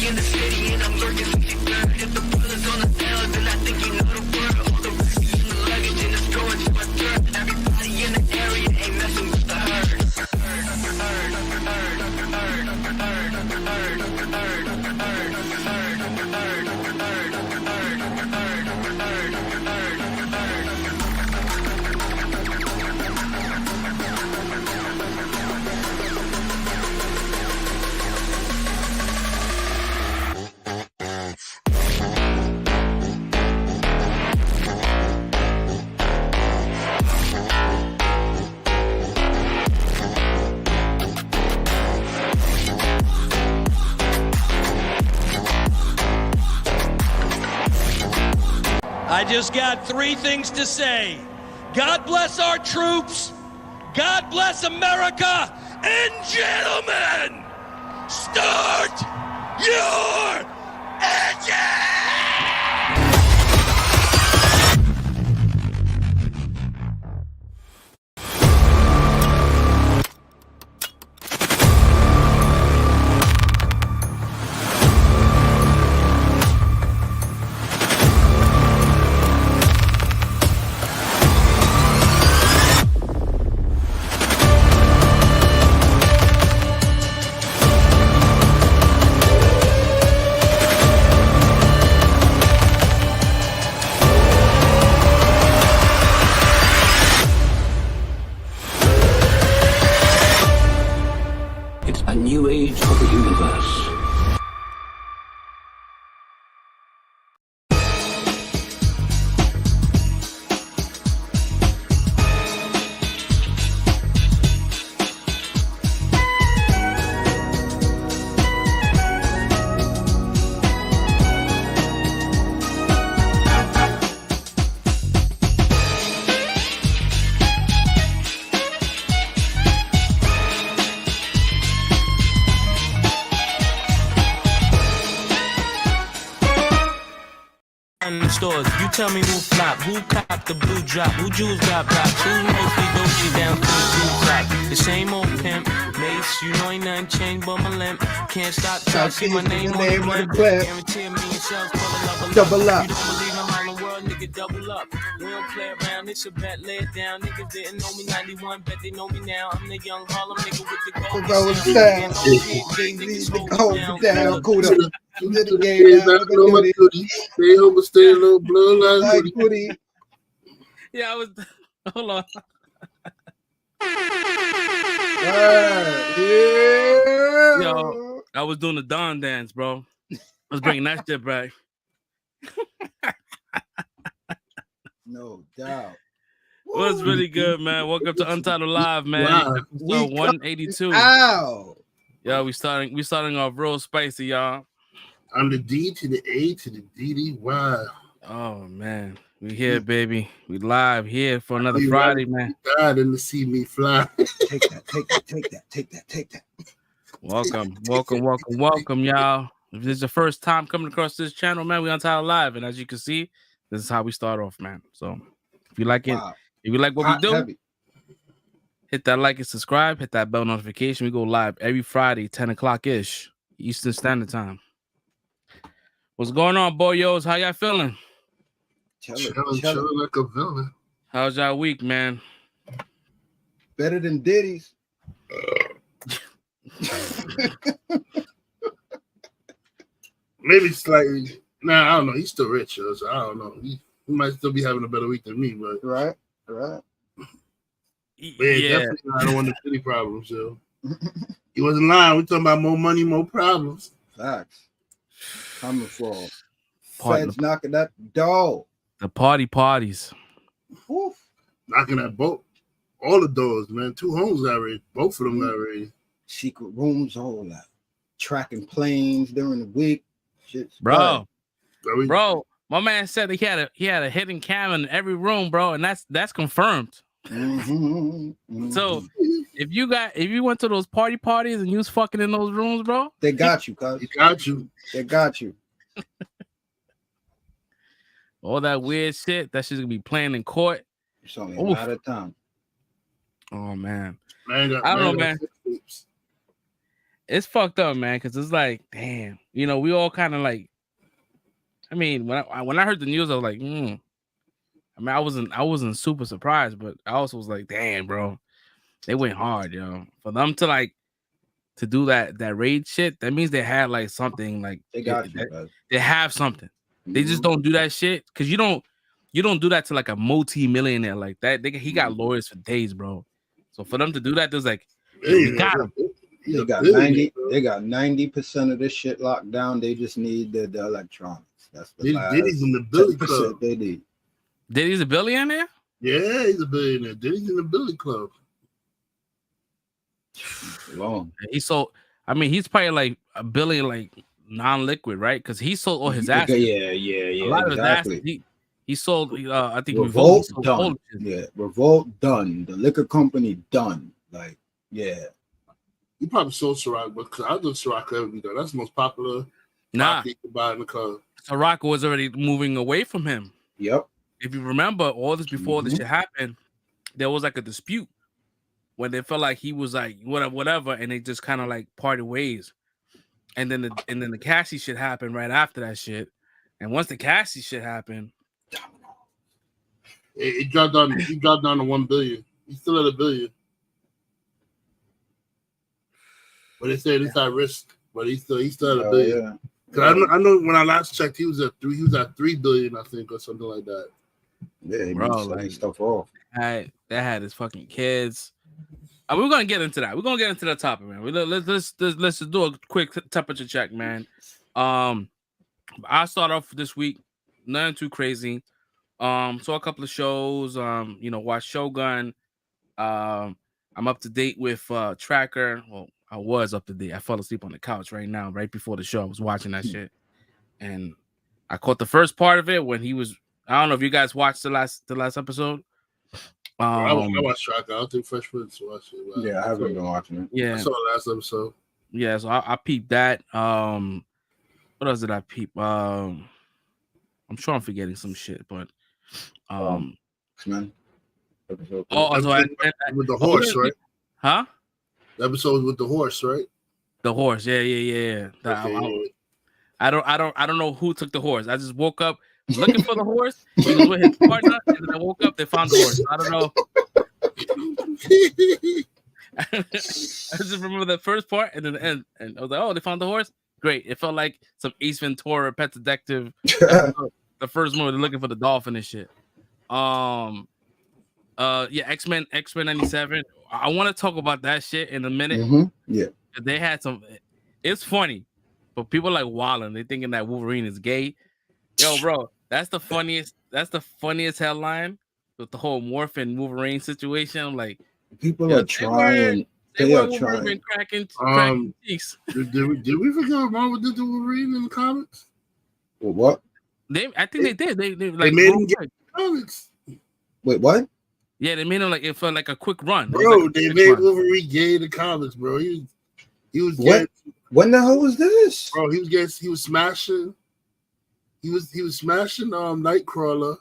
in the city and I'm lurking 63rd. If the brother's on the field, then I think you know the word. All the risky in the luggage and it's going to a third. Everybody in the area ain't messing with the herd. I just got three things to say. God bless our troops. God bless America. And gentlemen, start your engine! It's a new age of the universe. In the stores, you tell me who flop, who cop the blue drop, who jewels got pops, who mostly Dolce down to the blue top. The same old pimp, Mace, you know ain't nothing changed but my limp. Can't stop till I see my name on the blimp. Guarantee a million shells full of double up. You don't believe in Harlem World, nigga, double up. We don't play around, it's a bet, lay it down. Niggas didn't know me 91, bet they know me now. I'm the young Harlem nigga with the gold sound. Hold down, cool up. Stay home, stay a little blood like Woody. Yeah, I was. Hold on. Yeah. Yo, I was doing the Don dance, bro. I was bringing that shit back. No doubt. It was really good, man. Welcome to Untitled Live, man. Wow. Episode 182. Ow. Yo, we starting off real spicy, y'all. I'm the D to the A to the Diddy. Wow. Oh man, we here, baby. We live here for another Friday, man. God, and to see me fly. Take that. Welcome, y'all. If this is your first time coming across this channel, man, we Untitled Live, and as you can see, this is how we start off, man. So if you like it, if you like what we do, heavy. hit that like and subscribe, hit that bell notification. We go live every Friday, 10 o'clock ish, Eastern Standard Time. What's going on, boyos? How y'all feeling? Chilling like a villain. How's y'all week, man? Better than Diddy's. Maybe slightly. Nah, I don't know. He's still rich, so I don't know. He might still be having a better week than me, but Right. But yeah, definitely I don't want the city problems. So he wasn't lying. We talking about more money, more problems. Facts. Coming for feds knocking that door. The parties. Oof. Knocking at both all the doors, man. 2 homes got raided. Both of them got raided. Secret rooms, all that. Tracking planes during the week. Shit's Bro, my man said he had a hidden camera in every room, bro, and that's confirmed. So if you went to those parties and you was fucking in those rooms, bro, they got you, cuz. They got you. All that weird shit, that shit's gonna be playing in court. It's only a matter of time. Oh man. I don't know, man. it's fucked up, man, because it's like, damn, you know, we all kind of like. I mean, when I heard the news, I was like, I mean, I wasn't super surprised, but I also was like, damn, bro, they went hard, yo. For them to like to do that raid shit, that means they had like something like They got you, guys. they have something. They just Mhm. don't do that shit because you don't do that to like a multi-millionaire like that. He got lawyers for days, bro. So for them to do that, there's like, yo, we got him. They got 90. They got 90% of this shit locked down. They just need the electronics. That's the last Diddy's in the Billy 10% Club. they need. Diddy's a billionaire? Yeah, he's a billionaire. Diddy's in the Billy Club. Long. He sold. I mean, he's probably like $1 billion, like non-liquid, right? Because he sold all his assets. Yeah. A lot of his assets. He sold. I think Revolt Revolt done. Yeah, Revolt done. The liquor company done. Like, yeah. He probably sold Ciroc, but I know Ciroc ever be done. That's the most popular. Nah, people buy in the club. Ciroc was already moving away from him. Yep. If you remember, all this before this shit happened, there was like a dispute when they felt like he was like whatever, and they just kind of like parted ways. And then the Cassie shit happened right after that shit. And once the Cassie shit happened, it dropped down. He dropped down to 1 billion. He's still at $1 billion. But they said it's at risk. But he's still at $1 billion. Yeah. Cause I know when I last checked, he was at 3 billion, I think, or something like that. Yeah, he bro, been selling stuff off. that had his fucking kids. We're gonna get into that. We're gonna get into that topic, man. Let's just do a quick temperature check, man. I start off this week, nothing too crazy. Saw a couple of shows. Watched Shogun. I'm up to date with Tracker. Well, I was up to date. I fell asleep on the couch right now, right before the show. I was watching that shit, and I caught the first part of it when he was. I don't know if you guys watched the last episode. I watched Tracker. I don't think Fresh Prince watched it. Yeah, I haven't been watching it. Yeah, I saw the last episode. Yeah, so I peeped that. What else did I peep? I'm sure I'm forgetting some shit, but X-Men. With the horse, right? Huh? The episode with the horse, right? The horse, yeah. I don't know who took the horse. I just woke up looking for the horse. He was with his partner, and then I woke up. They found the horse. I don't know. I just remember the first part and then the end, and I was like, "Oh, they found the horse. Great!" It felt like some Ace Ventura, Pet Detective. The first movie, they're looking for the dolphin and shit. X-Men 97. I want to talk about that shit in a minute. Yeah, they had some. It's funny, but people like wilding. They thinking that Wolverine is gay. Yo, bro, that's the funniest. That's the funniest headline with the whole Morphin Wolverine situation. I'm like, people are trying. They are trying. Cracking cheeks. Did we forget what Marvel did to Wolverine in the comics? Well, what? I think they did. They made him get comics. Wait, what? Yeah, they made him like it felt like a quick run. Bro, like they made Wolverine gay in the comics, bro. He was what? When the hell was this? Bro, he was smashing. He was smashing Nightcrawler,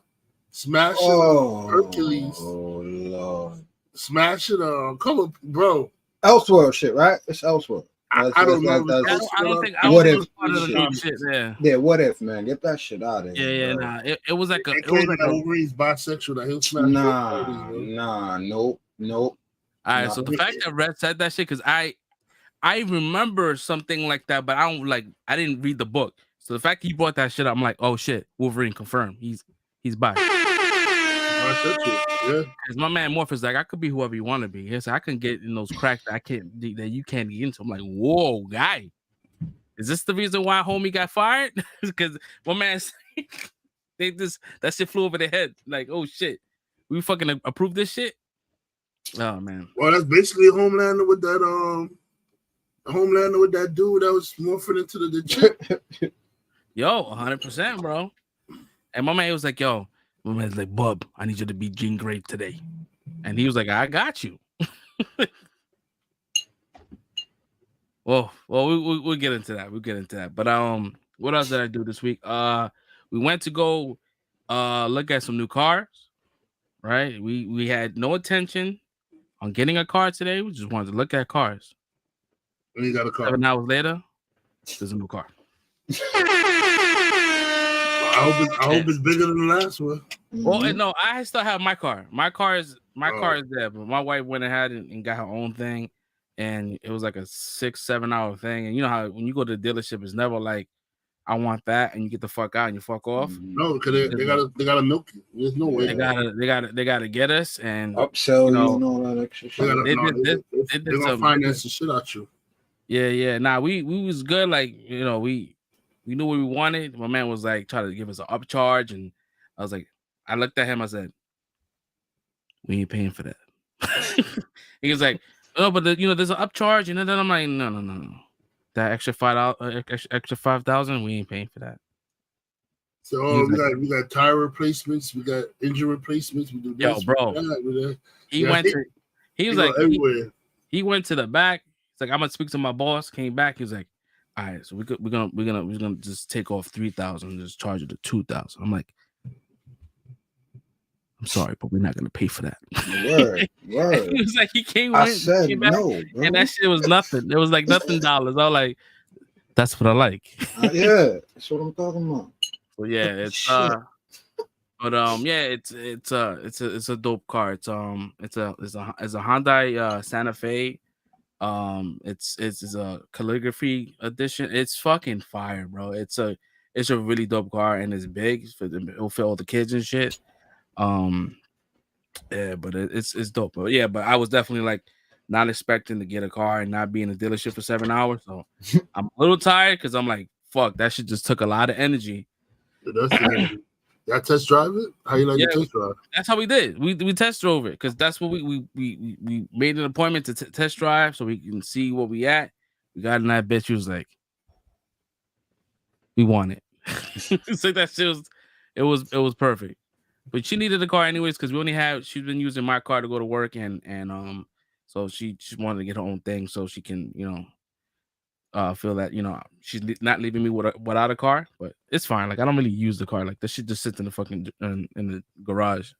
smashing Hercules. Oh Lord. Smashing come on, bro. Elseworld shit, right? It's Elseworld. I don't know. I don't think what if shit, yeah, what if, man? Get that shit out of here. Yeah, nah. It was like Wolverine's bisexual that he'll smash. Nope. All right, so the fact that Red said that shit, because I remember something like that, but I didn't read the book. So the fact he brought that shit up, I'm like, oh shit, Wolverine confirmed. He's bi. Yeah. Because my man Morph is like, I could be whoever you want to be. He said, I can get in those cracks that you can't get into. I'm like, whoa, guy. Is this the reason why homie got fired? Because my man, that shit flew over their head. Like, oh shit, we fucking approve this shit. Oh man. Well, that's basically Homelander with that dude that was morphing into the chick. Yo, 100%, bro. And my man was like, yo, my man's like, Bub, I need you to be Jean Grey today. And he was like, I got you. Well, we'll get into that. But what else did I do this week? We went to go look at some new cars. Right? We had no intention on getting a car today. We just wanted to look at cars. And he got a car. 7 hours later, there's a new car. I hope it's bigger than the last one. Well, no, I still have my car. My car is there, but my wife went ahead and got her own thing, and it was like a 6-7 hour thing. And you know how when you go to the dealership, it's never like I want that, and you get the fuck out and you fuck off. No, because they gotta milk you. There's no way. They gotta get us and upsell you and all that extra shit. They're gonna finance the shit out you. Yeah. Nah, we was good. Like we knew what we wanted. My man was like trying to give us an upcharge, and I was like, I looked at him. I said, "We ain't paying for that." He was like, "Oh, but there's an upcharge," and then I'm like, "No. That extra $5,000, we ain't paying for that." So we got tire replacements, we got engine replacements. We do this, bro. He went to the back. He's like, I'm gonna speak to my boss. Came back. He was like, all right, so we're gonna just take off 3,000 and just charge it to 2,000. I'm like, I'm sorry, but we're not gonna pay for that. Word. He was like, he came I back, said no, bro. and that shit was nothing. It was like nothing dollars. I was like, that's what I like. Yeah, that's what I'm talking about. Well, yeah, it's it's a dope car. It's a Hyundai Santa Fe. It's a calligraphy edition. It's fucking fire, bro. It's a really dope car, and it's big. It'll fit all the kids and shit. Yeah, but it's dope. But yeah, but I was definitely like not expecting to get a car and not be in the dealership for 7 hours. So I'm a little tired because I'm like, fuck, that shit just took a lot of energy. Y'all test drive it? How you like the test drive? That's how we did. We test drove it because that's what we made an appointment to test drive so we can see where we at. We got in that bitch. She was like, we want it. So that shit was perfect. But she needed a car anyways because she's been using my car to go to work and so she wanted to get her own thing so she can feel that she's not leaving me without a car, but it's fine. Like I don't really use the car. Like this shit just sits in the fucking in the garage.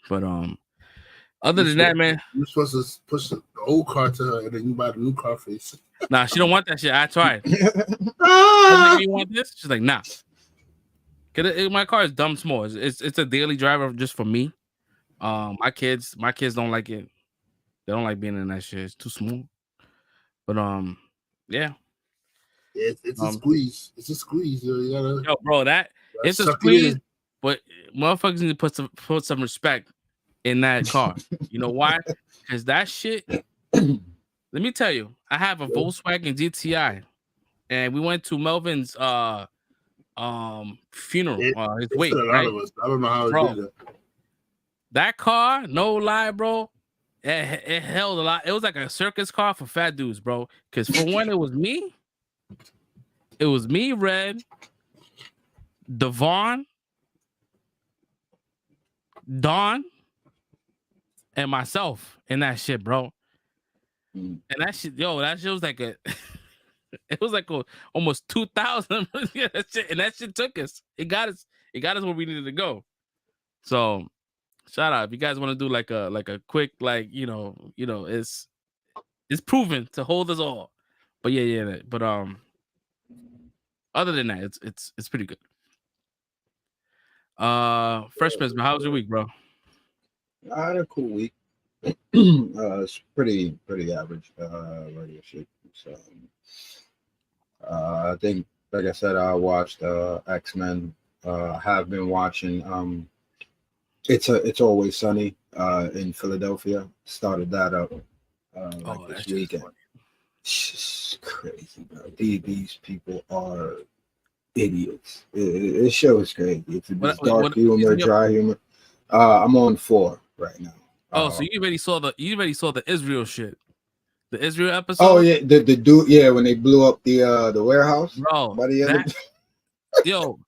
But other than that, man, you're supposed to push the old car to her and then you buy the new car face. Nah, she don't want that shit. I tried. I was like, you want this? She's like, nah. My car is dumb small. It's a daily driver just for me. My kids don't like it. They don't like being in that shit. It's too small. But yeah. It's a squeeze. It's a squeeze. You gotta, yo, bro, it's a squeeze, but motherfuckers need to put some respect in that car. You know why? Because that shit, let me tell you, I have a Volkswagen GTI, and we went to Melvin's funeral, his wake. Right? I don't know how it did that. That car, no lie, bro. It held a lot. It was like a circus car for fat dudes, bro. Because for one, it was me, Red, Devon, Don, and myself in that shit, bro. And that shit, that shit was like it was like almost 2,000. Yeah, and that shit took us. It got us where we needed to go. So. Shout out if you guys want to do like a quick it's proven to hold us all, but yeah. But other than that, it's pretty good. Fresh Prince, how was your week, bro? I had a cool week. It's pretty average regular shit. So I think, like I said, I watched X-Men. I have been watching It's Always Sunny in Philadelphia. Started that up this weekend. It's just crazy, bro. These people are idiots. This show is crazy. It's dark humor, dry humor. I'm on 4 right now. So you already saw the Israel shit, the Israel episode. Oh yeah, the dude. Yeah, when they blew up the warehouse, bro. By the end yo.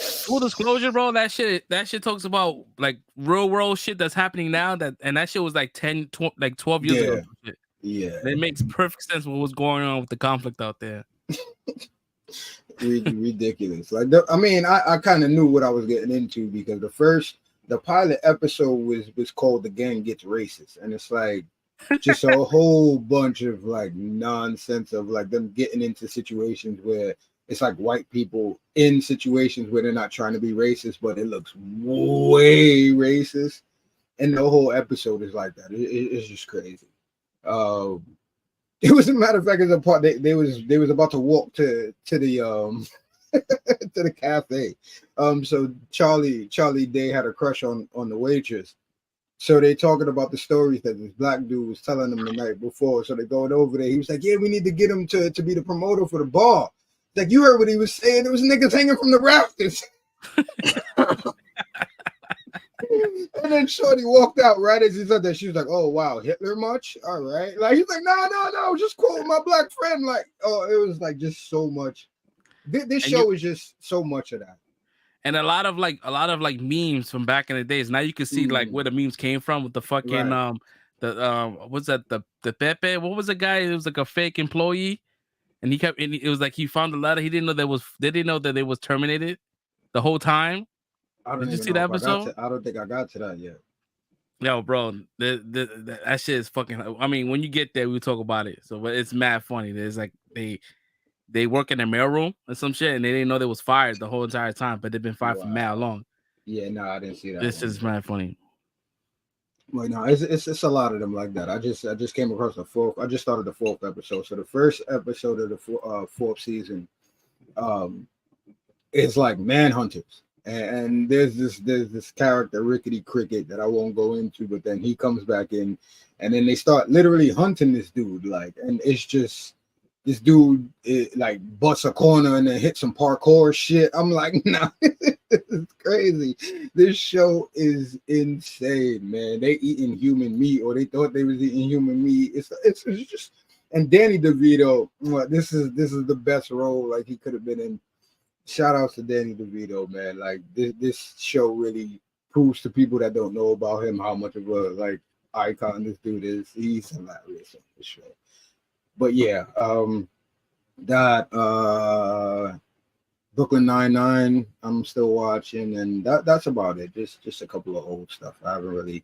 Full disclosure, bro. That shit talks about like real world shit that's happening now. That shit was like 12 years ago. Shit. Yeah, and it makes perfect sense with what's going on with the conflict out there. Ridiculous. Like, I kind of knew what I was getting into because the pilot episode was called "The Gang Gets Racist," and it's like, just a whole bunch of like nonsense of like them getting into situations where it's like white people in situations where they're not trying to be racist, but it looks way racist. And the whole episode is like that. It's just crazy. It was a matter of fact, it's a part they was about to walk to the to the cafe. So Charlie Day had a crush on the waitress. So they talking about the stories that this black dude was telling them the night before. So they going over there. He was like, yeah, we need to get him to be the promoter for the bar. Like, you heard what he was saying. There was niggas hanging from the rafters. And then Shorty walked out right as he said that. She was like, oh, wow, Hitler much? All right. Like, he's like, no, just quote my black friend. Like, oh, it was like just so much. This show is just so much of that. And a lot of memes from back in the days. Now you can see like where the memes came from with the fucking what's that, the Pepe? What was the guy? It was like a fake employee, and it was like he found the letter. They didn't know that they was terminated the whole time. Did you see that episode? I don't think I got to that yet. Yo, bro, that shit is fucking. I mean, when you get there, we'll talk about it. So, but it's mad funny. There's like they work in the mailroom or some shit, and they didn't know they was fired the whole entire time, but they've been fired for mad long. Yeah, no, I didn't see that. This is mad funny. Well, no, it's a lot of them like that. I just came across the fourth. I just started the fourth episode. So the first episode of the fourth season, is like manhunters, and there's this character Rickety Cricket that I won't go into, but then he comes back in, and then they start literally hunting this dude, like, and it's just. This dude like busts a corner and then hits some parkour shit. I'm like, nah, it's crazy. This show is insane, man. They eating human meat, or they thought they was eating human meat. It's just, and Danny DeVito, this is the best role like he could have been in. Shout out to Danny DeVito, man. Like this show really proves to people that don't know about him how much of a like icon this dude is. He's hilarious on the show. But yeah, that Brooklyn Nine-Nine I'm still watching, and that's about it. Just a couple of old stuff. I haven't really.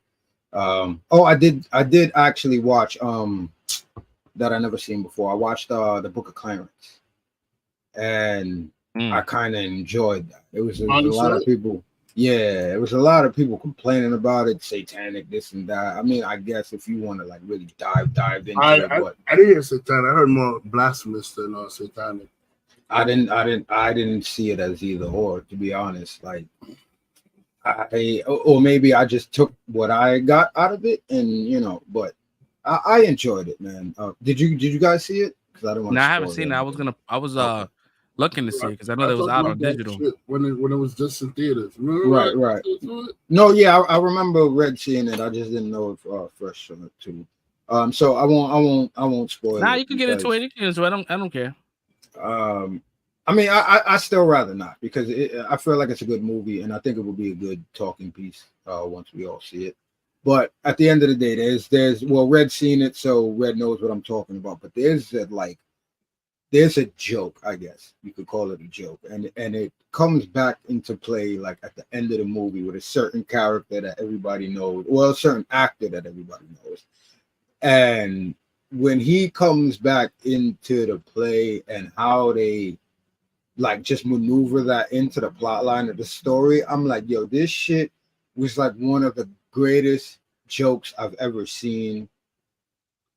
I did actually watch that I never seen before. I watched the Book of Clarence, and I kind of enjoyed that. It was a lot of people. Yeah, it was a lot of people complaining about it, satanic, this and that. I mean, I guess if you want to like really dive into it, but I didn't hear satanic. I heard more blasphemous than satanic. I didn't see it as either or, to be honest. Like, or maybe I just took what I got out of it, and but I enjoyed it, man. Did you guys see it? Because I don't want. No, I haven't seen it. I was looking to see it because I know it was out on digital when it was just in theaters. Remember right. No, yeah, I remember Red seeing it. I just didn't know if Fresh on it too. So I won't spoil. Nah, you can get into it. I don't care. I mean, I still rather not, because I feel like it's a good movie, and I think it will be a good talking piece once we all see it. But at the end of the day, there's Red seen it, so Red knows what I'm talking about. But there's a joke, I guess you could call it a joke, and it comes back into play like at the end of the movie with a certain character that everybody knows, a certain actor that everybody knows, and when he comes back into the play and how they like just maneuver that into the plot line of the story, I'm like, yo, this shit was like one of the greatest jokes I've ever seen.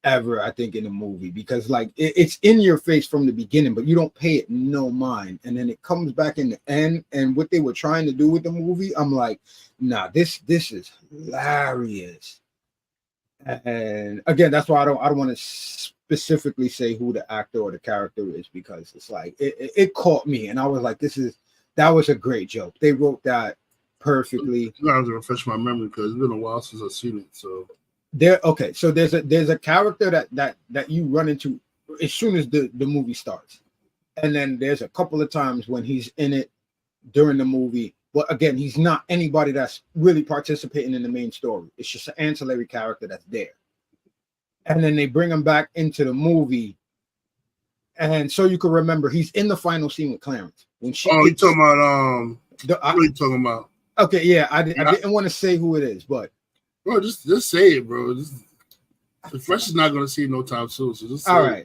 Ever, I think, in a movie, because like it's in your face from the beginning, but you don't pay it no mind, and then it comes back in the end, and what they were trying to do with the movie, I'm like, nah, this is hilarious. And again, that's why I don't want to specifically say who the actor or the character is, because it's like it caught me, and I was like, that was a great joke. They wrote that perfectly. I was gonna refresh my memory because it's been a while since I've seen it, so. So there's a character that you run into as soon as the movie starts, and then there's a couple of times when he's in it during the movie, but again, he's not anybody that's really participating in the main story. It's just an ancillary character that's there, and then they bring him back into the movie, and so you can remember he's in the final scene with Clarence when she. Oh, you talking about what are you talking about? Okay, yeah, I didn't want to say who it is, but. Bro, just say it, bro. The Fresh is not going to see no time soon. So just all right,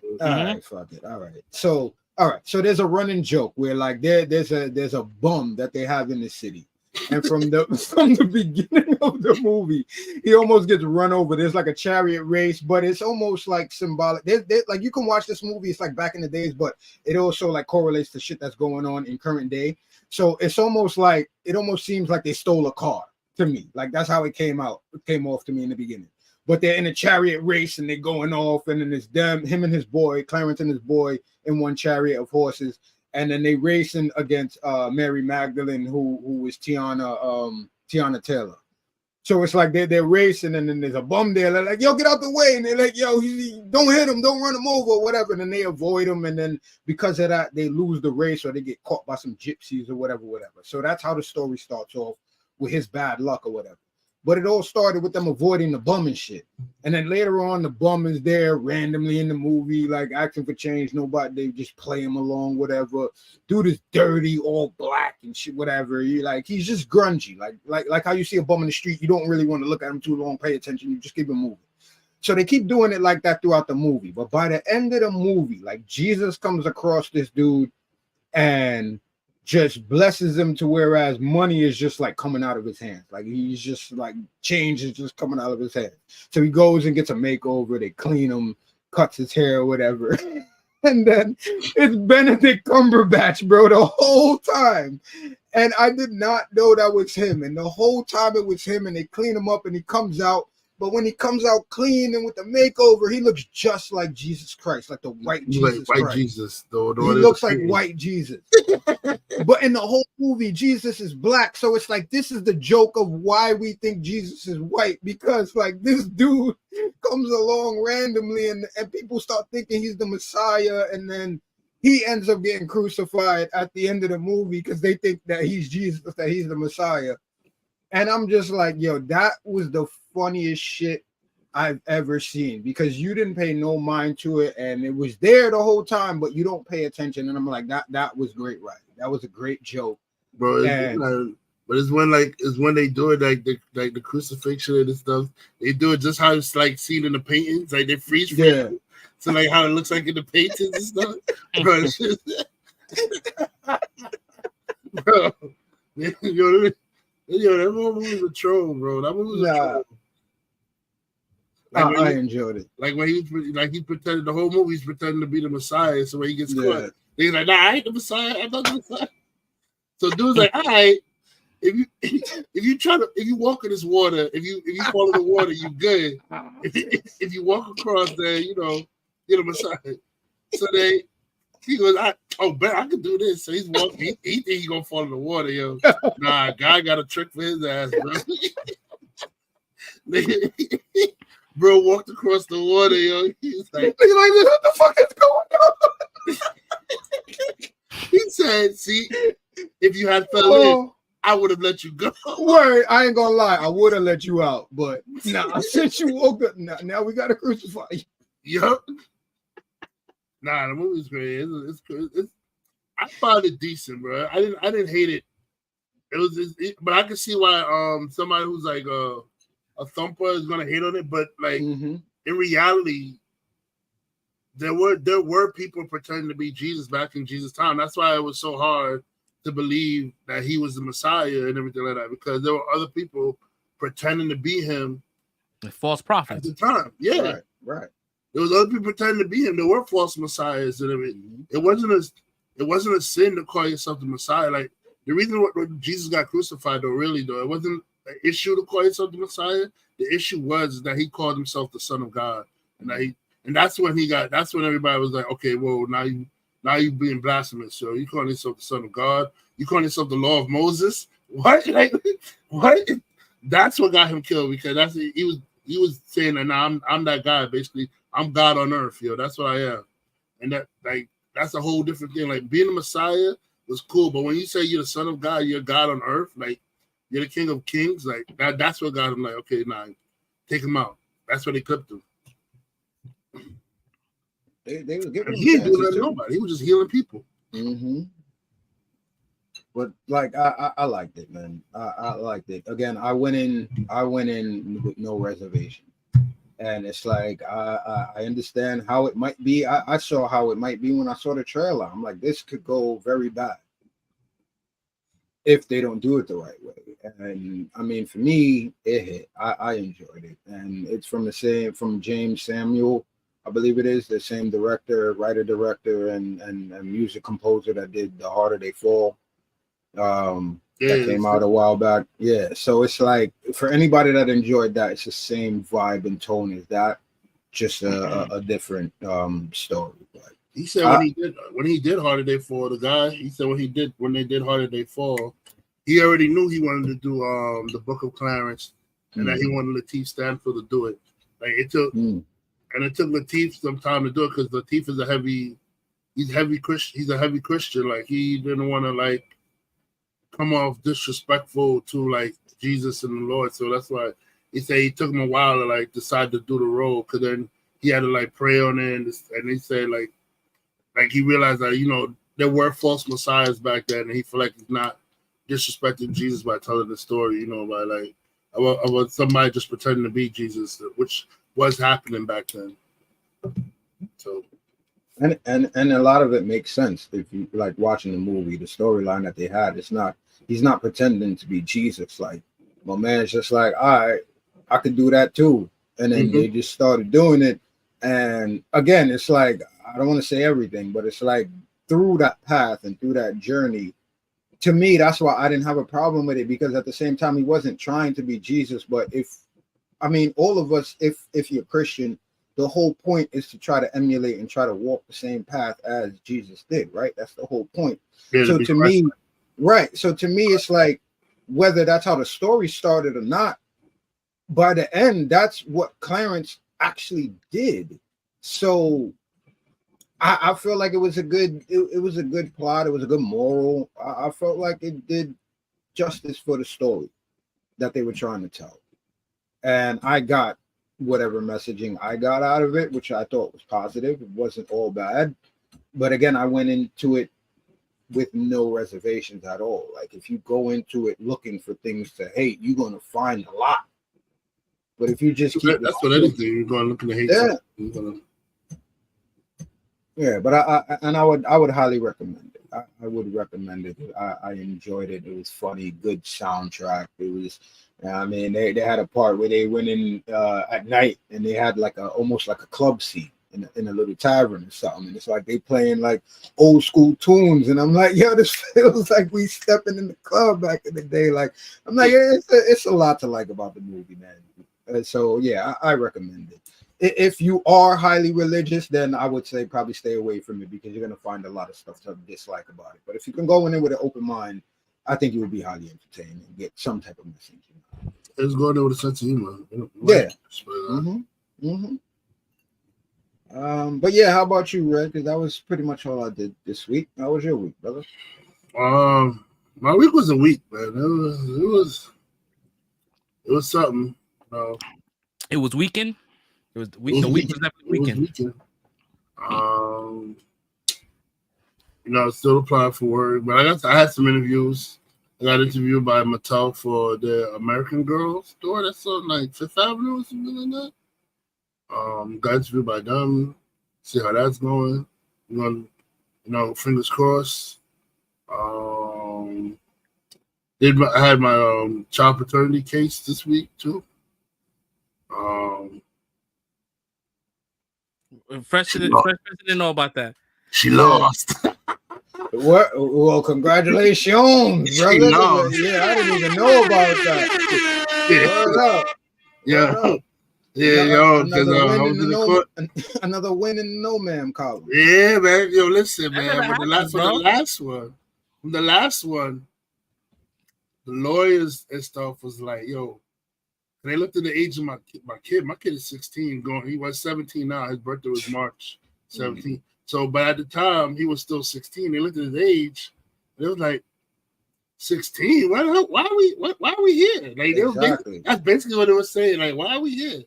fuck it. All right. So there's a running joke where like there's a bum that they have in the city. And from the beginning of the movie, he almost gets run over. There's like a chariot race, but it's almost like symbolic. Like you can watch this movie, it's like back in the days, but it also like correlates to shit that's going on in current day. So it's almost like it almost seems like they stole a car to me. Like that's how it came off to me in the beginning. But they're in a chariot race and they're going off, and then it's him and his boy, Clarence and his boy, in one chariot of horses. And then they racing against Mary Magdalene, who is Tiana Taylor. So it's like they're racing, and then there's a bum there. They're like, yo, get out the way. And they're like, yo, don't hit him, don't run him over, or whatever. And then they avoid him. And then because of that, they lose the race, or they get caught by some gypsies or whatever. So that's how the story starts off, with his bad luck or whatever. But it all started with them avoiding the bum and shit. And then later on, the bum is there randomly in the movie, like asking for change. Nobody, they just play him along, whatever. Dude is dirty, all black and shit, whatever. He's just grungy. Like how you see a bum in the street, you don't really want to look at him too long, pay attention, you just keep him moving. So they keep doing it like that throughout the movie. But by the end of the movie, like Jesus comes across this dude and just blesses him to whereas money is just like coming out of his hands. Like he's just like change is just coming out of his hands. So he goes and gets a makeover. They clean him, cuts his hair or whatever. And then it's Benedict Cumberbatch, bro, the whole time. And I did not know that was him. And the whole time it was him, and they clean him up and he comes out. But when he comes out clean and with the makeover, he looks just like Jesus Christ, like the white Jesus Christ. Jesus. He looks like white Jesus. But in the whole movie, Jesus is black. So it's like, this is the joke of why we think Jesus is white, because like this dude comes along randomly and people start thinking he's the Messiah. And then he ends up getting crucified at the end of the movie because they think that he's Jesus, that he's the Messiah. And I'm just like, yo, that was the funniest shit I've ever seen, because you didn't pay no mind to it and it was there the whole time, but you don't pay attention. And I'm like, that was great, right? That was a great joke, bro. But it's when they do it like the crucifixion and stuff. They do it just how it's like seen in the paintings, like they freeze frame. Yeah. So like how it looks like in the paintings and stuff. Bro, it's just, bro, yo, that movie was a troll, bro. That movie was a troll. Like I enjoyed it. Like when he pretended the whole movie, he's pretending to be the Messiah. So when he gets caught, he's like, "Nah, I ain't the Messiah. I'm not the Messiah." So dude's like, "All right, if you walk in this water, if you fall in the water, you good. If you walk across there, you know, you're the Messiah." So he goes, bet I can do this. So he's walking. He think he's gonna fall in the water, yo. Nah, God got a trick for his ass, bro. Bro walked across the water, yo. He's like, what the fuck is going on? He said, "See, if you had fell in, I would have let you go." Word, I ain't gonna lie, I would have let you out, but since you woke up, now we gotta crucify you. Yup. Nah, the movie's great. It's I found it decent, bro. I didn't hate it. But I can see why somebody who's like a thumper is gonna hate on it. But like in reality, there were people pretending to be Jesus back in Jesus' time. That's why it was so hard to believe that he was the Messiah and everything like that, because there were other people pretending to be him, like false prophets at the time. Yeah, right. There was other people pretending to be him. There were false messiahs and everything. It wasn't a sin to call yourself the Messiah. Like the reason when Jesus got crucified, it wasn't an issue to call yourself the Messiah. The issue was that he called himself the Son of God, and that's when everybody was like, okay, well, now you being blasphemous. So you calling yourself the Son of God? You calling yourself the Law of Moses? What? Like what? That's what got him killed, because he was saying that now I'm that guy. Basically, I'm God on earth, yo. That's what I am, and that's a whole different thing. Like being a Messiah was cool, but when you say you're the Son of God, you're God on earth, like you're the King of Kings, like that's what got him. Like, okay, take him out. That's what they clipped him. They were giving him he didn't do that to nobody. He was just healing people. Mm-hmm. But like I liked it, man. I liked it. Again, I went in with no reservation. And it's like I understand how it might be. I saw how it might be when I saw the trailer. I'm like, this could go very bad if they don't do it the right way. And I mean, for me, it hit. I enjoyed it, and it's from James Samuel, I believe it is, the same director, writer, director, and music composer that did The Harder They Fall. That came out a while back. Yeah, so it's like for anybody that enjoyed that, it's the same vibe and tone as that, just a different story. But he said when he did Harder Day Fall, the guy, he said when they did Harder Day Fall, he already knew he wanted to do the Book of Clarence, and that he wanted Lateef Stanfield to do it. Like it took Lateef some time to do it because Lateef is he's a heavy Christian. Like he didn't want to like come off disrespectful to like Jesus and the Lord. So that's why he said he took him a while to like decide to do the role, because then he had to like pray on it, and he said like he realized that, you know, there were false messiahs back then, and he felt like he's not disrespecting Jesus by telling the story, you know, by like about somebody just pretending to be Jesus, which was happening back then. So and a lot of it makes sense if you like watching the movie, the storyline that they had. He's not pretending to be Jesus. Like my man's just like, all right, I could do that too. And then they just started doing it. And again, it's like, I don't want to say everything, but it's like through that path and through that journey, to me, that's why I didn't have a problem with it, because at the same time, he wasn't trying to be Jesus. But all of us, if you're Christian, the whole point is to try to emulate and try to walk the same path as Jesus did, right? That's the whole point. So to me, it's like, whether that's how the story started or not, by the end, that's what Clarence actually did. So I feel like it was a good plot. It was a good moral. I felt like it did justice for the story that they were trying to tell. And I got whatever messaging I got out of it, which I thought was positive. It wasn't all bad. But again, I went into it with no reservations at all. Like if you go into it looking for things to hate, you're going to find a lot. But if you just keep that's what anything, you're going looking to hate. Yeah, but I would highly recommend it. I would recommend it. I enjoyed it. It was funny, good soundtrack. It was, I mean, they had a part where they went in at night and they had like almost like a club scene in a little tavern or something. And it's like they playing like old school tunes. And I'm like, yo, this feels like we stepping in the club back in the day. Like, I'm like, it's a lot to like about the movie, man. So yeah, I recommend it. If you are highly religious, then I would say probably stay away from it, because you're going to find a lot of stuff to dislike about it. But if you can go in there with an open mind, I think you would be highly entertained and get some type of message. It's going there with a sense of humor. Yeah. But yeah, how about you, Red? Because that was pretty much all I did this week. How was your week, brother? My week was a week, man. It was something. It was weekend. The week was definitely weekend. Still applying for work, but I had some interviews. I got interviewed by Mattel for the American Girl store that's on like Fifth Avenue or something like that. Got interviewed by them. See how that's going. Fingers crossed. I had my child paternity case this week too. Fresh didn't know about that. She lost. What? Well, congratulations, brother. Yeah, I didn't even know about that. Another win in the no man column. Yeah, man. Yo, listen, man. From the last one, the lawyers and stuff was like, yo. They looked at the age of my kid. My kid is 16. He was 17 now. His birthday was March 17. So, but at the time, he was still 16. They looked at his age. And it was like, 16? Why are we here? Like, exactly. That's basically what it was saying. Like, why are we here?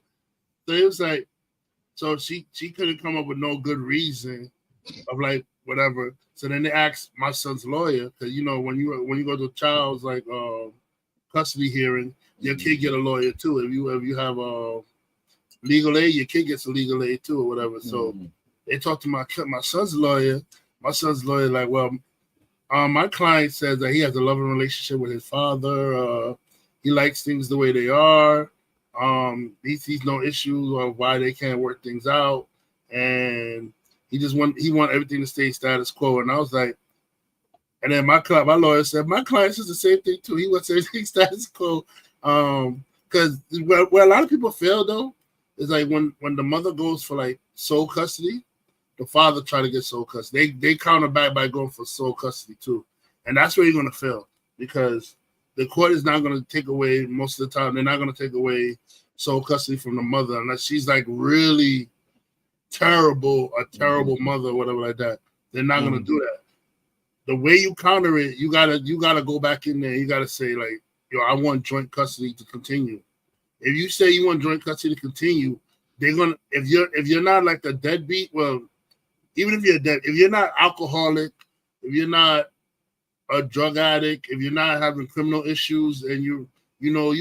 So it was like, so she couldn't come up with no good reason of like whatever. So then they asked my son's lawyer, because when you go to child's like custody hearing, your kid get a lawyer too. If you have legal aid, your kid gets a legal aid too, or whatever. So they talked to my son's lawyer. My son's lawyer, like, well, my client says that he has a loving relationship with his father. He likes things the way they are. He sees no issues of why they can't work things out, and he want everything to stay status quo. And I was like, and then my lawyer said my client says the same thing too. He wants everything status quo. Because where a lot of people fail though is like when the mother goes for like sole custody, the father try to get sole custody. They counter back by going for sole custody too, and that's where you're gonna fail because the court is not gonna take away most of the time. They're not gonna take away sole custody from the mother unless she's like really terrible mother, or whatever like that. They're not gonna do that. The way you counter it, you gotta go back in there. You gotta say like, yo, I want joint custody to continue. If you say you want joint custody to continue, they're gonna if you're not like a deadbeat, well, even if you're not alcoholic, if you're not a drug addict, if you're not having criminal issues, and you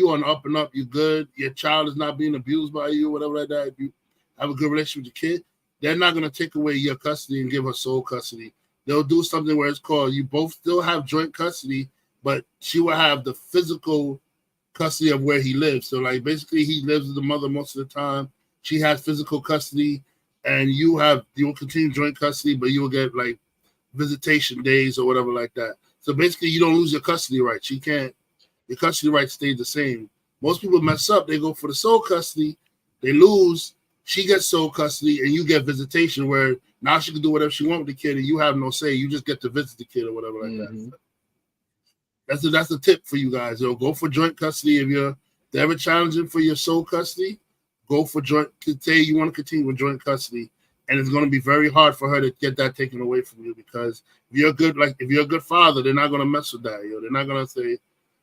on up and up, you're good, your child is not being abused by you, whatever like that, if you have a good relationship with your kid, they're not gonna take away your custody and give her sole custody. They'll do something where it's called you both still have joint custody, but she will have the physical custody of where he lives. So like basically he lives with the mother most of the time. She has physical custody, and you will continue joint custody, but you will get like visitation days or whatever like that. So basically you don't lose your custody rights. Your custody rights stay the same. Most people mess up, they go for the sole custody, they lose, she gets sole custody, and you get visitation where now she can do whatever she wants with the kid, and you have no say. You just get to visit the kid or whatever like that. That's the tip for you guys. Go for joint custody if you're ever challenging for your sole custody. Go for joint. Say you want to continue with joint custody, and it's going to be very hard for her to get that taken away from you because if you're a good father, they're not going to mess with that. They're not going to say,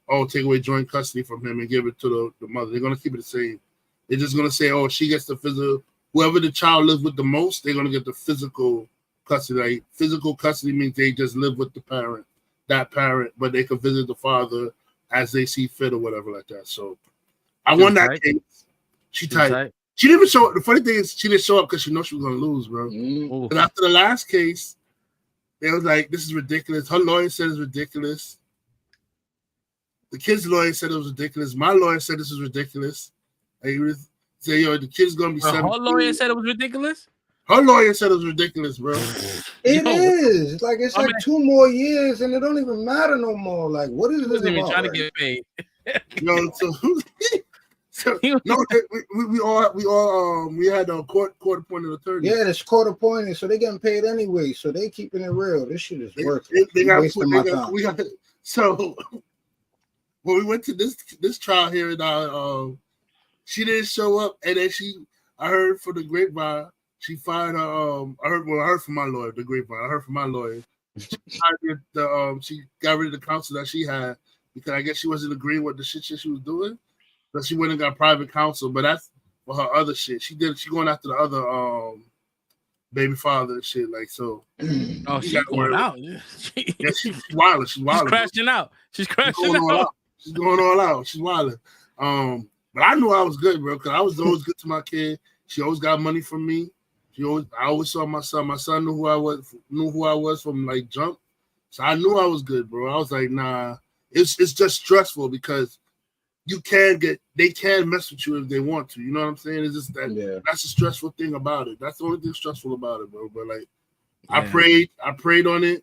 "Oh, take away joint custody from him and give it to the mother." They're going to keep it the same. They're just going to say, "Oh, she gets the physical." Whoever the child lives with the most, they're gonna get the physical custody. Like, physical custody means they just live with that parent, but they can visit the father as they see fit or whatever like that. So I won that case. She tight. She didn't even show up. The funny thing is she didn't show up because she knows she was gonna lose, bro. And after the last case, they was like, "This is ridiculous." Her lawyer said it's ridiculous. The kid's lawyer said it was ridiculous. My lawyer said this is ridiculous. Say, yo, the kid's gonna be 17. Her lawyer said it was ridiculous? Her lawyer said it was ridiculous, bro. It is. Like, it's like 2 more years and it don't even matter no more. Like, what is this even about? trying to get paid. Yo, we had a court appointed attorney. Yeah, it's court appointed, so they getting paid anyway. So they keeping it real. This shit is working. So when we went to this trial here in she didn't show up, and then I heard from the grapevine, she fired her. I heard from my lawyer, the grapevine. I heard from my lawyer. She got rid of the counsel that she had because I guess she wasn't agreeing with the shit she was doing. So she went and got private counsel, but that's for her other shit. She going after the other baby father and shit, like so. Oh, she's going out. Yeah, she's wilding. She's crashing out. She's crashing out. She's going all out. She's wilding. But I knew I was good, bro, because I was always good to my kid. She always got money from me. I always saw my son. My son knew who I was from like jump. So I knew I was good, bro. I was like, nah. It's just stressful because they can mess with you if they want to. You know what I'm saying? It's just that that's the stressful thing about it. That's the only thing stressful about it, bro. But like I prayed on it.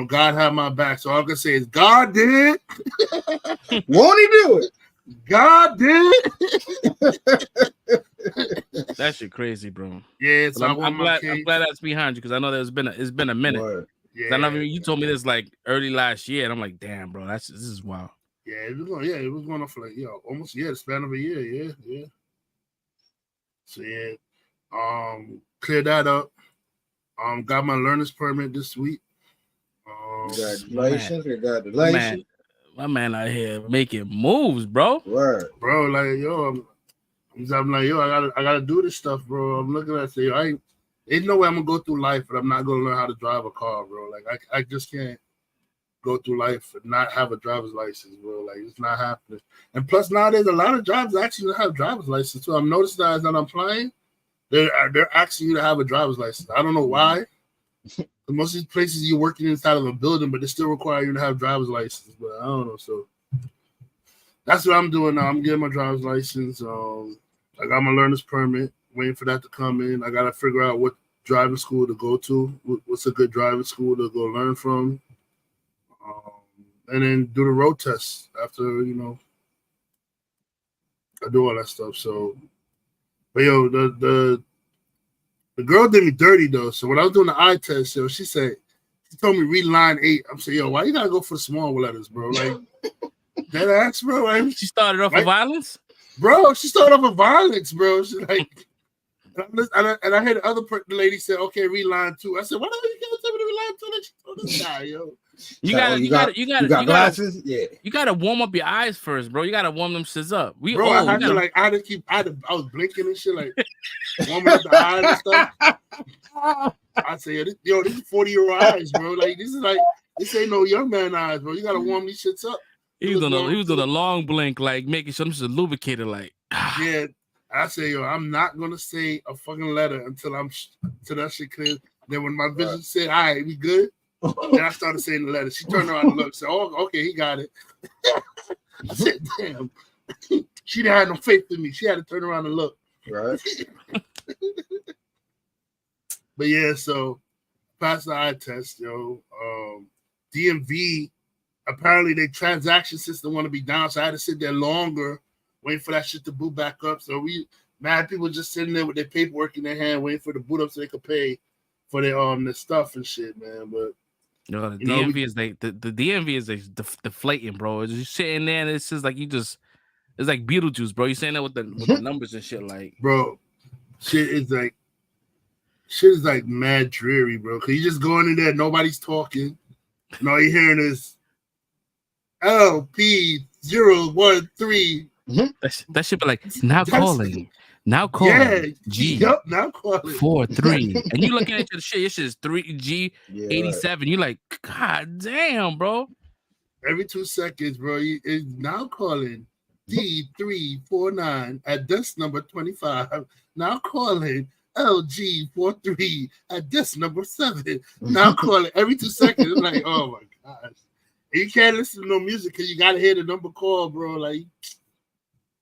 God had my back. So all I can say is God did. Won't he do it? God did. That shit crazy, bro. Yeah, so I'm glad that's behind you because I know it's been a minute. Word. Yeah, I know you told me this like early last year, and I'm like, damn, bro, this is wild. Yeah, it was going on for like almost the span of a year. Yeah. So cleared that up. Got my learner's permit this week. Congratulations. My man out here making moves, bro. Word. Bro, like I'm like, I gotta do this stuff, bro. I'm looking at it, ain't no way I'm gonna go through life, but I'm not gonna learn how to drive a car, bro. Like I just can't. go through life and not have a driver's license, bro. Like it's not happening. And plus nowadays a lot of jobs actually don't have driver's license. So I'm noticing that as I'm applying, they're asking you to have a driver's license. I don't know why. Most of these places you're working inside of a building, but they still require you to have driver's license. But I don't know. So that's what I'm doing now. I'm getting my driver's license. I got my learner's permit, waiting for that to come in. I gotta figure out what driving school to go to. What's a good driving school to go learn from? And then do the road test after, you know, I do all that stuff. So, but yo, the girl did me dirty though. So when I was doing the eye test, yo, she told me read line 8. I'm saying, yo, why you gotta go for the small letters, bro? Like that ass, bro. Like, She started off with violence? Bro, she started off with violence, bro. She's like, and I heard the other the lady said, okay, read line 2. I said, why the hell you can't tell me to read line 2? And she told this guy, yo. You got glasses? Yeah. You gotta warm up your eyes first, bro. You gotta warm them shits up. I was blinking and shit, like warming up the eyes and stuff. I say, yo, this is 40-year-old eyes, bro. Like this ain't no young man eyes, bro. You gotta warm these shits up. He was on a long blink, like making sure this is lubricated, like yeah. I say, yo, I'm not gonna say a fucking letter until that shit clear. Then when my vision said, all right, we good. Then I started saying the letter. She turned around and looked. Said, "Oh, okay, he got it." I said, "Damn." She didn't have no faith in me. She had to turn around and look. Right. But yeah, so passed the eye test, yo. DMV, apparently their transaction system want to be down, so I had to sit there longer, waiting for that shit to boot back up. So mad people just sitting there with their paperwork in their hand, waiting for the boot up so they could pay for their stuff and shit, man. But no, the DMV is like the DMV is like deflating, bro. It's just sitting there and it's just like it's like Beetlejuice, bro. You're saying that with the numbers and shit, like, bro, shit is like mad dreary, bro. Cause you just going in there, nobody's talking, and all you're hearing is LP013. That should be like now calling. Now calling. Yeah, G. Yep, now calling. 43. And you looking at your shit, your shit is 3G87. You like, God damn, bro. Every 2 seconds, bro, is now calling D349 at desk number 25. Now calling LG43 at desk number 7. Now calling every 2 seconds. It's like, oh my gosh. And you can't listen to no music because you gotta hear the number call, bro. Like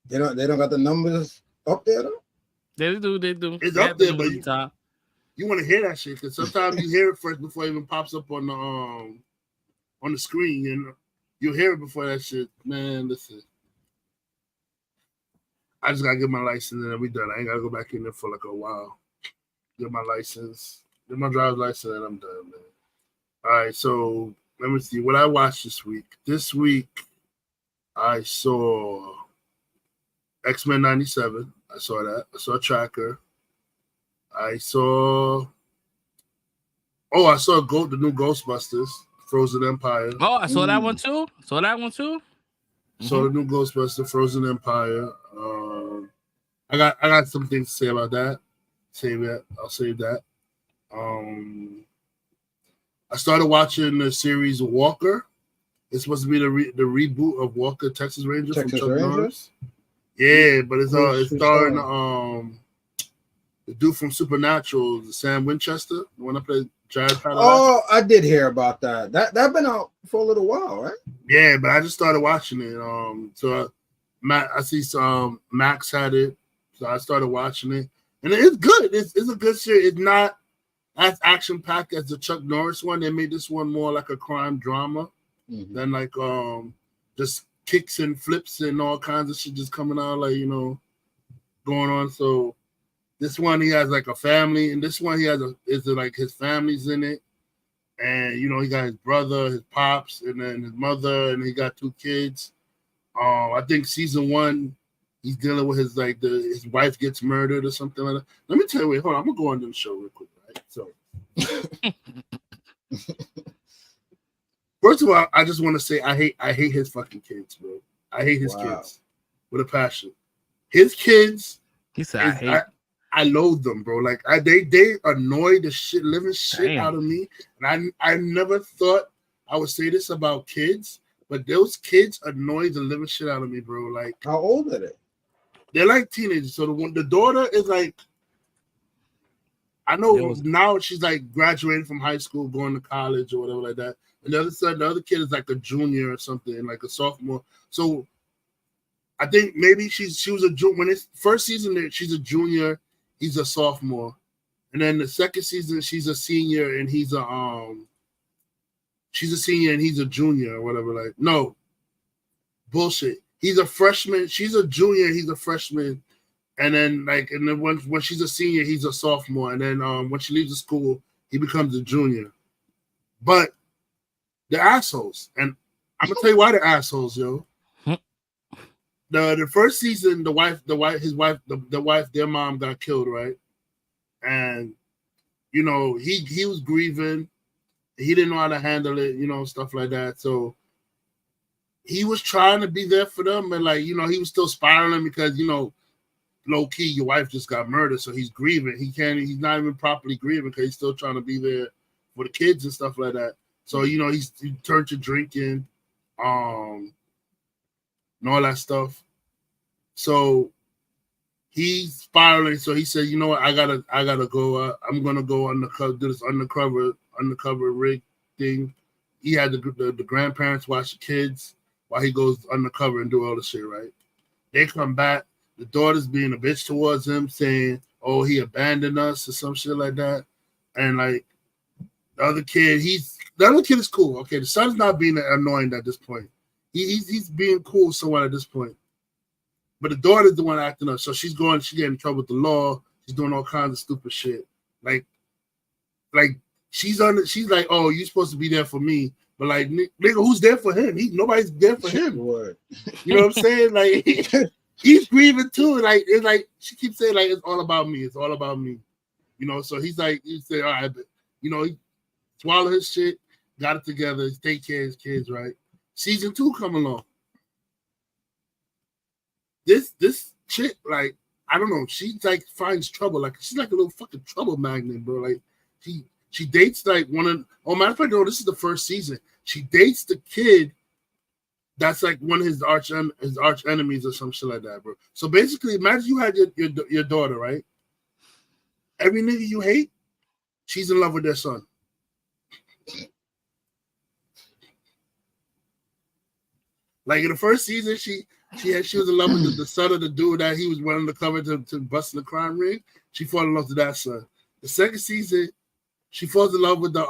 they don't got the numbers up there though? They do. It's up there, but you want to hear that shit because sometimes you hear it first before it even pops up on the screen, and you'll hear it before that shit. Man, listen. I just gotta get my license and then we done. I ain't gotta go back in there for like a while. Get my license, get my driver's license, and I'm done, man. All right, so let me see what I watched this week. This week, I saw X-Men 97. I saw that. I saw Tracker. I saw the new Ghostbusters, Frozen Empire. Oh, I saw that one too. Saw the new Ghostbusters, Frozen Empire. I got some things to say about that. I'll save that. I started watching the series Walker. It's supposed to be the reboot of Walker, Texas Ranger from Chuck Norris. Yeah, but it's starring the dude from Supernatural, Sam Winchester, the one that played Jared Padalecki. Oh, I did hear about that. That been out for a little while, right? Yeah, but I just started watching it. So I see some Max had it, so I started watching it, and it's good. It's a good series. It's not as action packed as the Chuck Norris one. They made this one more like a crime drama than like just kicks and flips and all kinds of shit just coming out, like, going on. So this one he has like a family, and this one he has like his family's in it, and he got his brother, his pops, and then his mother, and he got 2 kids. I think season 1 he's dealing with his wife gets murdered or something like that. Let me tell you, hold on, I'm gonna go on to the show real quick, right? So first of all, I just want to say I hate his fucking kids, bro. I hate his kids with a passion. His kids, he said, I loathe them, bro. Like they annoy the living shit out of me, and I never thought I would say this about kids, but those kids annoy the living shit out of me, bro. Like, How old are they? they're like teenagers. So the daughter is like, I know now she's like graduating from high school, going to college or whatever like that. And the other kid is like a junior or something, like a sophomore. So I think maybe she was a junior when it's first season there, she's a junior, he's a sophomore. And then the second season, she's a senior and he's a junior or whatever. Like, no. Bullshit. He's a freshman, she's a junior, he's a freshman. And then when she's a senior, he's a sophomore. And then when she leaves the school, he becomes a junior. But they're assholes. And I'm gonna tell you why they're assholes, yo. The first season, their mom got killed, right? And you know, he was grieving, he didn't know how to handle it, you know, stuff like that. So he was trying to be there for them, and like, you know, he was still spiraling because, you know, low key, your wife just got murdered, so he's grieving. He's not even properly grieving because he's still trying to be there for the kids and stuff like that. So, you know, he turned to drinking, and all that stuff. So he's spiraling. So he said, you know what, I gotta go. I'm gonna go do this undercover rig thing. He had the grandparents watch the kids while he goes undercover and do all the shit, right? They come back. The daughter's being a bitch towards him, saying, "Oh, he abandoned us" or some shit like that. And like the other kid is cool. Okay, the son's not being annoying at this point. He's being cool somewhat at this point. But the daughter's the one acting up. So she getting in trouble with the law. She's doing all kinds of stupid shit. Like she's like, "Oh, you're supposed to be there for me." But like, nigga, who's there for him? Nobody's there for him. You know what I'm saying? Like he's grieving too. Like it's like she keeps saying like it's all about me. It's all about me. You know. So he's like, he said, "All right," but, you know, he swallowed his shit, got it together, he's take care of his kids. Right. Season 2 come along. This chick, like, I don't know, she like finds trouble. Like she's like a little fucking trouble magnet, bro. Like she dates like matter of fact, no, this is the first season. She dates the kid that's like one of his arch enemies or some shit like that, bro. So basically, imagine you had your daughter, right? Every nigga you hate, she's in love with their son. Like in the first season, she was in love with the son of the dude that he was running the cover to bust in the crime ring. She fell in love with that son. The second season, she falls in love with the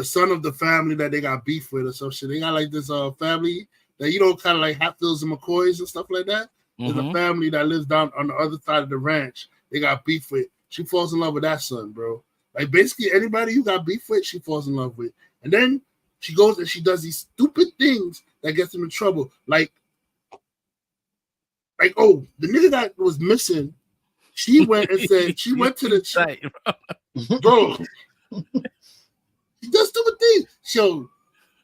son of the family that they got beef with or some shit. They got like this family that, you know, kind of like Hatfields and McCoys and stuff like that. There's a family that lives down on the other side of the ranch. They got beef with. She falls in love with that son, bro. Like basically anybody you got beef with, she falls in love with. And then she goes and she does these stupid things that gets them in trouble. Like, oh, the nigga that was missing, she went and said, she went to the bro. He does stupid things. So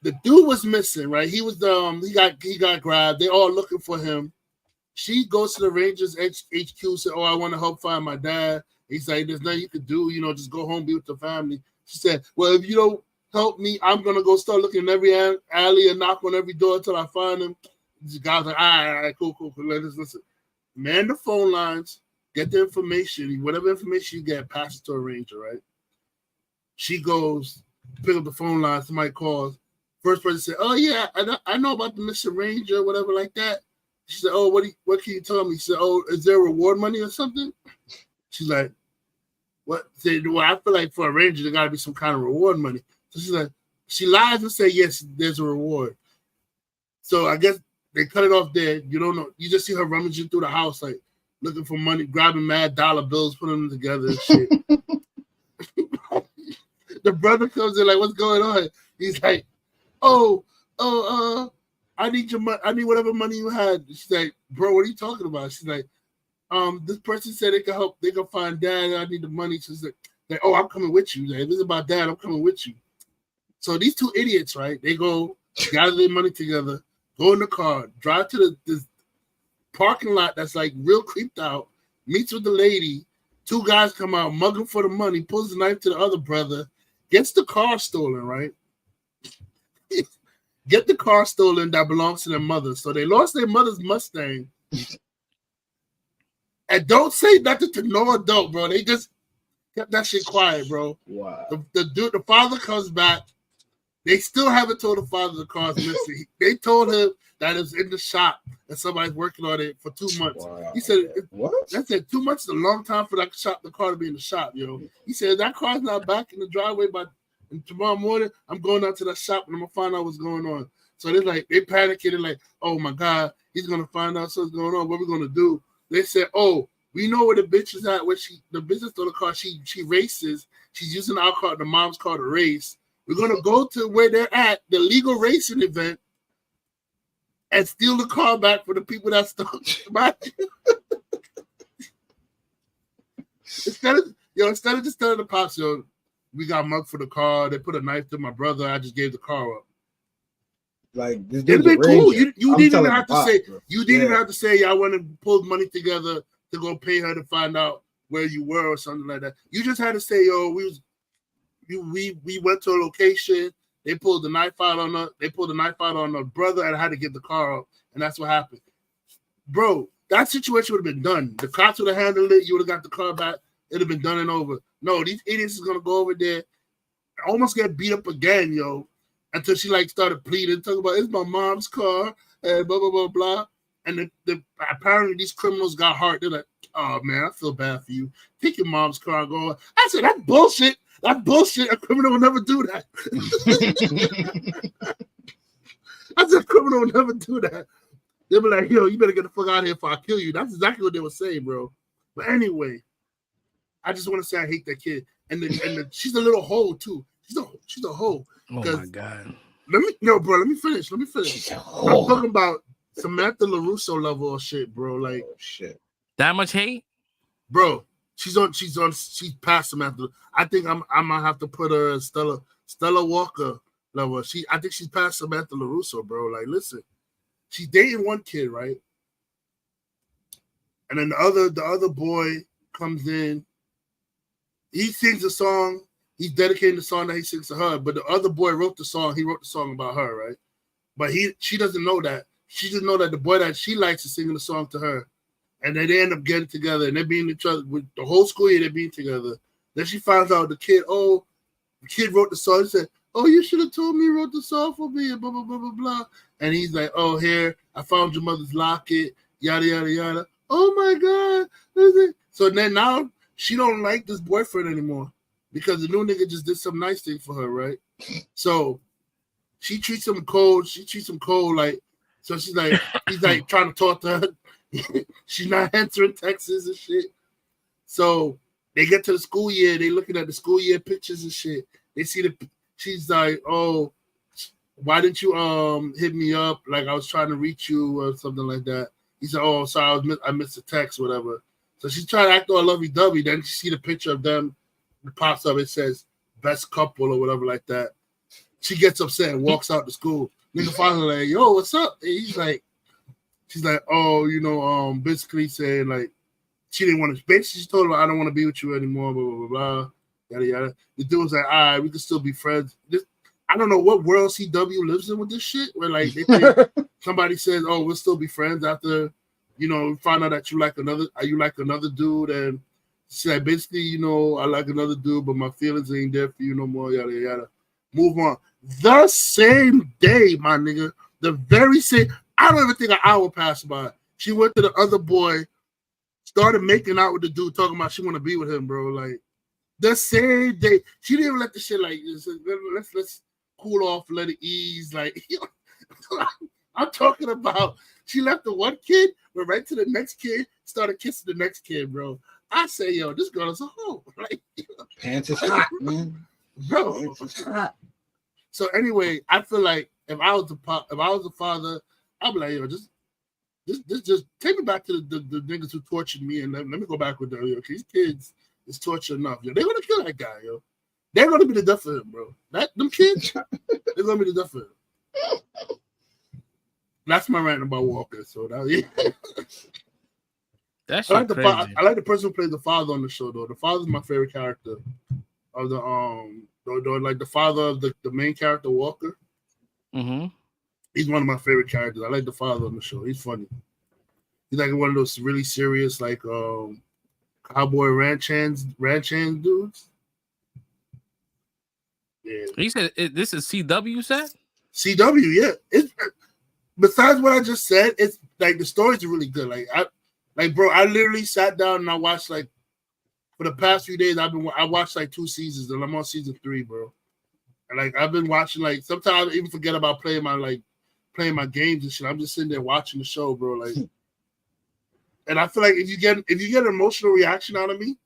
the dude was missing, right? He was he got grabbed. They all looking for him. She goes to the Rangers HQ, said, "Oh, I want to help find my dad." He's like, "There's nothing you could do, you know, just go home, be with the family." She said, "Well, if you don't help me, I'm gonna go start looking in every alley and knock on every door until I find him." The guy's like, all right, cool. Listen. Man the phone lines, get the information, whatever information you get, pass it to a ranger, right? She goes, pick up the phone line, somebody calls. First person said, "Oh yeah, I know about the missing ranger," whatever like that. She said, "Oh, what can you tell me?" She said, "Oh, is there reward money or something?" She's like, "What?" Said, "Well, I feel like for a ranger, there gotta be some kind of reward money." So she's like, she lies and say, "Yes, there's a reward." So I guess they cut it off there. You don't know. You just see her rummaging through the house, like looking for money, grabbing mad dollar bills, putting them together and shit. The brother comes in like, "What's going on?" He's like, "Oh, I need your money. I need whatever money you had." She's like, "Bro, what are you talking about?" She's like, "This person said they can help. They can find dad. I need the money." She's like, "Oh, I'm coming with you. Like, if it's about dad, I'm coming with you." So these two idiots, right? They go gather their money together, go in the car, drive to this parking lot that's like real creeped out, meets with the lady. Two guys come out, mug him for the money, pulls the knife to the other brother, gets the car stolen, right? get the car stolen that belongs to their mother. So they lost their mother's Mustang. And don't say nothing to no adult, bro. They just kept that shit quiet, bro. Wow. The father comes back. They still haven't told the father the car's missing. They told him that it was in the shop and somebody's working on it for 2 months. Wow. He said, What? That said 2 months is a long time for that shop, the car to be in the shop, yo. He said, that car's not back in the driveway, but tomorrow morning, I'm going out to that shop and I'm going to find out what's going on. So they're like, they panicking. They're like, oh my God, he's going to find out what's going on. What are we going to do? They said, oh, we know where the bitch is at. Where the business stole the car. She races. She's using our car, the mom's car to race. We're going to go to where they're at, the legal racing event, and steal the car back for the people that stole it. Instead of just telling the pops, yo, we got mugged for the car. They put a knife to my brother. I just gave the car up. Like this It'd be cool. You didn't even have to say. Bro. You didn't even have to say. I want to pull money together to go pay her to find out where you were or something like that. You just had to say, yo, we went to a location. They pulled the knife out on her. They pulled the knife out on her brother, and I had to get the car up, and that's what happened, bro. That situation would have been done. The cops would have handled it. You would have got the car back. It'd have been done and over. No, these idiots is gonna go over there, almost get beat up again, yo, until she like started pleading, talking about it's my mom's car and blah blah blah blah. And apparently these criminals got hurt. They're like, oh man, I feel bad for you. Take your mom's car and go. I said, that's bullshit. That bullshit. A criminal will never do that. I said, a criminal will never do that. They'll be like, yo, you better get the fuck out of here before I kill you. That's exactly what they were saying, bro. But anyway, I just want to say I hate that kid. And she's a little hoe too. She's a hoe. Oh my God. Let me finish. I'm talking about Samantha LaRusso level of shit, bro. Like shit. That much hate? Bro, she's past Samantha. I think I might have to put her as Stella Walker level. I think she's past Samantha LaRusso, bro. Like, listen, she's dating one kid, right? And then the other boy comes in. He sings a song. He's dedicating the song that he sings to her. But the other boy wrote the song. He wrote the song about her, right? But she doesn't know that. She just know that the boy that she likes is singing the song to her. And then they end up getting together. And they're being each other with the whole school year. They're being together. Then she finds out the kid wrote the song. He said, oh, you should have told me you wrote the song for me. And blah, blah, blah, blah, blah. And he's like, oh, here, I found your mother's locket. Yada, yada, yada. Oh, my God. So then now she don't like this boyfriend anymore because the new nigga just did some nice thing for her, right? So she treats him cold. Like, so he's like trying to talk to her. She's not answering texts and shit. So they get to the school year. They looking at the school year pictures and shit. They see she's like, oh, why didn't you hit me up? Like I was trying to reach you or something like that. He said, oh, sorry, I missed the text, whatever. So she's trying to act all lovey-dovey. Then she see the picture of them. It pops up. It says best couple or whatever like that. She gets upset and walks out to school. Nigga finally like, yo, what's up? And she's like, oh, basically saying like she didn't want to. Basically, she told him I don't want to be with you anymore. Blah blah blah blah. Yada yada. The dude was like, all right, we can still be friends. I don't know what world CW lives in with this shit. Where like they think somebody says, oh, we'll still be friends after. Find out that you like another dude, and she's like, basically, I like another dude, but my feelings ain't there for you no more, yada, yada. Move on. The same day, my nigga, the very same, I don't even think an hour passed by. She went to the other boy, started making out with the dude, talking about she want to be with him, bro. Like, the same day. She didn't even let the shit, like, let's cool off, let it ease. Like, I'm talking about she left the one kid, went right to the next kid, started kissing the next kid, bro. I say, yo, this girl is a hoe. Like, pants is hot, man. Bro. Pants is hot. So anyway, I feel like if I was the father, I'd be like, yo, just take me back to the niggas who tortured me and let me go back with them, yo. These kids is torture enough, yo. They're gonna kill that guy, yo. They're gonna be the death of him, bro. Them kids, they're gonna be the death of him. That's my rant about Walker. So That's I like crazy. I like the person who plays the father on the show, though. The father's my favorite character of the like the father of the main character Walker. Mm-hmm. He's one of my favorite characters. I like the father on the show. He's funny. He's like one of those really serious, like cowboy ranch hands dudes. Yeah. You said this is CW, you said? CW, yeah. It's besides what I just said, it's like the stories are really good. Bro, I literally sat down and I watched like for the past few days. I watched like 2 seasons and I'm on season 3, bro. And like I've been watching like sometimes I even forget about playing my games and shit. I'm just sitting there watching the show, bro. Like, and I feel like if you get an emotional reaction out of me,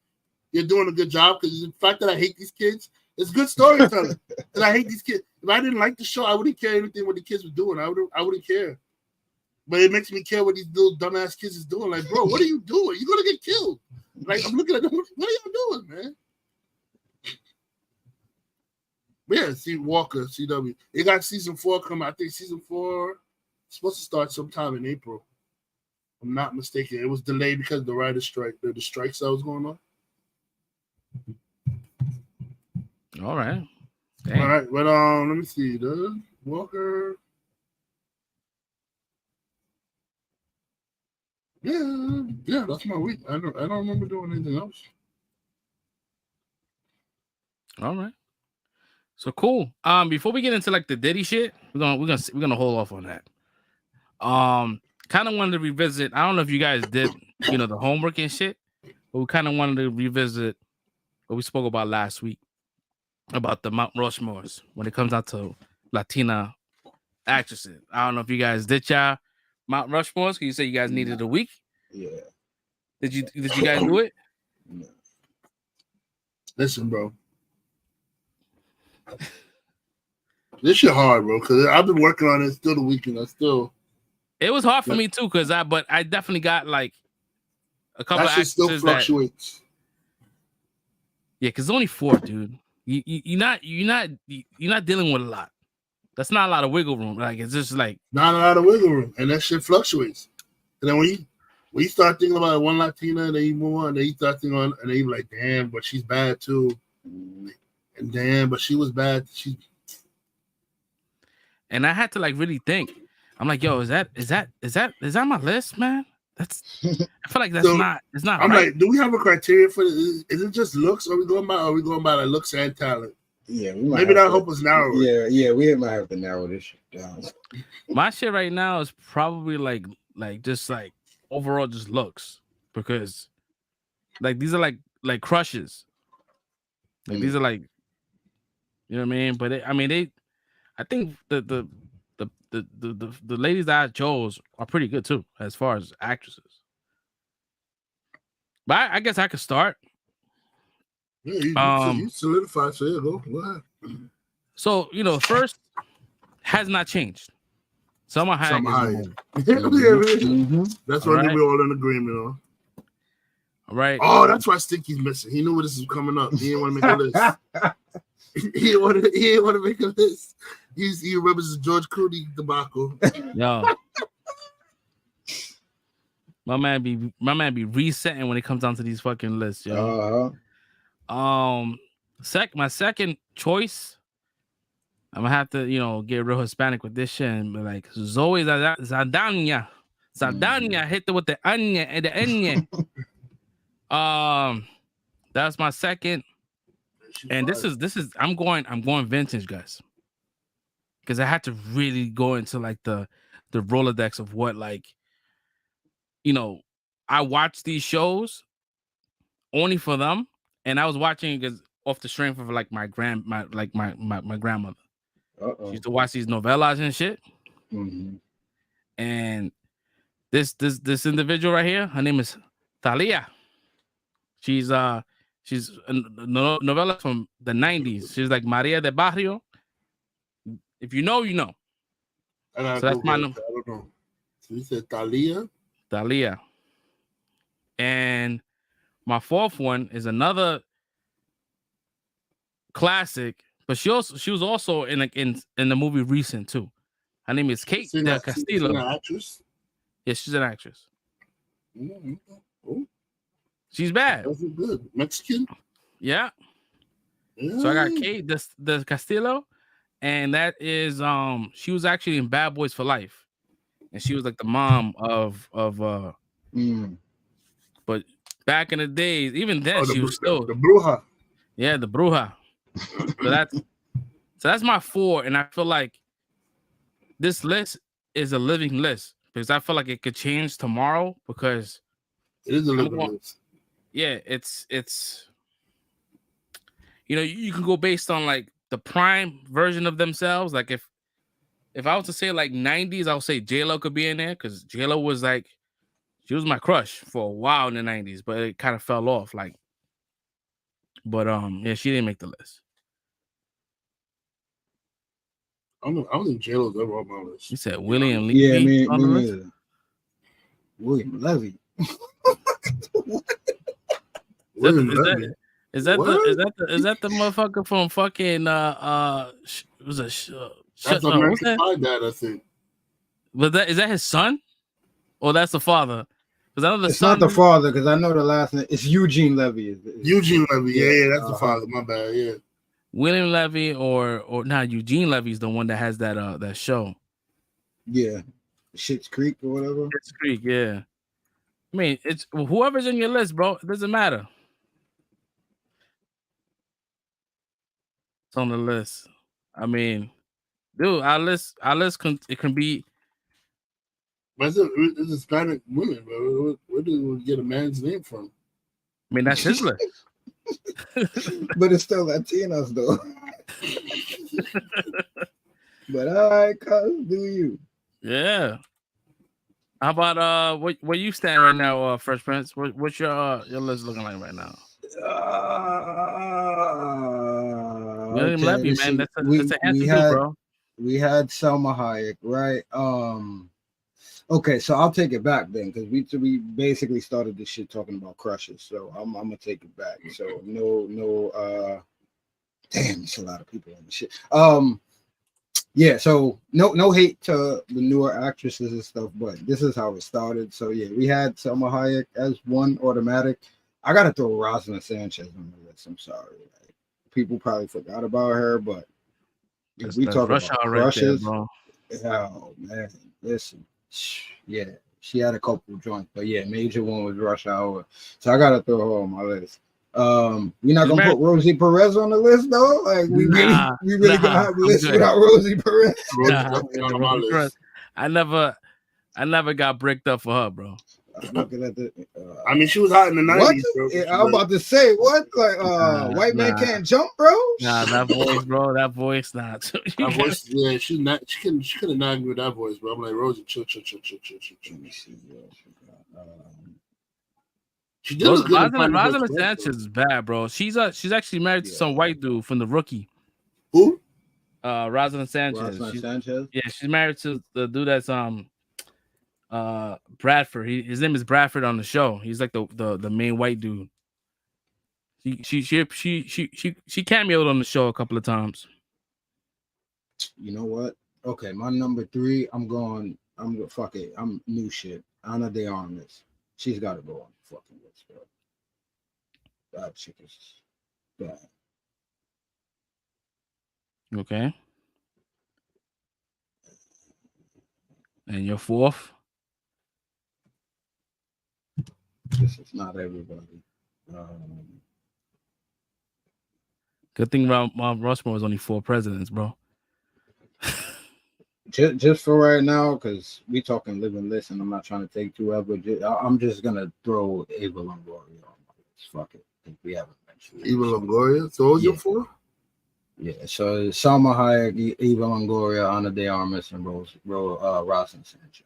you're doing a good job because the fact that I hate these kids, it's good storytelling. And I hate these kids. If I didn't like the show, I wouldn't care anything what the kids were doing. I wouldn't care. But it makes me care what these little dumbass kids is doing. Like, bro, what are you doing? You're gonna get killed. Like, I'm looking at them. What are y'all doing, man? But yeah, see Walker, CW. It got season 4 coming. I think season 4 is supposed to start sometime in April. If I'm not mistaken. It was delayed because of the writer's strike, the strikes that was going on. All right. Dang. All right, but let me see. The Walker. Yeah, that's my week. I don't remember doing anything else. All right. So cool. Before we get into like the Diddy shit, we're gonna hold off on that. Kind of wanted to revisit. I don't know if you guys did, the homework and shit, but we kind of wanted to revisit what we spoke about last week about the Mount Rushmores when it comes out to Latina actresses. I don't know if you guys did y'all Mount Rushmores. You say you guys needed a week. Yeah. Did you guys do it? No. Listen, bro. This shit hard, bro. Because I've been working on it still the weekend. It was hard for me too, but I definitely got like a couple of actresses still fluctuates. Yeah, because only 4, dude. You're not dealing with a lot. That's not a lot of wiggle room. Like it's just like not a lot of wiggle room, and that shit fluctuates. And then when you start thinking about one Latina, and then you move on, and then you start thinking on, and then you're like, damn, but she's bad too. And damn, but she was bad. And I had to like really think. I'm like, yo, is that my list, man? I feel like that's it's not. I'm right. like, do we have a criteria for this? Is it just looks? Or are we going by like looks and talent? Yeah, maybe that help us narrow. Yeah, we might have to narrow this shit down. My shit right now is probably like just like overall just looks, because like these are like crushes. Like these are like, you know what I mean? But I think the ladies that I chose are pretty good too, as far as actresses. But I guess I could start. Yeah, you solidified. So yeah, go ahead. So first has not changed. Salma Hayek. That's what we're all in agreement on. All right. Oh, that's why Stinky's missing. He knew this was coming up. He didn't want to make a list. He didn't want to make a list. He remembers the George Clooney debacle. Yo. My man be resetting when it comes down to these fucking lists, yo. My second choice, I'm gonna have to, get real Hispanic with this shit and be like Zoe Saldana. Saldana hit it with the onion and the onion. That's my second. And this is I'm going vintage, guys. Because I had to really go into like the Rolodex of what I watched these shows only for them, and I was watching because off the strength of like my grandmother. She used to watch these novellas and shit. Mm-hmm. And this individual right here, her name is Thalia. She's a novella from the 90s. She's like Maria de Barrio. If you know, you know. So that's my number. I don't know. So you said Thalia? Thalia. And my fourth one is another classic, but she was also in the movie Recent too. Her name is Kate Del Castillo. She's an actress? Yes, she's an actress. Mm-hmm. Oh. She's bad. That's good. Mexican? Yeah. So I got Kate Del Castillo, and that is she was actually in Bad Boys for Life, and she was like the mom of But back in the days, even then she was still the Bruja. Yeah, the Bruja. So that's my 4, and I feel like this list is a living list because I feel like it could change tomorrow because it is a living list. Yeah, it's you can go based on like the prime version of themselves. Like if I was to say like 90s, I would say J-Lo could be in there because J-Lo was like she was my crush for a while in the 90s, but it kind of fell off. Like, but yeah, she didn't make the list. I don't think J-Lo's ever on my list. You said William Levy. Yeah, me neither. William Levy. Is that the motherfucker from fucking was a that's American Pie Dad, I think. But is that his son, or that's the father? Because I know it's not the father. Because I know the last name. It's Eugene Levy. Eugene Levy. Yeah, that's the father. My bad. Yeah. William Levy or not Eugene Levy's the one that has that show. Yeah, Schitt's Creek or whatever. Schitt's Creek. Yeah. I mean, it's whoever's in your list, bro. It doesn't matter. It's on the list. I mean, dude, our list it can be. But it's Hispanic women, bro. Where do we get a man's name from? I mean, that's his list. But it's still Latinos, though. But all right, cuz, do you? Yeah. How about where you stand right now, Fresh Prince? What's your list looking like right now? William Levy, man, that's a handsome dude, bro. We had Selma Hayek, right? Okay, so I'll take it back then because we basically started this shit talking about crushes, so I'm gonna take it back. So no, damn, it's a lot of people on the shit. Yeah, so no hate to the newer actresses and stuff, but this is how it started. So yeah, we had Selma Hayek as one automatic. I gotta throw Rosalind Sanchez on the list. I'm sorry, like, people probably forgot about her, but if we talk about crushes, right there, oh man, listen, yeah, she had a couple joints, but yeah, major one was Rush Hour, so I gotta throw her on my list. We're not gonna put Rosie Perez on the list though. Like we really gonna have a list without Rosie Perez. I never got bricked up for her, bro. Looking at the, I mean, she was hot in the 90s. Bro. I'm about to say what, like, white man can't jump, bro. Nah, that voice, bro. That voice, not. That voice, yeah, she could have nagged me with that voice, bro. I'm like, Rosie, chill. Let me see. She did look good. Rosalind Sanchez is bad, bro. She's actually married to some white dude from The Rookie. Who? Rosalind Sanchez. Yeah, she's married to the dude that's Bradford. His name is Bradford on the show. He's like the main white dude. She cameoed on the show a couple of times. You know what? Okay, my number 3. Fuck it. I'm new shit. Ana de Armas. She's got to go on the fucking list, bro. That chick is bad. Okay. And your 4th? This is not everybody. Good thing Mount Rushmore was only 4 presidents, bro. just for right now, because we talking living list, and I'm not trying to take too ever. I'm just gonna throw Eva Longoria on my list. Fuck it. I think we haven't mentioned Eva Longoria. So what was your 4? Yeah. So Salma Hayek, Eva Longoria, Ana de Armas, and Rosalind Sanchez.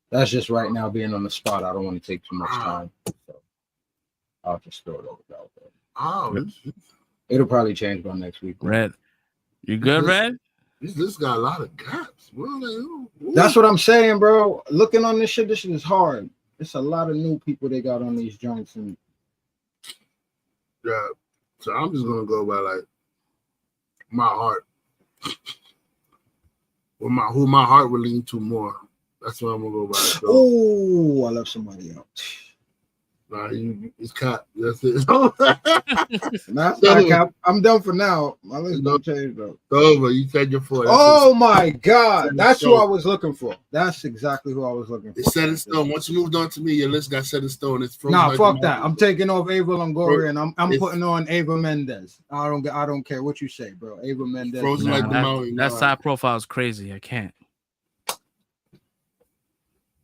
That's just right now being on the spot. I don't want to take too much time, so I'll just throw it out there. Oh, it'll probably change by next week. Red, you good, Red? This got a lot of gaps, bro. Like, that's what I'm saying, bro. Looking on this shit is hard. It's a lot of new people they got on these joints, and yeah. So I'm just gonna go by like my heart. Who my heart will lean to more. That's what I'm gonna go by. So. Oh, I love somebody else. Nah, he's cut. That's it. Not cap. I'm done for now. My list don't change though. It's over. You said your 4. Oh my God, that's who I was looking for. That's exactly who I was looking for. It's set in stone. Once you moved on to me, your list got set in stone. It's frozen. Nah, like fuck that. I'm taking off Ava Longoria and I'm putting on Ava Mendez. I don't care what you say, bro. Ava Mendez. Frozen like the mountain. That side profile is crazy. I can't.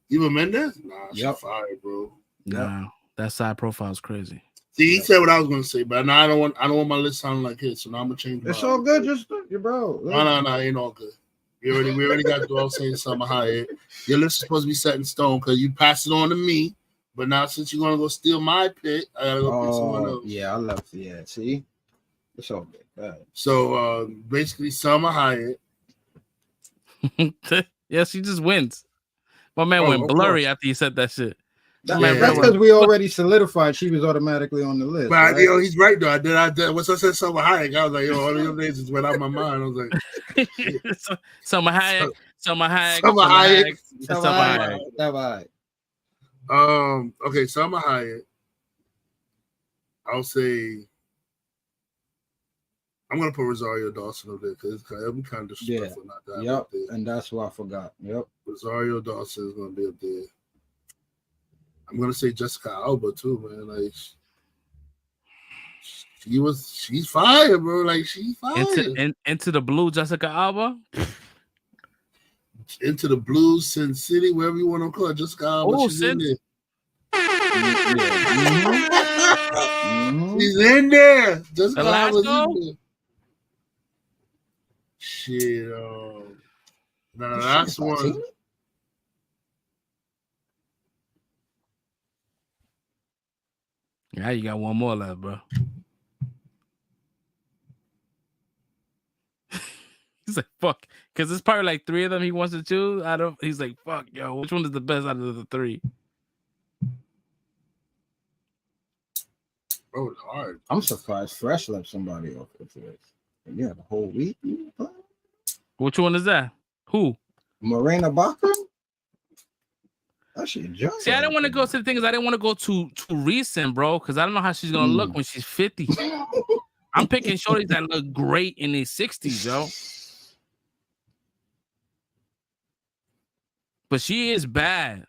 Eva Mendez? Nah, she's Yep. fire, bro. Nah, that side profile is crazy. See, he said what I was gonna say, but now I don't want my list sounding like his, so now I'm gonna change. It's all good, just bro. No, ain't all good. We already got to all saying Summer Hayek. Your list is supposed to be set in stone because you passed it on to me, but now since you're gonna go steal my pick, I gotta go pick someone else. Yeah, I left. Yeah, see, it's all good. Right. So basically, Summer Hayek. Yes, he just wins. My man went blurry after he said that shit. That's because we already solidified she was automatically on the list. But right? he's right though. I did. Once I said Summer Hayek, I was like, all of them names just went out of my mind. I was like, Summer Hayek. Okay, Summer Hayek. I'll say I'm gonna put Rosario Dawson up there because it'll be kind of disrespectful not that. Yep, and that's what I forgot. Yep, Rosario Dawson is gonna be up there. I'm gonna say Jessica Alba too, man. Like she's fire, bro. Like she's fire. Into the blue, Jessica Alba. Into the Blues, Sin City, wherever you want to call it, Jessica Alba. Oh, she's in there. She's in there. Jessica Alba's in there. Shit. The last one. Yeah, you got one more left, bro. He's like, fuck. Because there's probably like 3 of them he wants to choose. He's like, fuck, yo, which one is the best out of the 3? Oh, it's hard. I'm surprised Fresh left somebody off the list. Yeah, the whole week. Which one is that? Who? Morena Baccarin? That shit junk. See, I didn't want to go. So the thing is, I didn't want to go too recent, bro, because I don't know how she's gonna look when she's 50. I'm picking shorties that look great in their 60s, yo. But she is bad.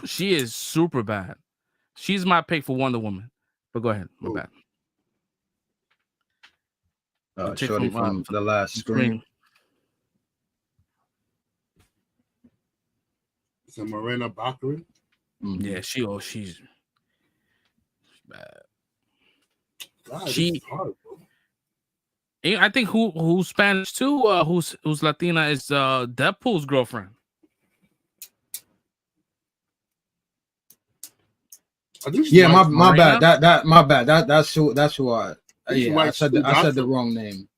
She is super bad. She's my pick for Wonder Woman. But go ahead, my bad. Shorty from the last Scream. Is it Morena Baccarin? Mm-hmm. Yeah, she's bad. God, it's hard, bro. I think who's Spanish too, who's Latina is Deadpool's girlfriend. Yeah, my bad. That my bad. That's who I. Yeah, I said the wrong name.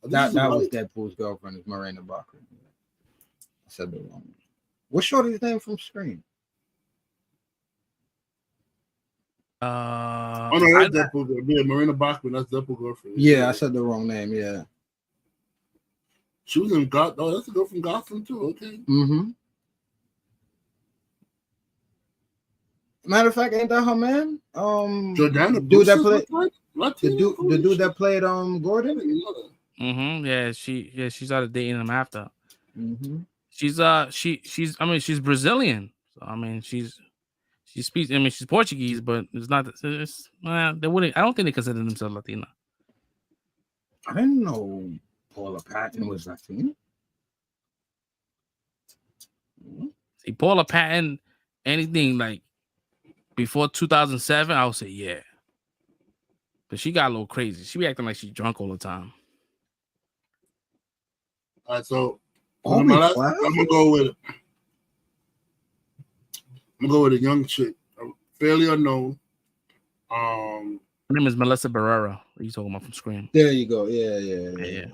That was Deadpool's girlfriend. Is Morena Baccarin. I said the wrong name. What's shorty's name from Scream? Oh no, that's Deadpool. Yeah, Morena Baccarin. That's Deadpool's girlfriend. Yeah, I said the wrong name. Yeah, she was in Gotham. Oh, that's a girl from Gotham too. Okay. Mm-hmm. Matter of fact, ain't that her man? Jordana, dude that played the dude that played Gordon. Mm-hmm. Yeah, she started dating him after. Mm-hmm. She's she's Brazilian. So I mean she speaks. I mean she's Portuguese, but it's not. They wouldn't. I don't think they consider themselves Latina. I didn't know Paula Patton was Latina. See, Paula Patton, anything like before 2007, I would say yeah. But she got a little crazy. She be acting like she's drunk all the time. All right, so I'm gonna go with a young chick, fairly unknown. Her name is Melissa Barrera. What are you talking about from Scream? There you go. Yeah.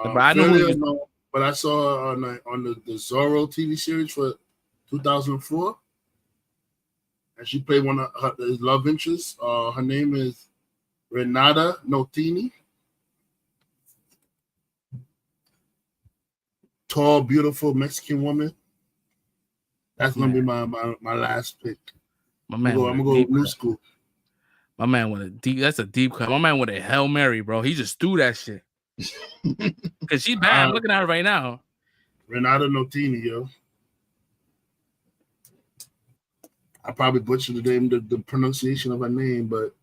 But I know but I saw her on the Zorro TV series for 2004, and she played one of her love interests. Her name is Renata Notini. Tall, beautiful Mexican woman. That's gonna be my last pick. My man, I'm gonna go new school. My man with a deep. That's a deep cut. My man with a Hail Mary, bro. He just threw that shit. Cause she bad. I'm looking at her right now. Renata Notini, yo. I probably butchered the name, the pronunciation of her name, but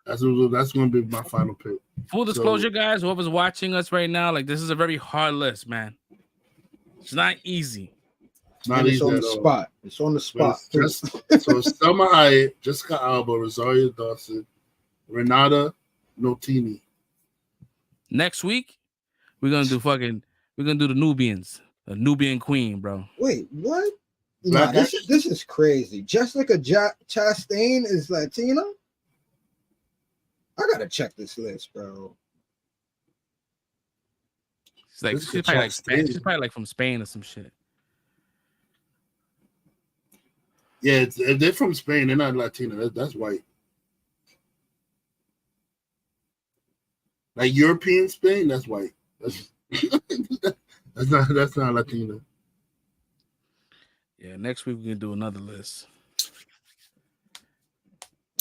that's going to be my final pick. Full disclosure, guys, whoever's watching us right now, like this is a very hard list, man. It's not easy. It's not easy on at the all. spot. It's on the spot. So Selma Hayek, Jessica Alba, Rosario Dawson, Renata Notini. Next week, we're gonna do the Nubians, the Nubian queen, bro. Wait, what? Nah, this is crazy. Jessica Chastain is Latina? I gotta check this list, bro. She's probably like from Spain or some shit. Yeah, if they're from Spain, they're not Latina. That's white. Like European Spain, that's white. That's not Latina. Yeah, next week we can do another list.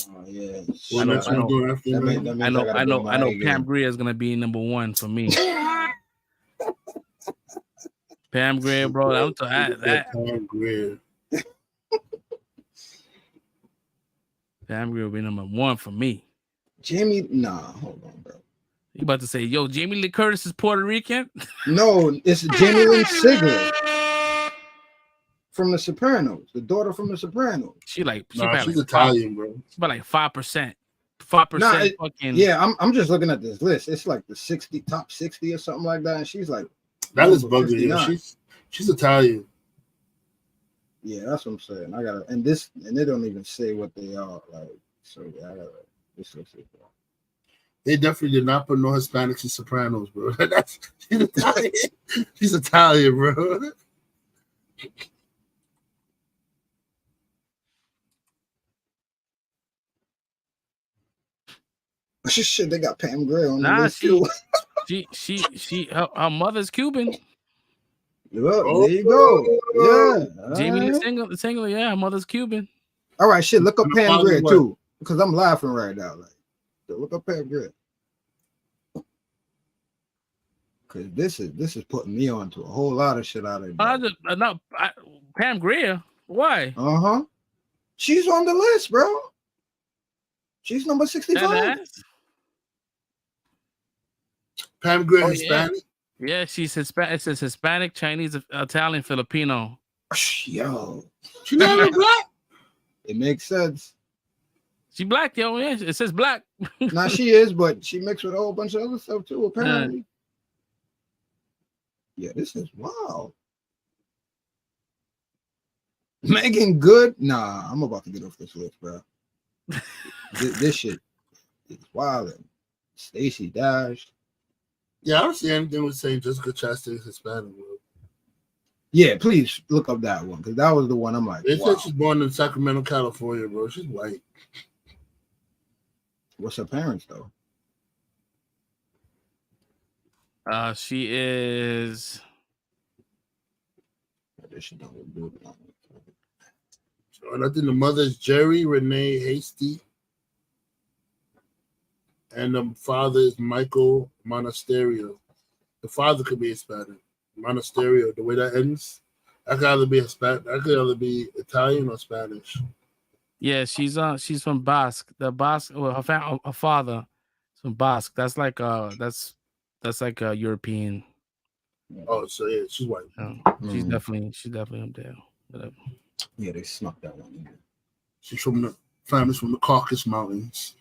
Oh yeah. I know Pam Grier is gonna be number one for me. Pam Grier, bro. I'm that. Pam Grier. Pam Grier will be number one for me. Hold on, bro. You about to say, yo, Jamie Lee Curtis is Puerto Rican? No, it's Jamie Lynn Sigler from The Sopranos, the daughter from The Sopranos. She's Italian, bro. She's about like 5%. 5% fucking. Yeah, I'm just looking at this list. It's like the top 60 or something like that. And she's like, that is buggy. She's Italian. Yeah, that's what I'm saying. And they don't even say what they are. Like, so yeah, this looks like that. They definitely did not put no Hispanics in Sopranos, bro. She's Italian. She's Italian, bro. Shit, they got Pam Grier on the list too. Her mother's Cuban. There you go. Yeah. Jamie the single, yeah, her mother's Cuban. All right, shit. Look up Pam Grier too, because I'm laughing right now. Like, look up Pam Grier. Because this is putting me on to a whole lot of shit out of there. Pam Grier. Why? She's on the list, bro. She's number 65. Pam Grier Hispanic? Yeah, she's Hispanic. It says Hispanic, Chinese, Italian, Filipino. Yo. She's not even black? It makes sense. She black, yo. Yeah, it says black. Now she is, but she mixed with a whole bunch of other stuff too, apparently. Yeah, this is wild. Megan Good? Nah, I'm about to get off this list, bro. this shit is wild. Stacey Dash. Yeah, I don't see anything with saying Jessica Chastain is Hispanic, bro. Yeah, please look up that one, because that was the one I'm like, they said she's born in Sacramento, California, bro. She's white. What's her parents, though? She is. And I think the mother is Jerry Renee Hasty. And the father is Michael Monasterio. The father could be Hispanic. Monasterio, the way that ends, that could either be Hispanic, that could either be Italian or Spanish. Yeah, she's from Basque. The Basque, well, her father is from Basque. That's like like a European. Oh, so yeah, she's white. She's definitely up there. Whatever. Yeah, they snuck that one in. She's from the family's from the Caucasus Mountains.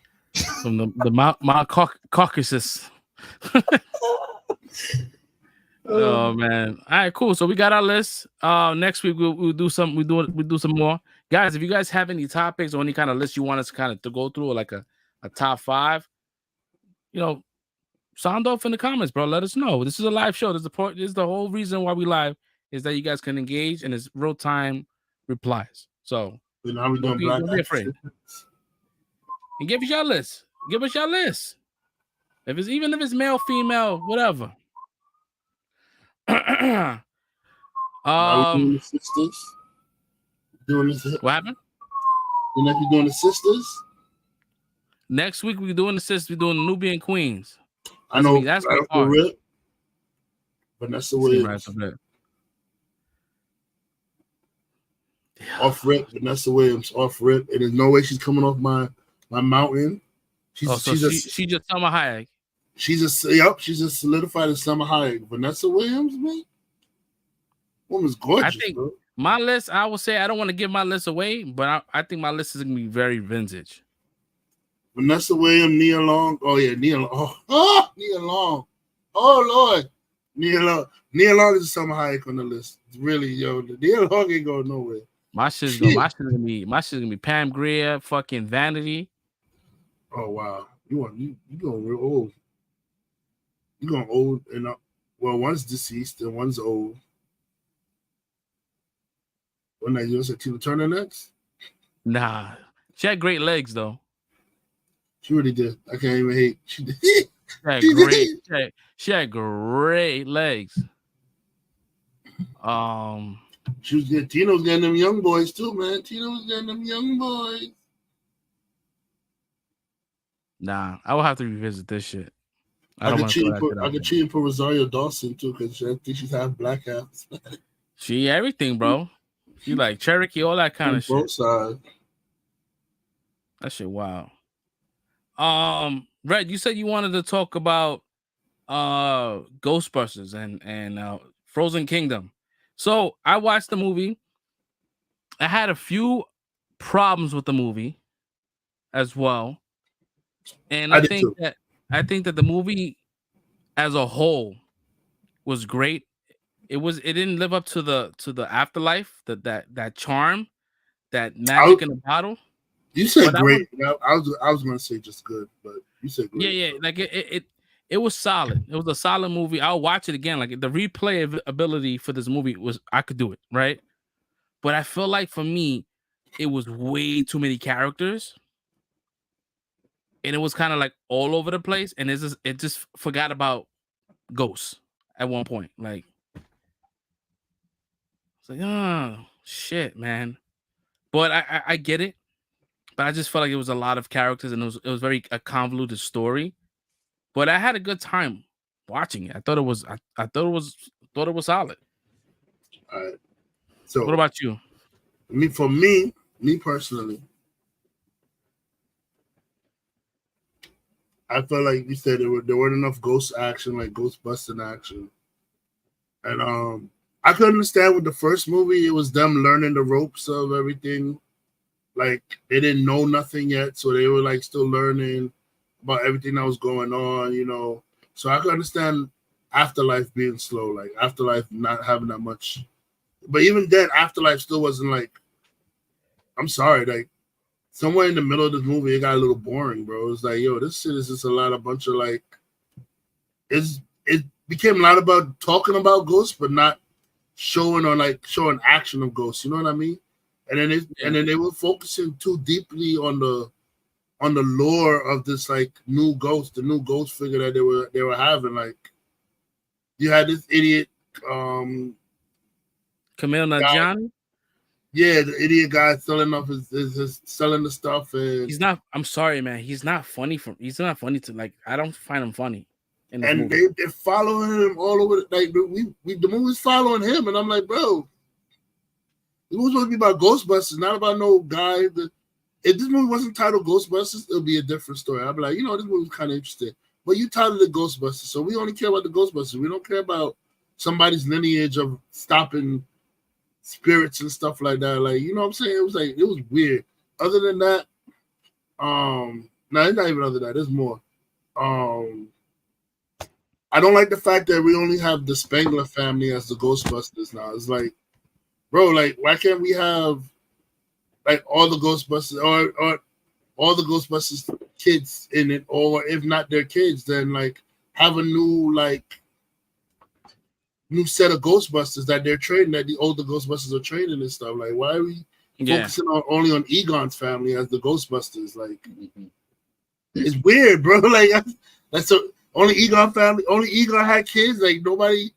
From the Mount Caucasus. Oh man! All right, cool. So we got our list. Next week we'll do some. We do some more, guys. If you guys have any topics or any kind of list you want us to go through, or like a top 5, sound off in the comments, bro. Let us know. This is a live show. This is the whole reason why we live, is that you guys can engage and it's real time replies. So don't be afraid. And give us your list. Give us your list. Even if it's male, female, whatever. Doing this. What happened? And like you're doing the sisters. Next week we're doing the sisters. We're doing Nubian Queens. I know. That's right off the hard. rip. Vanessa Williams. Off rip. Vanessa Williams. Off rip. And there's no way she's coming off my mountain. She's just Summer Hayek. She's just solidified as Summer Hayek. Vanessa Williams, man. Woman's gorgeous. I think bro. my list, I would say I don't want to give my list away, but I think my list is gonna be very vintage. Vanessa Williams, Nia Long. Oh yeah, Nia Long. Oh, Nia Long. Oh Lord, Nia Long. Nia Long is Summer Hayek on the list. It's really, yo, Nia Long ain't going nowhere. My shit's gonna be Pam Grier, fucking Vanity. Oh wow, you going real old. You going old and well, one's deceased and one's old. When that you said Tina Turner next? Nah, she had great legs though. She really did. I can't even hate. She did. She had great legs. She was good. Tina was getting them young boys too, man. Tina was getting them young boys. Nah, I will have to revisit this shit. I could cheat for Rosario Dawson too, because I think she's half black, half Hispanic. She everything, bro. She like Cherokee, all that kind of shit. Both sides. That shit wild. Red, you said you wanted to talk about Ghostbusters and Frozen Kingdom. So I watched the movie. I had a few problems with the movie as well. And I think that the movie as a whole was great. It didn't live up to the afterlife, that charm, that magic in the bottle. You said great. I was gonna say just good, but you said great. Yeah. Like it was solid. It was a solid movie. I'll watch it again. Like the replay ability for this movie was I could do it, right? But I feel like for me, it was way too many characters. And it was kind of like all over the place. And it just forgot about ghosts at one point. Like it's like, oh shit, man. But I get it. But I just felt like it was a lot of characters and it was very a convoluted story. But I had a good time watching it. I thought it was solid. All right. So what about you? Me personally, I felt like you said there weren't enough ghost action, like ghost busting action. And I could understand with the first movie, it was them learning the ropes of everything. Like they didn't know nothing yet, so they were like still learning about everything that was going on, you know. So I could understand Afterlife being slow, like Afterlife not having that much. But even then, Afterlife still wasn't like, I'm sorry, like somewhere in the middle of this movie, it got a little boring, bro. It's like, yo, this shit is just a bunch of like, it became a lot about talking about ghosts, but not showing action of ghosts. You know what I mean? And then they were focusing too deeply on the lore of this like the new ghost figure that they were having. Like you had this idiot Camille Nanjiani. Yeah, the idiot guy selling off his selling the stuff, and he's not. I'm sorry, man. He's not funny. He's not funny to like. I don't find him funny. And they're following him all over. Like the movie's following him, and I'm like, bro, it was supposed to be about Ghostbusters, not about no guy. If this movie wasn't titled Ghostbusters, it would be a different story. I'd be like, this movie's kind of interesting. But you titled it Ghostbusters, so we only care about the Ghostbusters. We don't care about somebody's lineage of stopping spirits and stuff like that. Like, you know what I'm saying? It was weird. Other than that, no, it's not even other than that. There's more. I don't like the fact that we only have the Spangler family as the Ghostbusters now. It's like, bro, like, why can't we have like all the Ghostbusters or all the Ghostbusters kids in it, or if not their kids, then like have a new set of Ghostbusters that they're training, that the older Ghostbusters are training and stuff. Like, why are we focusing only on Egon's family as the Ghostbusters? Like, it's weird, bro. Like, that's only Egon had kids. Like, nobody.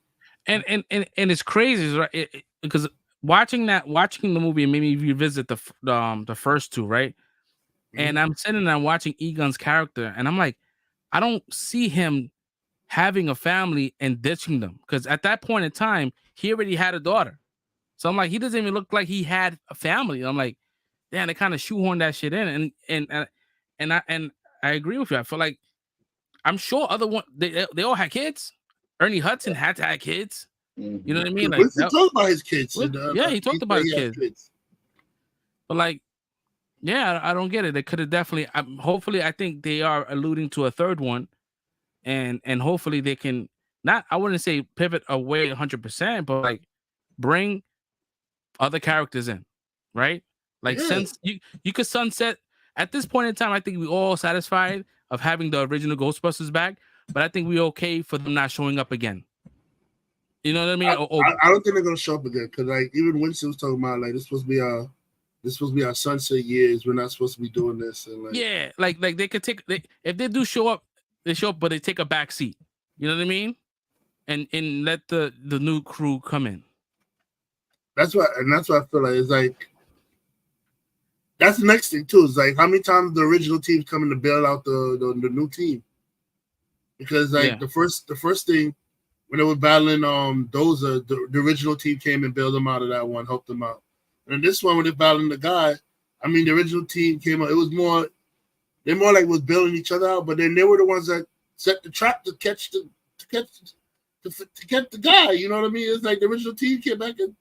And it's crazy, right? Because watching the movie and maybe revisit the first two, right? And I'm sitting there watching Egon's character, and I'm like, I don't see him having a family and ditching them, because at that point in time, he already had a daughter. So I'm like, he doesn't even look like he had a family. I'm like, damn, they kind of shoehorned that shit in, and I agree with you. I feel like I'm sure other one they all had kids. Ernie Hudson had to have kids. You know what I mean? Like, Winston talked about his kids. Yeah, he talked about his had kids. But like, yeah, I don't get it. They could have definitely. Hopefully, I think they are alluding to a third one, and hopefully they can not. I wouldn't say pivot away 100%, but like bring other characters in, right? Like since you could sunset at this point in time. I think we all satisfied of having the original Ghostbusters back, but I think we're okay for them not showing up again. You know what I mean? I don't think they're gonna show up again, because like even Winston was talking about like this supposed to be our sunset years. We're not supposed to be doing this. And like, yeah, like they could take if they do show up, they show up, but they take a back seat. You know what I mean? And let the new crew come in. That's what I feel like. It's like that's the next thing too. Is like how many times the original team's coming to bail out the new team? Because like the first thing when they were battling Doza, the original team came and bailed them out of that one, helped them out. And this one when they're battling the guy, I mean the original team came out. It was more like was bailing each other out, but then they were the ones that set the trap to catch the guy. You know what I mean? It's like the original team came back and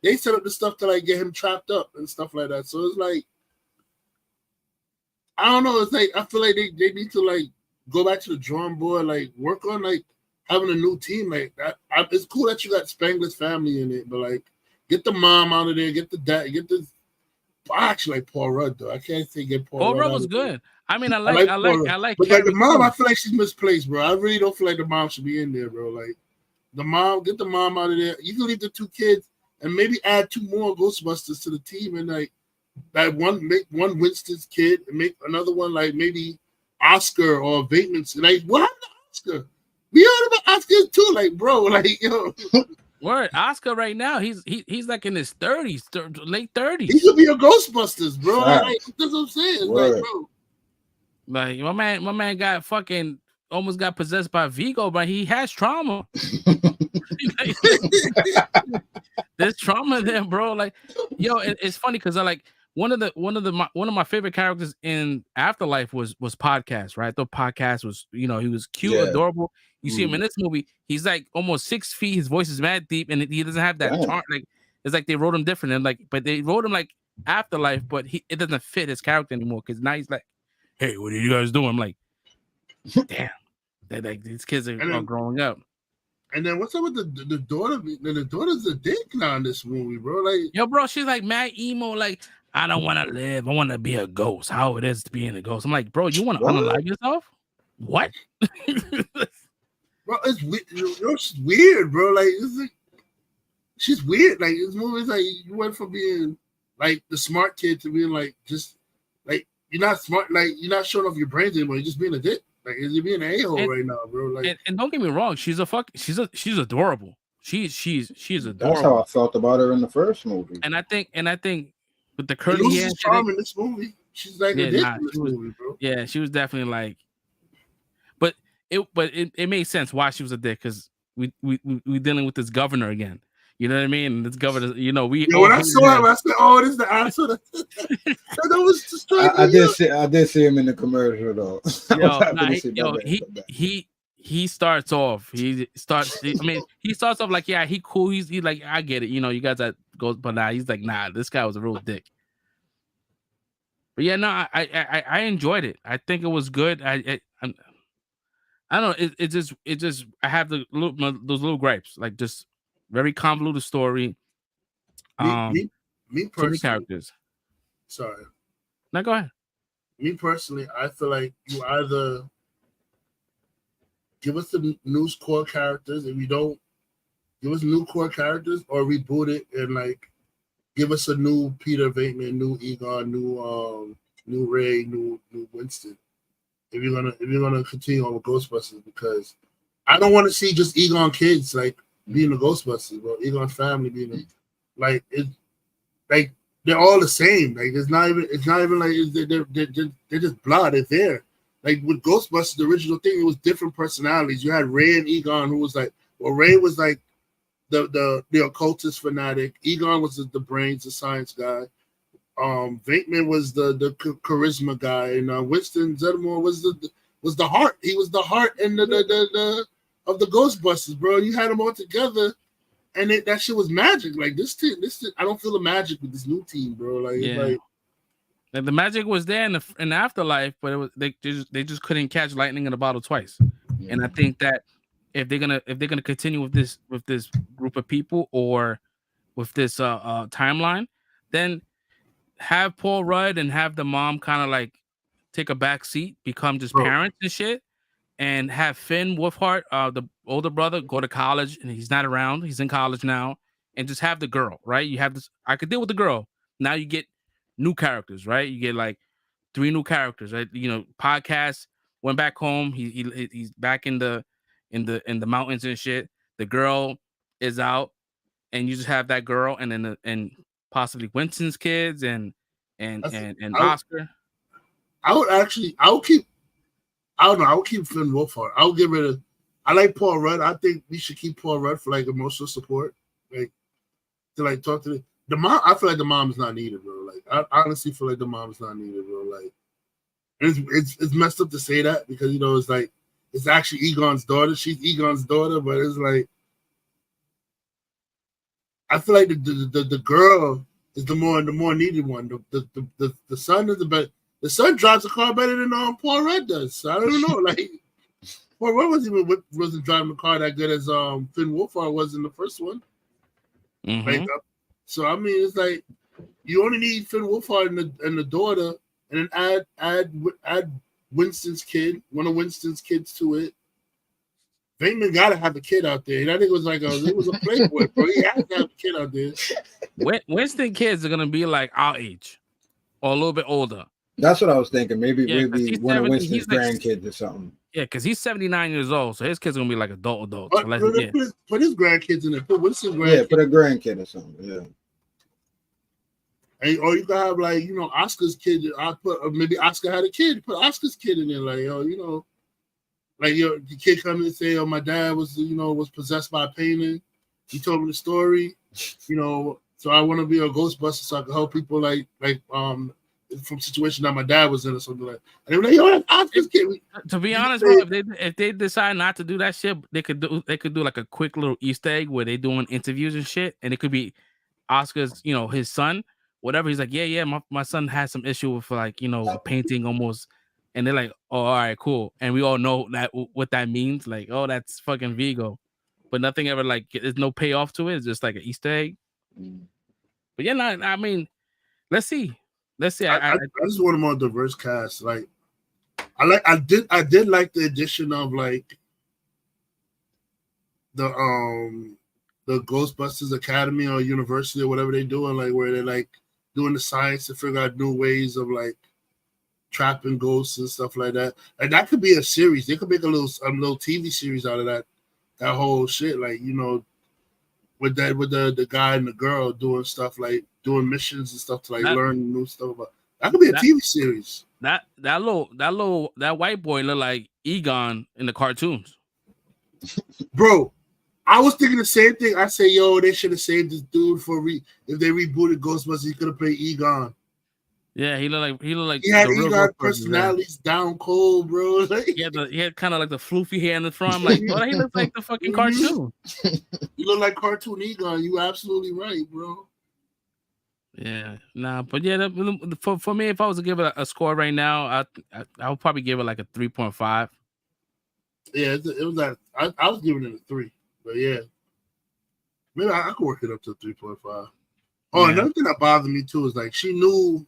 they set up the stuff to like get him trapped up and stuff like that. So it's like I don't know. It's like I feel like they need to like go back to the drawing board, like work on like having a new team. Like that. It's cool that you got Spangler's family in it, but like get the mom out of there, get the dad, get the. I actually like Paul Rudd though. I can't say get Paul Rudd was good. I mean, I like. But like the mom, I feel like she's misplaced, bro. I really don't feel like the mom should be in there, bro. Like the mom, get the mom out of there. You can leave the two kids and maybe add two more Ghostbusters to the team, and like make one Winston's kid and make another one like maybe Oscar or Bateman's. Like what happened to Oscar? We heard about Oscar too, like bro, like yo. Word, Oscar right now, he's like in his 30s, late 30s. He could be a Ghostbusters, bro. Like, that's what I'm saying. Word. Like, bro. Like my man got fucking almost got possessed by Vigo, but he has trauma. There's trauma there, bro. Like, yo, it's funny because I like one of my favorite characters in Afterlife was Podcast, right? The Podcast was, he was cute, adorable. You see him in this movie, he's like almost 6 feet. His voice is mad deep, and he doesn't have that charm. Like, it's like they wrote him different, and like, but they wrote him like Afterlife, but it doesn't fit his character anymore because now he's like, hey, what are you guys doing? I'm like, damn, like these kids are growing up. And then what's up with the daughter? The daughter's a dick now in this movie, bro. Like, yo, bro, she's like mad emo. Like, I don't want to live. I want to be a ghost. How it is to be in a ghost. I'm like, bro, you want to unalive yourself? What? Bro, it's weird. She's weird, bro. Like, she's weird. Like, this movie's like you went from being like the smart kid to being like just like you're not smart. Like, you're not showing off your brains anymore. You're just being a dick. Like, you're being an a-hole right now, bro. Like, and don't get me wrong, she's adorable. She's adorable. That's how I felt about her in the first movie. And I think with the curly hair, charm in this movie, she's like a dick in this movie, bro. Yeah, she was definitely like, but it made sense why she was a dick, because we dealing with this governor again. You know what I mean? This governor, when I saw him, I said, "Oh, this is the answer." That was just I did see him in the commercial though. He starts off. He starts off like, yeah, he cool. He's like, I get it. You guys that goes, but nah, he's like, nah, this guy was a real dick. But yeah, no, I enjoyed it. I think it was good. I don't know. It just I have those little gripes, like just very convoluted story. Me personally, characters. Sorry. Now go ahead. Me personally, I feel like you either give us the new core characters. If you don't give us new core characters, or reboot it and like give us a new Peter Venkman, new Egon, new Ray, new Winston. If you're gonna continue on with Ghostbusters, because I don't want to see just Egon kids like being the Ghostbusters, bro. Egon family being Like it's like they're all the same. Like it's not even like they're just blah. They're there. Like with Ghostbusters, the original thing, it was different personalities. You had Ray and Egon, who was like, well, Ray was like the occultist fanatic. Egon was the brains, the science guy. Venkman was the charisma guy, and Winston Zeddemore was the heart. He was the heart and the of the Ghostbusters, bro. You had them all together, and that shit was magic. Like this team, I don't feel the magic with this new team, bro. Like, Yeah. like the magic was there in the afterlife, but it was they just couldn't catch lightning in a bottle twice. Yeah. And I think that if they're gonna continue with this group of people or with this timeline, then have Paul Rudd and have the mom kind of like take a back seat, become just parents and shit, and have Finn Wolfhard, the older brother, go to college, and he's not around. He's in college now, and just have the girl, right? You have this. I could deal with the girl. Now you get new characters, right? You get like 3 new characters, right? You know, podcast went back home. He's back in the mountains and shit. The girl is out, and you just have that girl, and then and possibly Winston's kids and Oscar. I would keep Finn Wolfhard. I would get rid of. I like Paul Rudd. I think we should keep Paul Rudd for like emotional support, like to like talk to the mom. I feel like the mom is not needed, bro. Like I honestly feel like the mom is not needed, bro. Like it's messed up to say that because it's like it's actually Egon's daughter. She's Egon's daughter, but it's like I feel like the girl is the more needed one. The son is the better. The son drives a car better than Paul Rudd does. So I don't know. Like Paul Rudd wasn't driving the car that good as Finn Wolfhard was in the first one. Mm-hmm. Like, so I mean, it's like you only need Finn Wolfhard and the daughter, and then add Winston's kid, one of Winston's kids to it. Venkman gotta have a kid out there. That nigga was like it was a playboy, bro. He has to have a kid out there. Winston kids are gonna be like our age or a little bit older. That's what I was thinking. Maybe one of 70, Winston's like, grandkids or something. Yeah, because he's 79 years old, so his kids are gonna be like adults. Put his grandkids in it. Put Winston's grandkids. Yeah, put a grandkid or something. Yeah. And, or you could have like Oscar's kid. Maybe Oscar had a kid. Put Oscar's kid in there, like like the kid come in and say, "Oh, my dad was possessed by a painting." He told me the story, so I want to be a Ghostbuster so I can help people from situation that my dad was in or something like. And they were like, "Yo, that's Oscar's kid." To be honest, bro, if they decide not to do that shit, they could do like a quick little Easter egg where they doing interviews and shit, and it could be Oscar's, his son, whatever. He's like, yeah, my son has some issue with like a painting almost. And they're like, "Oh, all right, cool." And we all know that what that means. Like, oh, that's fucking Vigo. But nothing ever like there's no payoff to it. It's just like an Easter egg. But yeah, I mean, let's see. I just want a more diverse cast. Like, I did like the addition of like the Ghostbusters Academy or University or whatever they're doing, like where they're like doing the science to figure out new ways of like trapping ghosts and stuff like that. Like that could be a series. They could make a little TV series out of that whole shit. Like with the guy and the girl doing stuff like doing missions and stuff to like learn new stuff about. That could be a TV series. That white boy look like Egon in the cartoons. Bro, I was thinking the same thing. I say, yo, they should have saved this dude if they rebooted Ghostbusters. He could have played Egon. Yeah, he looked like he had Egon personalities down cold, bro. He had kind of like the floofy hair in the front. I'm like, oh, he looks like the fucking cartoon. You look like cartoon Egon. You absolutely right, bro. Yeah, nah, but yeah, for me, if I was to give it a score right now, I would probably give it like a 3.5. Yeah, it was that. I was giving it a 3, but yeah, maybe I could work it up to 3.5. Oh, yeah. Another thing that bothered me too is like she knew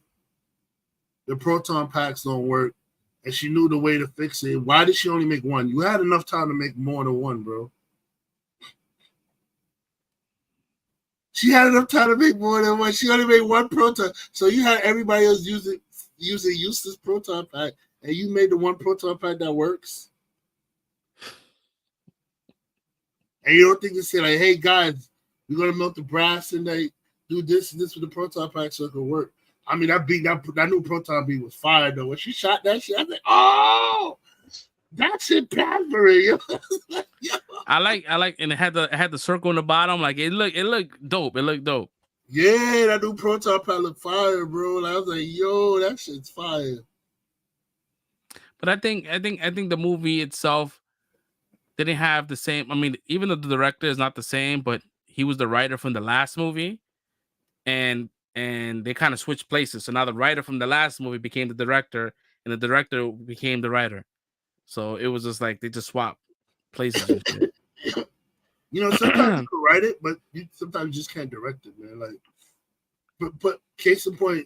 the proton packs don't work, and she knew the way to fix it. Why did she only make one? You had enough time to make more than one, bro. She had enough time to make more than one. She only made one proton. So you had everybody else using useless proton pack, and you made the one proton pack that works. And you don't think to say like, "Hey guys, we're gonna melt the brass in the do this with the proton pack so it could work. I mean, that new proton beat was fire though. When she shot that shit, I was like, oh, that shit pampering. I like, and it had the circle in the bottom. Like it looked dope. It looked dope. Yeah, that new proton pack looked fire, bro. Like, I was like, yo, that shit's fire. But I think the movie itself didn't have the same. I mean, even though the director is not the same, but he was the writer from the last movie, and they kind of switched places. So now the writer from the last movie became the director, and the director became the writer. So it was just like they just swapped places and shit. You know, sometimes you can write it, but sometimes you just can't direct it, man. Like, but case in point,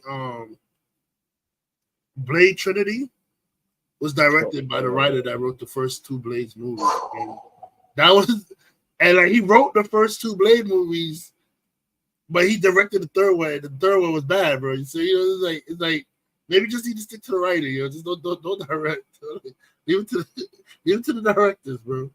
Blade Trinity was directed by the writer that wrote the first two Blades movies. And like he wrote the first two Blade movies, but he directed the third one. The third one was bad, bro. So you know, it's like maybe just need to stick to the writer, you know. Just don't direct. Leave it to the directors, bro.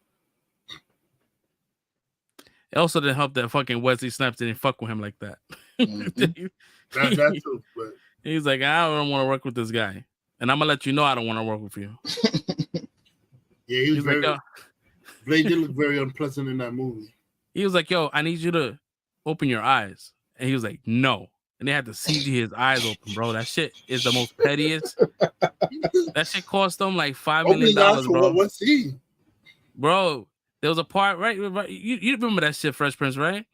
It also didn't help that fucking Wesley Snipes didn't fuck with him like that. Mm-hmm. that too, but he's like, I don't want to work with this guy, and I'm gonna let you know I don't want to work with you. Yeah, he was very. Like, Blade did look very unpleasant in that movie. He was like, "Yo, I need you to open your eyes," and he was like, "No." And they had to CG his eyes open, bro. That shit is the most pettiest. That shit cost them like $5 million, bro. What scene? Bro, there was a part, right? You remember that shit, Fresh Prince, right?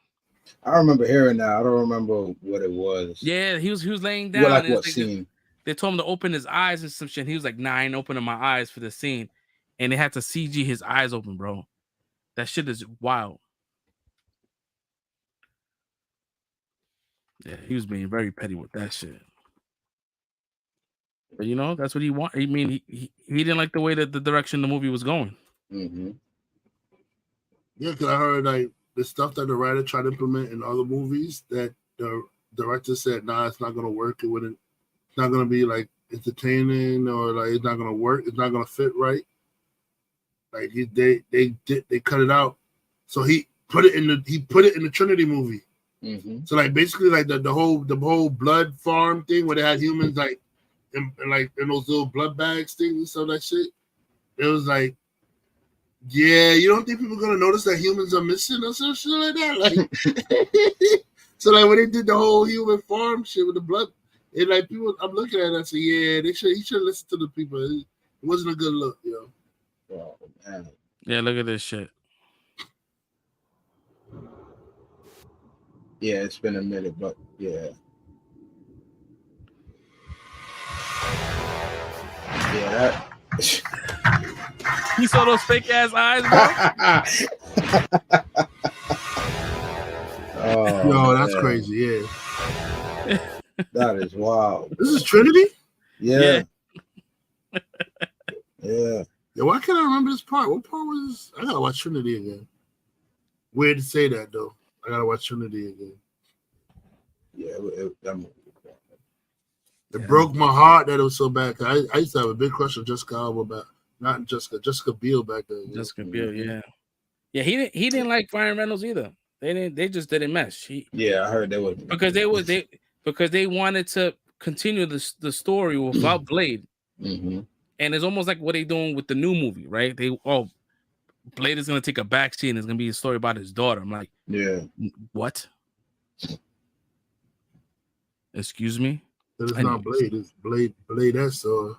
I remember hearing that. I don't remember what it was. Yeah, he was laying down. What scene? They told him to open his eyes and some shit. And he was like, "Nah, I ain't opening my eyes for the scene." And they had to CG his eyes open, bro. That shit is wild. Yeah, he was being very petty with that shit. But you know, that's what he wanted. I mean, he didn't like the way that the direction the movie was going. Mm-hmm. Yeah, because I heard like the stuff that the writer tried to implement in other movies that the director said, nah, it's not gonna work. It's not gonna be like entertaining, or like it's not gonna work. It's not gonna fit right. Like they cut it out. So he put it in the Trinity movie. Mm-hmm. So like basically like the whole blood farm thing where they had humans like in those little blood bags things and stuff, that shit. It was like, yeah, you don't think people are gonna notice that humans are missing or some shit like that? Like so like when they did the whole human farm shit with the blood, it like people, I'm looking at it and say, yeah, he should listen to the people. It wasn't a good look, yo. Oh, man. Yeah, look at this shit. Yeah, it's been a minute, but yeah. Yeah, You saw those fake ass eyes, bro? Oh, yo, that's man. crazy, yeah. That is wild. This is Trinity? Yeah. Yeah. Yeah, why can't I remember this part? What part was this? I gotta watch Trinity again. Weird to say that though. I gotta watch Trinity again. Yeah, It broke my heart that it was so bad. I used to have a big crush on Jessica Alba Jessica Biel back then. Jessica Biel, yeah. Yeah, he didn't like Ryan Reynolds either. They just didn't mesh. I heard they was because they wanted to continue the story without Blade. Mm-hmm. And it's almost like what they doing with the new movie, right? Blade is gonna take a backseat and it's gonna be a story about his daughter. I'm like, yeah, what? Excuse me? But it's not Blade, it's Blade-S or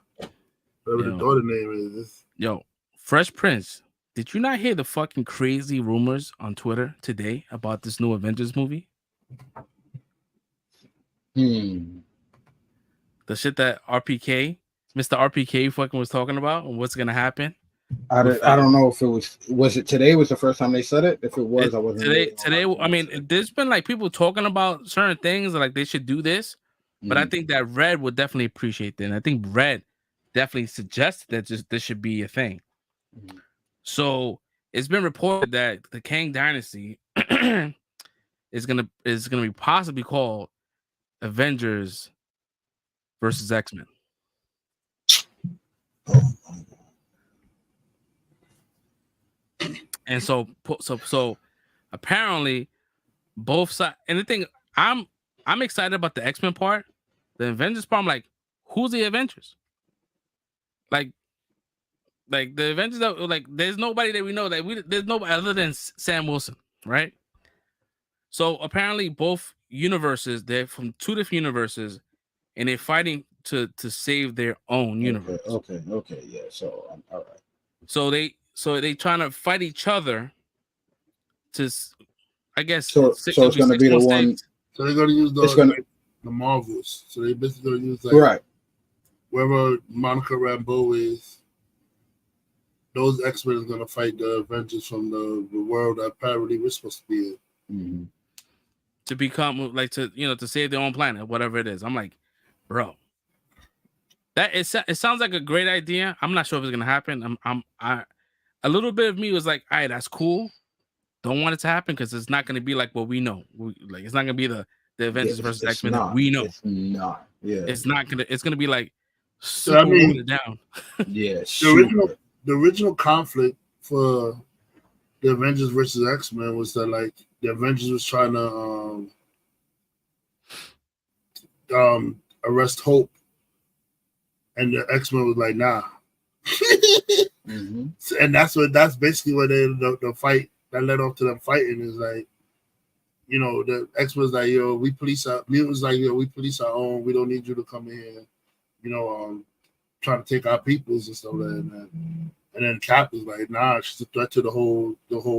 whatever the daughter name is. Yo, Fresh Prince, did you not hear the fucking crazy rumors on Twitter today about this new Avengers movie? The shit that Mr. RPK fucking was talking about and what's gonna happen. I don't know if it was it today was the first time they said it. If it was, I wasn't today. I mean, there's been like people talking about certain things like they should do this, but I think that Red would definitely appreciate that. And I think Red definitely suggested that this should be a thing. So it's been reported that the Kang Dynasty is gonna be possibly called Avengers versus X-Men. And so apparently both sides, and the thing, I'm I'm excited about the X-Men part. The Avengers part, I'm like, who's the Avengers? Like the Avengers that like there's nobody that we know there's nobody other than Sam Wilson, right? So apparently both universes, they're from two different universes, and they're fighting to save their own universe. Okay, yeah. So all right. So they trying to fight each other to, I guess. So it's going to be the one. So they're going to use the Marvels. So they're basically going to use right. Wherever Monica Rambeau is, those X-Men are going to fight the Avengers from the world that apparently we're supposed to be in. Mm-hmm. To become like to save their own planet, whatever it is. I'm like, bro, it sounds like a great idea. I'm not sure if it's gonna happen. A little bit of me was like, all right, that's cool. Don't want it to happen because it's not gonna be like what we know. It's not gonna be the Avengers versus X-Men that we know. It's not. Yeah. It's not gonna. It's gonna be like super watered down. Yeah. The original conflict for the Avengers versus X-Men was that like the Avengers was trying to arrest Hope, and the X-Men was like, nah. Mm-hmm. And that's basically what the fight that led off to them fighting is like, the X-Men's like, yo, we police our mutants like, yo, we police our own. We don't need you to come in here, trying to take our peoples and stuff like that. And then Cap is like, nah, she's a threat to the whole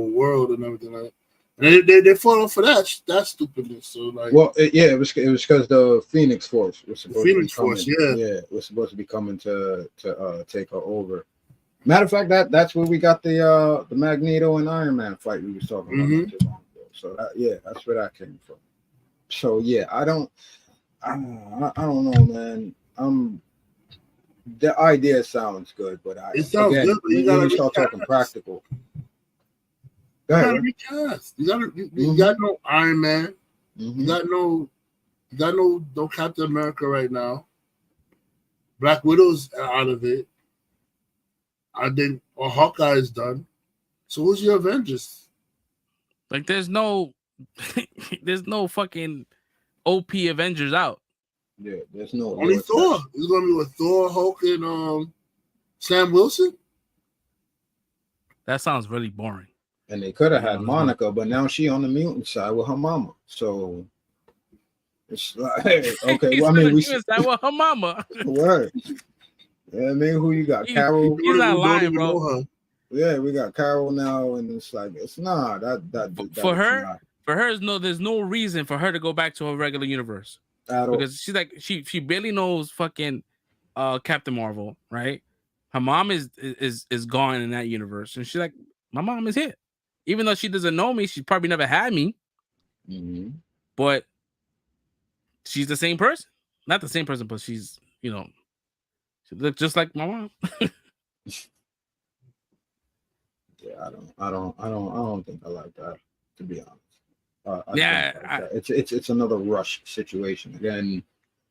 world and everything like that. And they fought off for that stupidness. So like, well, it was because the Phoenix Force was supposed to be coming. It was supposed to be coming to take her over. Matter of fact, that's where we got the Magneto and Iron Man fight we was talking about not too long ago. So that's where that came from. So yeah, I don't know, man. The idea sounds good, but it sounds good. But you gotta start talking practical. You gotta recast. You got no Iron Man. Mm-hmm. You got no Captain America right now. Black Widow's out of it. I think Hawkeye is done. So who's your Avengers? Like there's no fucking OP Avengers out. Yeah, there's no only Thor. It's gonna be with Thor, Hulk, and Sam Wilson. That sounds really boring. And they could have had Monica, but now she on the mutant side with her mama. So it's like, okay, well, I mean, we side with her mama. What? Yeah, I mean, who you got? Carol. He's not lying, bro. Yeah, we got Carol now, and it's like it's not that for her. For her, there's no reason for her to go back to her regular universe because she's like she barely knows fucking Captain Marvel, right? Her mom is gone in that universe, and she's like, my mom is here. Even though she doesn't know me, she probably never had me. Mm-hmm. But she's the same person. Not the same person, but she's, she looks just like my mom. Yeah, I don't think I like that, to be honest. It's another rush situation again,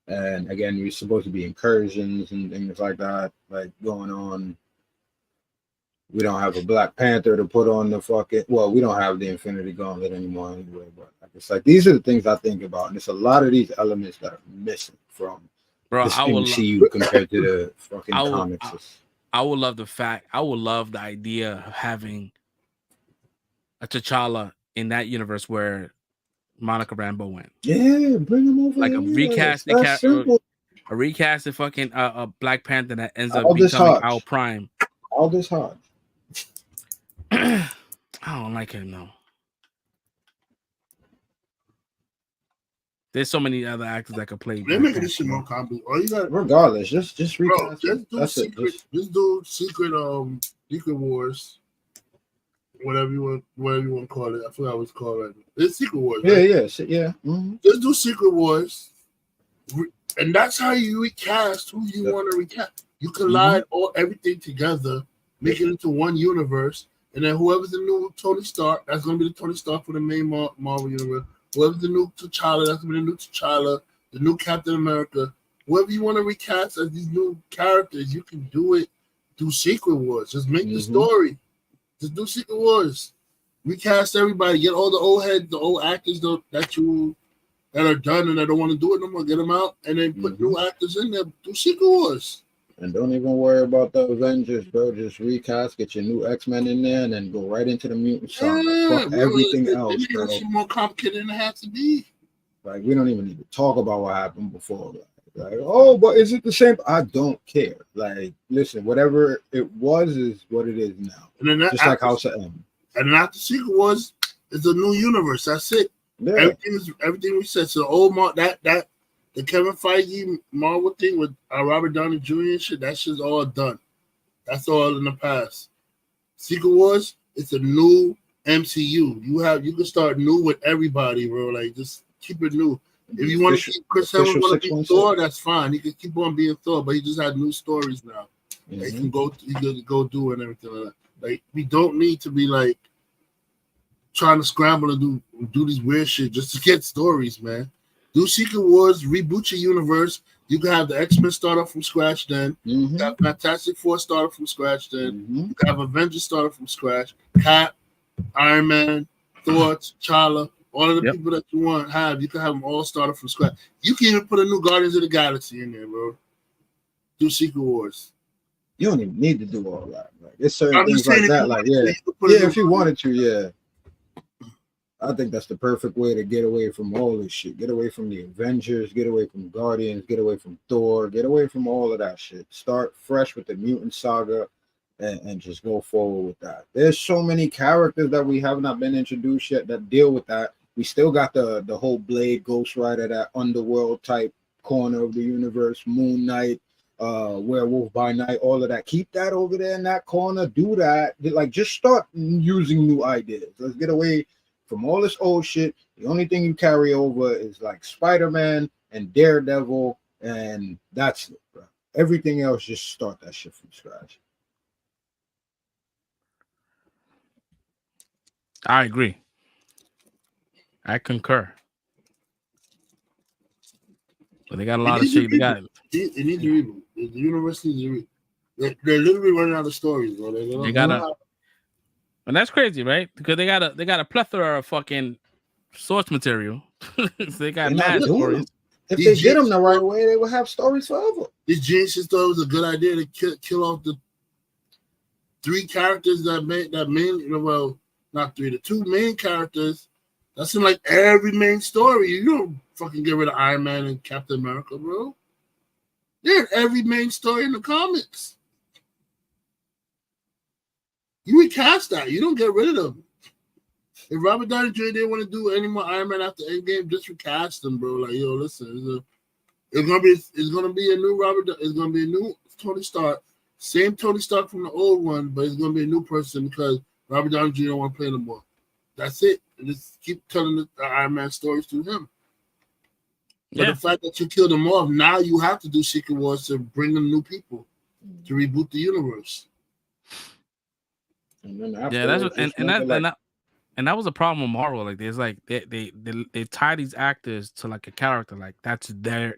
and again, we're supposed to be incursions and things like that, like going on. We don't have a Black Panther to put on the fucking. Well, we don't have the Infinity Gauntlet anymore anyway. But it's like these are the things I think about, and it's a lot of these elements that are missing from this MCU compared to the fucking comics. I would love the idea of having a T'Challa in that universe where Monica Rambeau went. Yeah, bring him over. Like a recasted character, a recasted fucking a Black Panther that ends up becoming Al Prime. Aldous Hodge. I don't like him though. There's so many other actors that could play. They're making this shit more complicated. All you got, regardless, just recast. Just do Secret Wars, whatever you want to call it. I forgot what it's called right now. It's Secret Wars. Right? Yeah. Mm-hmm. Just do Secret Wars, and that's how you recast who you want to recast. You collide everything together, make it into one universe, and then whoever's the new Tony Stark, that's going to be the Tony Stark for the main Marvel universe. Whoever's the new T'Challa, that's going to be the new T'Challa, the new Captain America. Whoever you want to recast as these new characters, you can do it through Secret Wars. Just make the story. Just do Secret Wars. Recast everybody. Get all the old heads, the old actors that that are done and that don't want to do it no more, get them out, and then put new actors in there. Do Secret Wars. And don't even worry about the Avengers, bro. Just recast, get your new X-Men in there, and then go right into the mutant saga. Fuck everything else, bro. It's more complicated than it has to be. Like, we don't even need to talk about what happened before. Like, oh, but is it the same? I don't care. Like, listen, whatever it was is what it is now. And then just like House of M. And then after Secret Wars, it's a new universe. That's it. Yeah. Everything we said. So the old the Kevin Feige Marvel thing with Robert Downey Jr. and shit, that shit's all done. That's all in the past. Secret Wars, it's a new MCU. You can start new with everybody, bro. Like, just keep it new. If you want to keep Chris Evans want to be Thor, that's fine. He can keep on being Thor, but he just had new stories now. He can go do and everything like that. Like, we don't need to be like trying to scramble and do these weird shit just to get stories, man. Do Secret Wars, reboot your universe. You can have the X-Men start off from scratch then. You can have Fantastic Four start off from scratch then. You can have Avengers start off from scratch. Cap, Iron Man, Thor, T'Challa, all of the people that you want you can have them all start off from scratch. You can even put a new Guardians of the Galaxy in there, bro. Do Secret Wars. You don't even need to do all that. Like, it's certain things like that. Like, if you wanted to, I think that's the perfect way to get away from all this shit. Get away from the Avengers, get away from Guardians, get away from Thor, get away from all of that shit. Start fresh with the mutant saga and just go forward with that. There's so many characters that we have not been introduced yet that deal with that. We still got the whole Blade, Ghost Rider, that underworld type corner of the universe, Moon Knight, Werewolf by Night, all of that. Keep that over there in that corner. Do that. Like, just start using new ideas. Let's get away from all this old shit. The only thing you carry over is like Spider-Man and Daredevil, and that's it, bro. Everything else, just start that shit from scratch. I agree. I concur. But they got a lot of shit. It needs to reboot. The universe needs to reboot. They're literally running out of stories, bro. They gotta. And that's crazy, right? Because they got a plethora of fucking source material. So they got mad stories. If they did them the right way, they would have stories forever. These geniuses thought it was a good idea to kill off the three characters the two main characters. That's in like every main story. You don't fucking get rid of Iron Man and Captain America, bro. They're in every main story in the comics. You recast that. You don't get rid of them. If Robert Downey Jr. didn't want to do any more Iron Man after Endgame, just recast them, bro. Like, yo, listen, it's gonna be a new it's gonna be a new Tony Stark. Same Tony Stark from the old one, but it's gonna be a new person because Robert Downey Jr. don't want to play no more. That's it. And just keep telling the Iron Man stories to him. But the fact that you killed them off, now you have to do Secret Wars to bring them new people to reboot the universe. And that was a problem with Marvel. Like, there's like they tie these actors to like a character. Like, that's their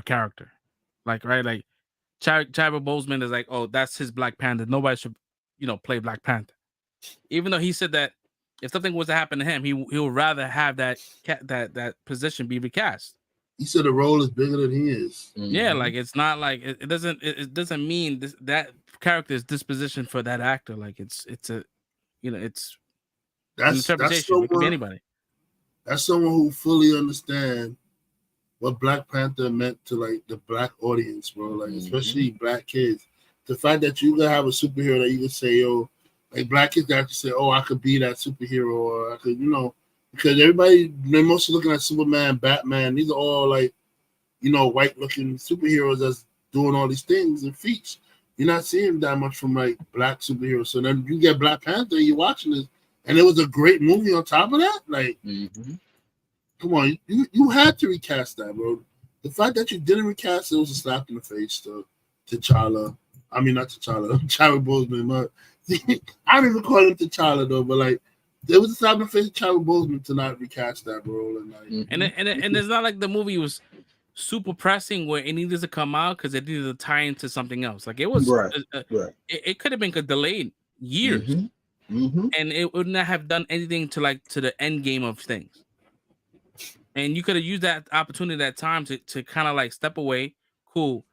character. Like, right, like Chadwick Boseman is like, oh, that's his Black Panther. Nobody should, play Black Panther. Even though he said that if something was to happen to him, he would rather have that position be recast. He said the role is bigger than he is. Yeah, like, it's not like it doesn't mean that character is disposition for that actor. Like, it's an interpretation. It could be anybody. That's someone who fully understands what Black Panther meant to like the Black audience, bro. Like, especially Black kids. The fact that you can have a superhero that you can say, yo, like Black kids that can say, oh, I could be that superhero, or I could, because everybody, they're mostly looking at Superman, Batman. These are all like, white-looking superheroes that's doing all these things and feats. You're not seeing that much from like Black superheroes. So then you get Black Panther, you're watching this, and it was a great movie on top of that. Like, come on, you had to recast that, bro. The fact that you didn't recast it was a slap in the face to T'Challa. I mean, not T'Challa, Chadwick Boseman. But I don't even call him T'Challa though. But like, there was a slap in the face to Chadwick Boseman to not recast that role. And like, and it's not like the movie was super pressing where it needed to come out because it needed to tie into something else. Like, it was, it could have been delayed years, and it would not have done anything to the end game of things. And you could have used that opportunity, that time to kind of like step away. Cool.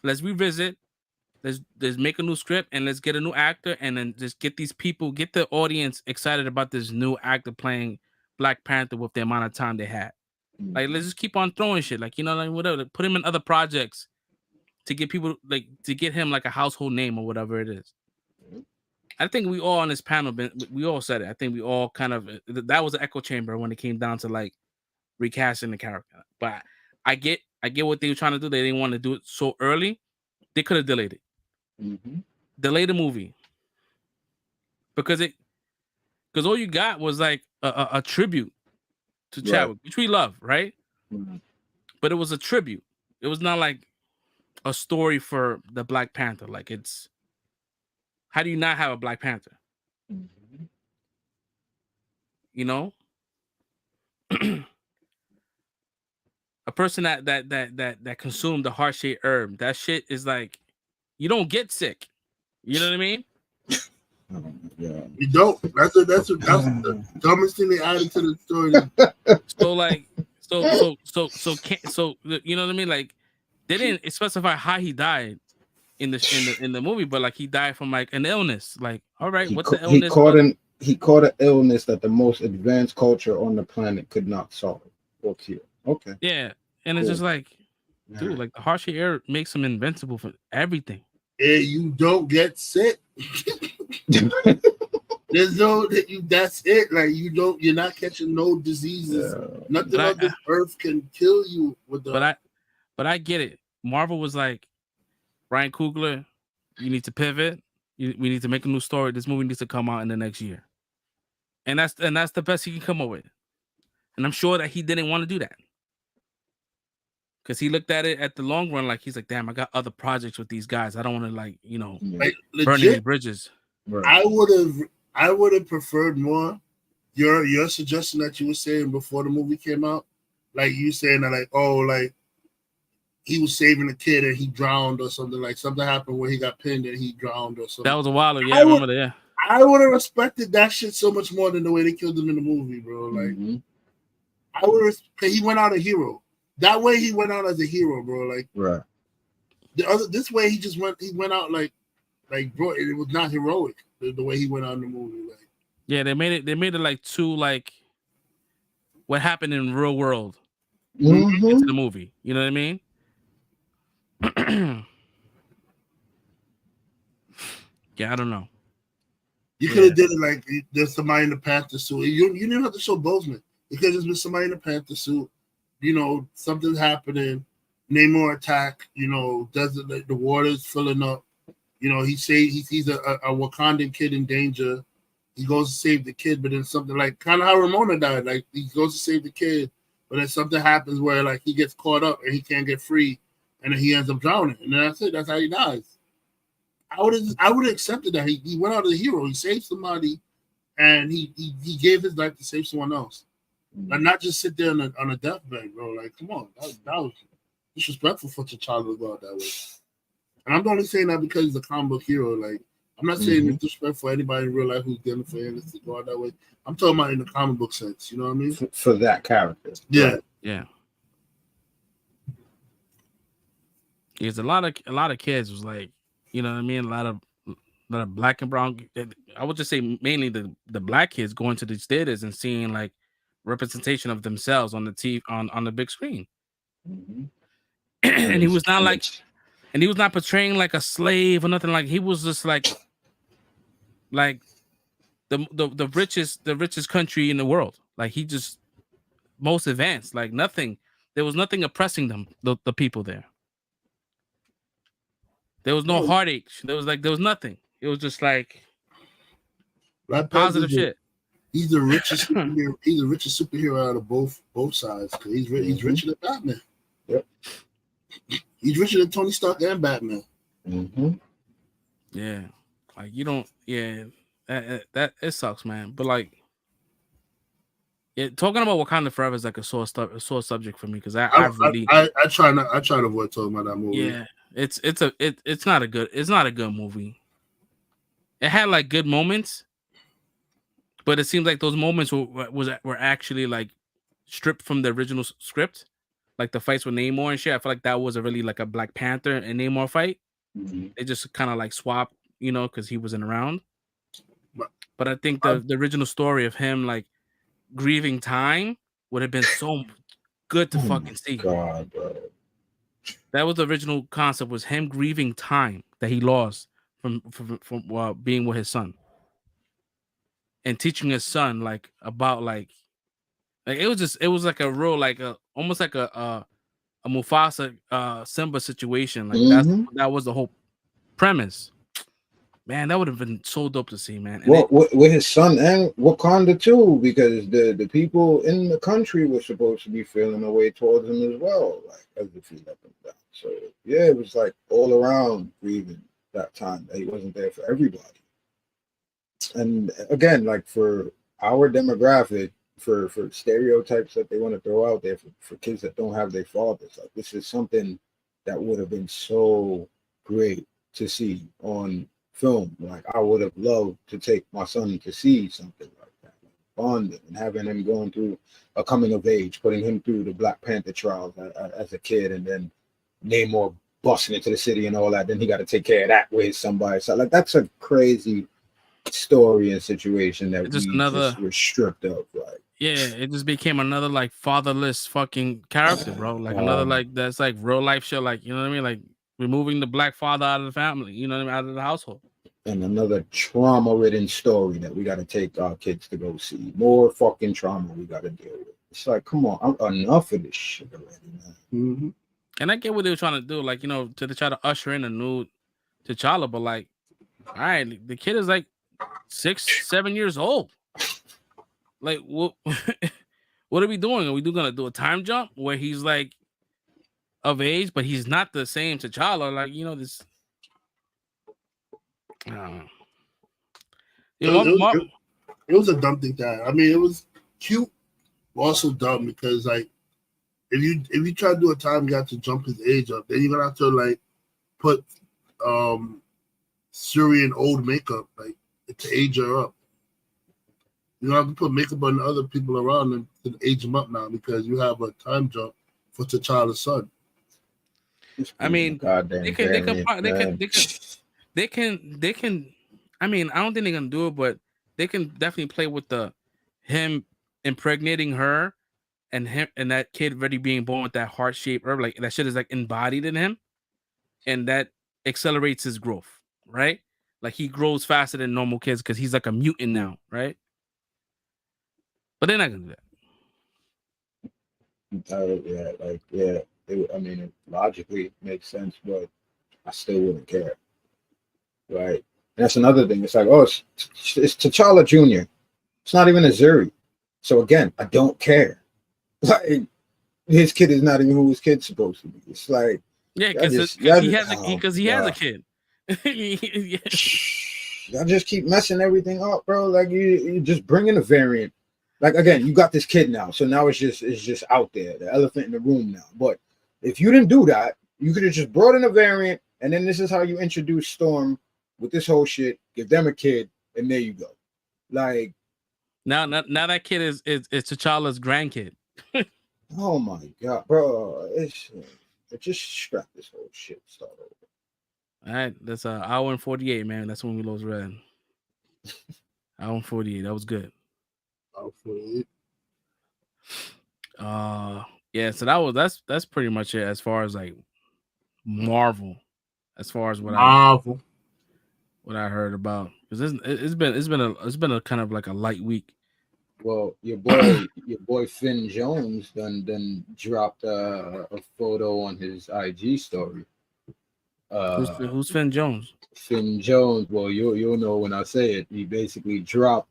Let's revisit. Let's make a new script and let's get a new actor and then just get these people, get the audience excited about this new actor playing Black Panther with the amount of time they had. Like, let's just keep on throwing shit. Like, you know, like whatever. Put him in other projects to get people like to get him like a household name or whatever it is. I think we all on this panel, we all said it. I think we all kind of that was an echo chamber when it came down to like recasting the character. But I get what they were trying to do. They didn't want to do it so early. They could have delayed it. Delay the movie because all you got was like a tribute to Chadwick, which we love, right? But it was a tribute. It was not like a story for the Black Panther. Like, it's how do you not have a Black Panther? You know, a person that consumed the heart shaped herb. That shit is like, you don't get sick. You know what I mean? You don't. That's the dumbest thing they added to the story. So you know what I mean? Like, they didn't specify how he died in the movie, but like he died from like an illness. Like, all right, what's the illness? He caught an illness that the most advanced culture on the planet could not solve or cure. Okay. Yeah, and it's just like, dude, like the harsh air makes him invincible for everything. And you don't get sick. There's no that's it. Like, you're not catching no diseases. Nothing on this earth can kill you with the. But I get it. Marvel was like, Ryan Coogler, you need to pivot. We need to make a new story. This movie needs to come out in the next year, and that's the best he can come up with. And I'm sure that he didn't want to do that because he looked at it at the long run. Like, he's like, damn, I got other projects with these guys. I don't want to like, you know, burn any bridges. I would have preferred more your suggestion that you were saying before the movie came out. Like, you saying that, like, oh, like he was saving a kid and he drowned or something. Like, something happened where he got pinned and he drowned or something. That was a while ago. Yeah, I remember that. Yeah. I would have respected that shit so much more than the way they killed him in the movie, bro. Like, I would have. He went out a hero. That way, he went out as a hero, bro. Like, this way, he went out like, bro. It was not heroic the way he went out in the movie. Like, yeah, they made it like too like what happened in real world into the movie. You know what I mean? Yeah, I don't know. You could have did it like there's somebody in the Panther suit. You didn't have to show Bozeman. It could have just been somebody in the Panther suit. You know, something's happening. Namor attack. You know, the water's filling up. You know, he sees a Wakandan kid in danger. He goes to save the kid, but then something like kind of how Ramona died. Like, he goes to save the kid, but then something happens where like he gets caught up and he can't get free, and then he ends up drowning. And then that's it. That's how he dies. I would have accepted that. He went out as a hero. He saved somebody, and he gave his life to save someone else. Like, not just sit there on a deathbed, bro. Like, come on, that was disrespectful for T'Challa to go out that way. And I'm only saying that because he's a comic book hero. Like, I'm not saying it's disrespectful for anybody in real life who's dealing for him to go out that way. I'm talking about in the comic book sense. You know what I mean? For that character. Yeah. Yeah. There's a lot of kids was like, you know what I mean? A lot of black and brown. I would just say mainly the black kids going to these theaters and seeing like representation of themselves on the TV on the big screen. And he was not like, and he was not portraying like a slave or nothing. Like, he was just like the richest country in the world. Like, he just most advanced. Like, nothing. There was nothing oppressing them. The people there. There was no heartache. There was nothing. It was just like positive shit. He's the richest superhero. He's the richest superhero out of both sides. Cause he's richer than Batman. Yep. He's richer than Tony Stark and Batman. Yeah, like you don't. Yeah, that it sucks, man. But like, talking about Wakanda Forever is like a sore subject for me because I try to avoid talking about that movie. Yeah, it's not a good movie. It had like good moments, but it seems like those moments were actually like stripped from the original script, like the fights with Namor and shit. I feel like that was a really like a Black Panther and Namor fight. They just kind of like swapped, you know, because he wasn't around. But I think the original story of him like grieving time would have been so good to fucking see. God, bro. That was the original concept, was him grieving time that he lost from being with his son, and teaching his son like about like it was like a real like a almost like a Mufasa Simba situation. Like that was the whole premise. Man, that would have been so dope to see, man. And well, with his son and Wakanda too, because the people in the country were supposed to be feeling a way towards him as well, like as if he let them down. So yeah, it was like all around grieving that time that he wasn't there for everybody. And again, like for our demographic, for stereotypes that they want to throw out there for kids that don't have their fathers, like this is something that would have been so great to see on film. Like I would have loved to take my son to see something like that, like bonding and having him going through a coming of age, putting him through the Black Panther trials as a kid, and then Namor busting into the city and all that. Then he got to take care of that with somebody. So like that's a crazy story and situation that just just were stripped of. Like it just became another like fatherless fucking character, bro. Like another like that's like real life shit. Like, you know what I mean? Like removing the black father out of the family, you know what I mean, out of the household. And another trauma-ridden story that we got to take our kids to go see. More fucking trauma we got to deal with. It's like, come on, enough of this shit already, man. And I get what they were trying to do, like, you know, to try to usher in a new T'Challa, but like, all right, the kid is like 6-7 years old. Like, what are we doing? Are we gonna do a time jump where he's like of age, but he's not the same T'Challa? Like, you know, this. I don't know. You know, it was a dumb thing that I mean, it was cute, but also dumb because like if you try to do a time gap to jump his age up, then you're gonna have to like put Shuri in old makeup, like to age her up. You don't have to put makeup on the other people around them to age them up now because you have a time jump for T'Challa's son. I mean, they can. I mean, I don't think they're gonna do it, but they can definitely play with him impregnating her and him and that kid already being born with that heart-shaped herb. Like that shit is like embodied in him, and that accelerates his growth, right? Like he grows faster than normal kids because he's like a mutant now, right? But they're not gonna do that. I mean, it logically makes sense, but I still wouldn't care, right? And that's another thing. It's like, oh, it's T'Challa Jr. It's not even a Zuri. So again, I don't care. Like his kid is not even who his kid's supposed to be. It's like, yeah, because he has a kid. Y'all just keep messing everything up, bro. Like you just bring in a variant. Like again, you got this kid now, so now it's just out there, the elephant in the room now. But if you didn't do that, you could have just brought in a variant, and then this is how you introduce Storm with this whole shit. Give them a kid, and there you go. Like now that kid is T'Challa's grandkid. Oh my god, bro! It just scrap this whole shit. Start over. All right, that's hour and 48, man. That's when we lost red. Hour and 48. That was good. Hour 48. Yeah. So that's pretty much it as far as like Marvel. As far as what I heard about, because it's been a kind of like a light week. Well, your boy Finn Jones then dropped a photo on his IG story. Who's Finn Jones? Finn Jones. Well, you'll know when I say it. He basically dropped.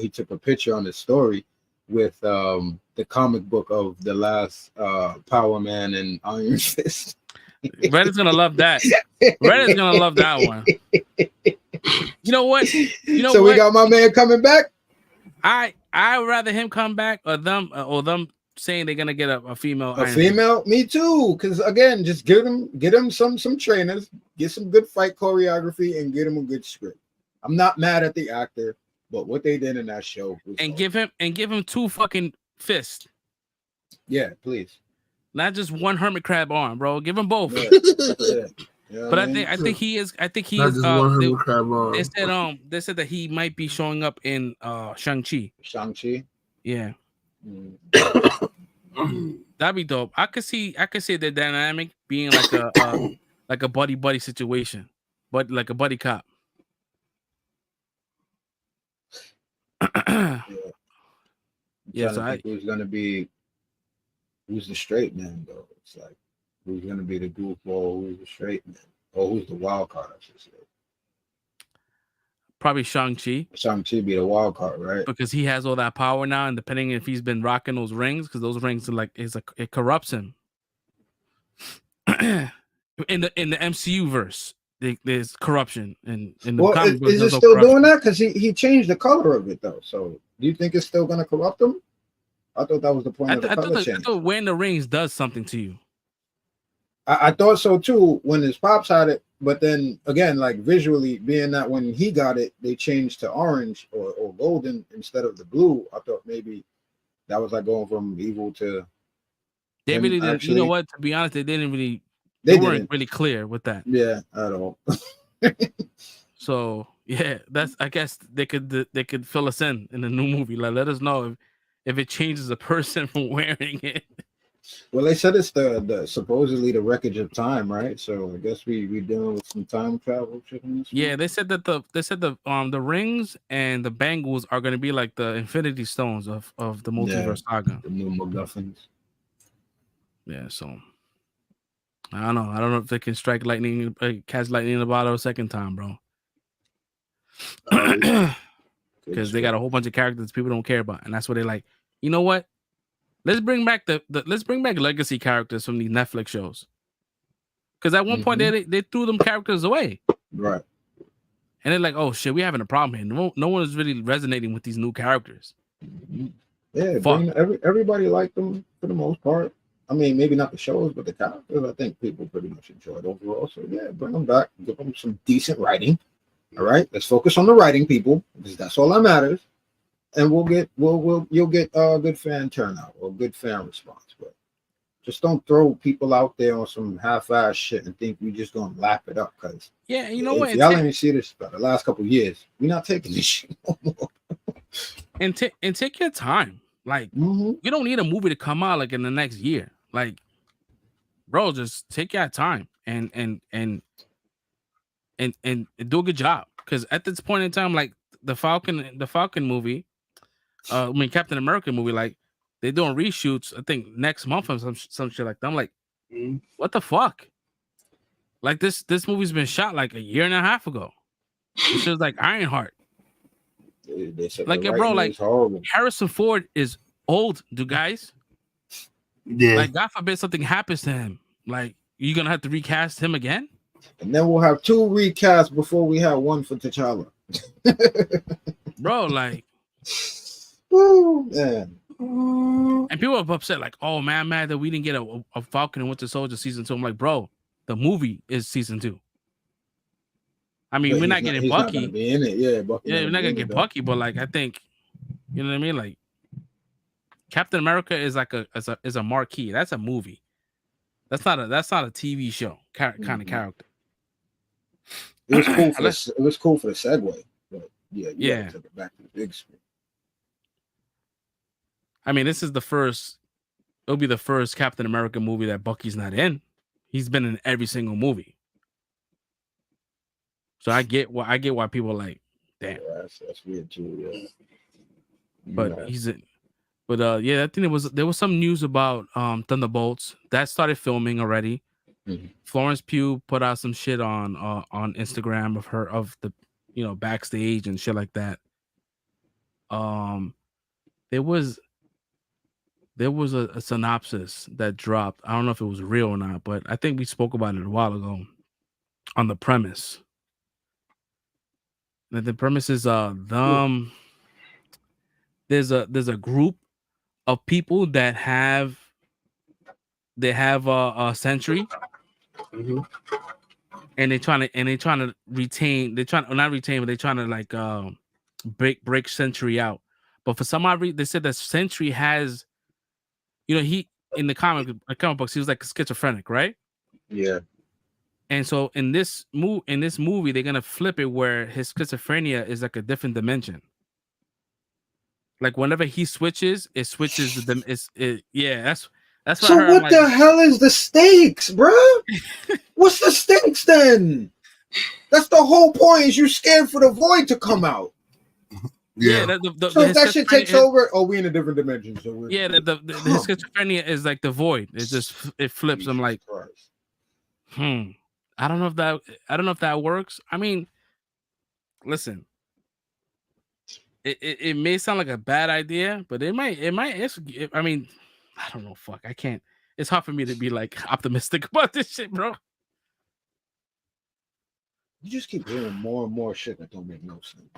He took a picture on his story with the comic book of the last Power Man and Iron Fist. Reddit's gonna love that. Reddit's gonna love that one. You know what? So we got my man coming back. I'd rather him come back or them saying they're gonna get a female. A female? Me too. Because again, just get him some trainers, get some good fight choreography, and get him a good script. I'm not mad at the actor, but what they did in that show was give him 2 fucking fists. Yeah, please. Not just one hermit crab arm, bro. Give him both. Yeah. Yeah. You know But what I think he is. I think he Not is. just one hundred crab on. They said that he might be showing up in Shang-Chi. Shang-Chi. Yeah, Mm. that'd be dope. I could see the dynamic being like a buddy situation, but like a buddy cop. Yeah. So I think who's the straight man though? It's like who's gonna be the goofball, who's the straight man, or who's the wild card? I should say. probably Shang-Chi Shang-Chi be the wild card, right? because he has all that power now, and depending if he's been rocking those rings, because those rings are it corrupts him. in the MCU verse, there's corruption, and in the comic book, is there's it no still corruption. doing that? Because he changed the color of it though. So do you think it's still gonna corrupt him? I thought that was the point of the color I change. thought wearing the rings does something to you. I thought so too when his pops had it, but then again, like visually, being that when he got it, they changed to orange or golden instead of the blue. I thought maybe that was like going from evil to. They him really didn't. actually- You know what? To be honest, they didn't really. They weren't didn't. really clear with that. Yeah, at all. So yeah, that's. I guess they could fill us in the new movie. Like, let us know if it changes a person from wearing it. Well, they said it's the supposedly the wreckage of time, right? So I guess we dealing with some time travel shit in this. Yeah, one. they said the rings and the bangles are going to be like the Infinity Stones of the multiverse saga. The new MacGuffins. Yeah, so I don't know. I don't know if they can strike lightning, catch lightning in the bottle a second time, bro. Because they got a whole bunch of characters people don't care about, and that's what they like. You know what? Let's bring back let's bring back legacy characters from these Netflix shows. Because at one point they threw them characters away, Right. and they're like, "Oh shit, we having a problem here. No one is really resonating with these new characters." Yeah, Fuck. everybody liked them for the most part. I mean, maybe not the shows, but the characters. I think people pretty much enjoyed overall. So yeah, bring them back. Give them some decent writing. All right, let's focus on the writing, people, because that's all that matters. And you'll get a good fan turnout or good fan response. But just don't throw people out there on some half-ass shit and think we just gonna lap it up. Because Yeah, you know what? y'all let me see this for the last couple of years. We're not taking this shit no more. And take your time. Like, you don't need a movie to come out like in the next year. Like, bro, just take your time and do a good job. Because at this point in time, like the Falcon movie, Captain America movie, like they're doing reshoots. I think next month or some shit like that. I'm like, what the fuck? Like this movie's been shot like a year and a half ago. It's just like Ironheart. They said Like, the yeah, bro, writing like is horrible. Harrison Ford is old, do guys. Yeah. Like, God forbid something happens to him. Like, you're gonna have to recast him again? And then we'll have 2 recasts before we have 1 for T'Challa. Bro, like, Woo, man. and people are upset, like, oh man, I'm mad that we didn't get a Falcon and Winter Soldier season 2. I'm like, bro, the movie is season 2. I mean, we're not getting he's Bucky. Not gonna be in it. Yeah, Bucky. Yeah, we're not gonna get Bucky, but like, I think, you know what I mean? Like, Captain America is like a marquee. That's a movie. That's not a TV show kind of character. It was cool it was cool for the segue, but yeah, took it back to the big screen. I mean, this is it'll be the first Captain America movie that Bucky's not in. He's been in every single movie. So I get why people are like, damn. Yeah, that's weird too. Yeah. But he's in. But yeah, I think there was some news about Thunderbolts that started filming already. Mm-hmm. Florence Pugh put out some shit on Instagram of the backstage and shit like that. There was a synopsis that dropped. I don't know if it was real or not, but I think we spoke about it a while ago on the premise. And the premise is there's a group of people that have a Sentry, and they're trying to retain. They're trying not retain, but they're trying to like break Sentry out. But for some odd reason, they said that Sentry has you know, he in the comic books, he was like schizophrenic, right? Yeah. And so in this movie, they're gonna flip it where his schizophrenia is like a different dimension. Like whenever he switches, it switches yeah, that's what I So heard. I'm what like, the hell is the stakes, bro? What's the stakes then? That's the whole point. Is you scared for the void to come out? yeah, So if that shit takes over, we in a different dimension. So we're, yeah, his schizophrenia is like the void. It just it flips. I'm like, I don't know if that works. I mean, listen, it may sound like a bad idea, but it might. I mean, I don't know. Fuck, I can't. It's hard for me to be like optimistic about this shit, bro. You just keep hearing more and more shit that don't make no sense.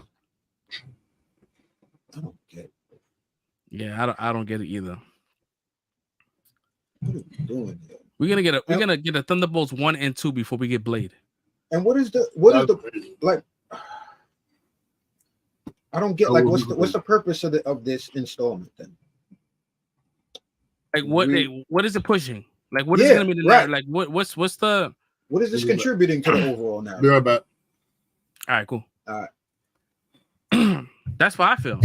I don't get it. Yeah, I don't get it either. What are we doing here? We're gonna get a Thunderbolts 1 and 2 before we get Blade. And what is the like? I don't get like what's the purpose of this installment then? Like what is it pushing? Like what is gonna be the narrative? Like what's the what is this contributing to the overall narrative? Be right back. All right, cool. All right. That's what I feel.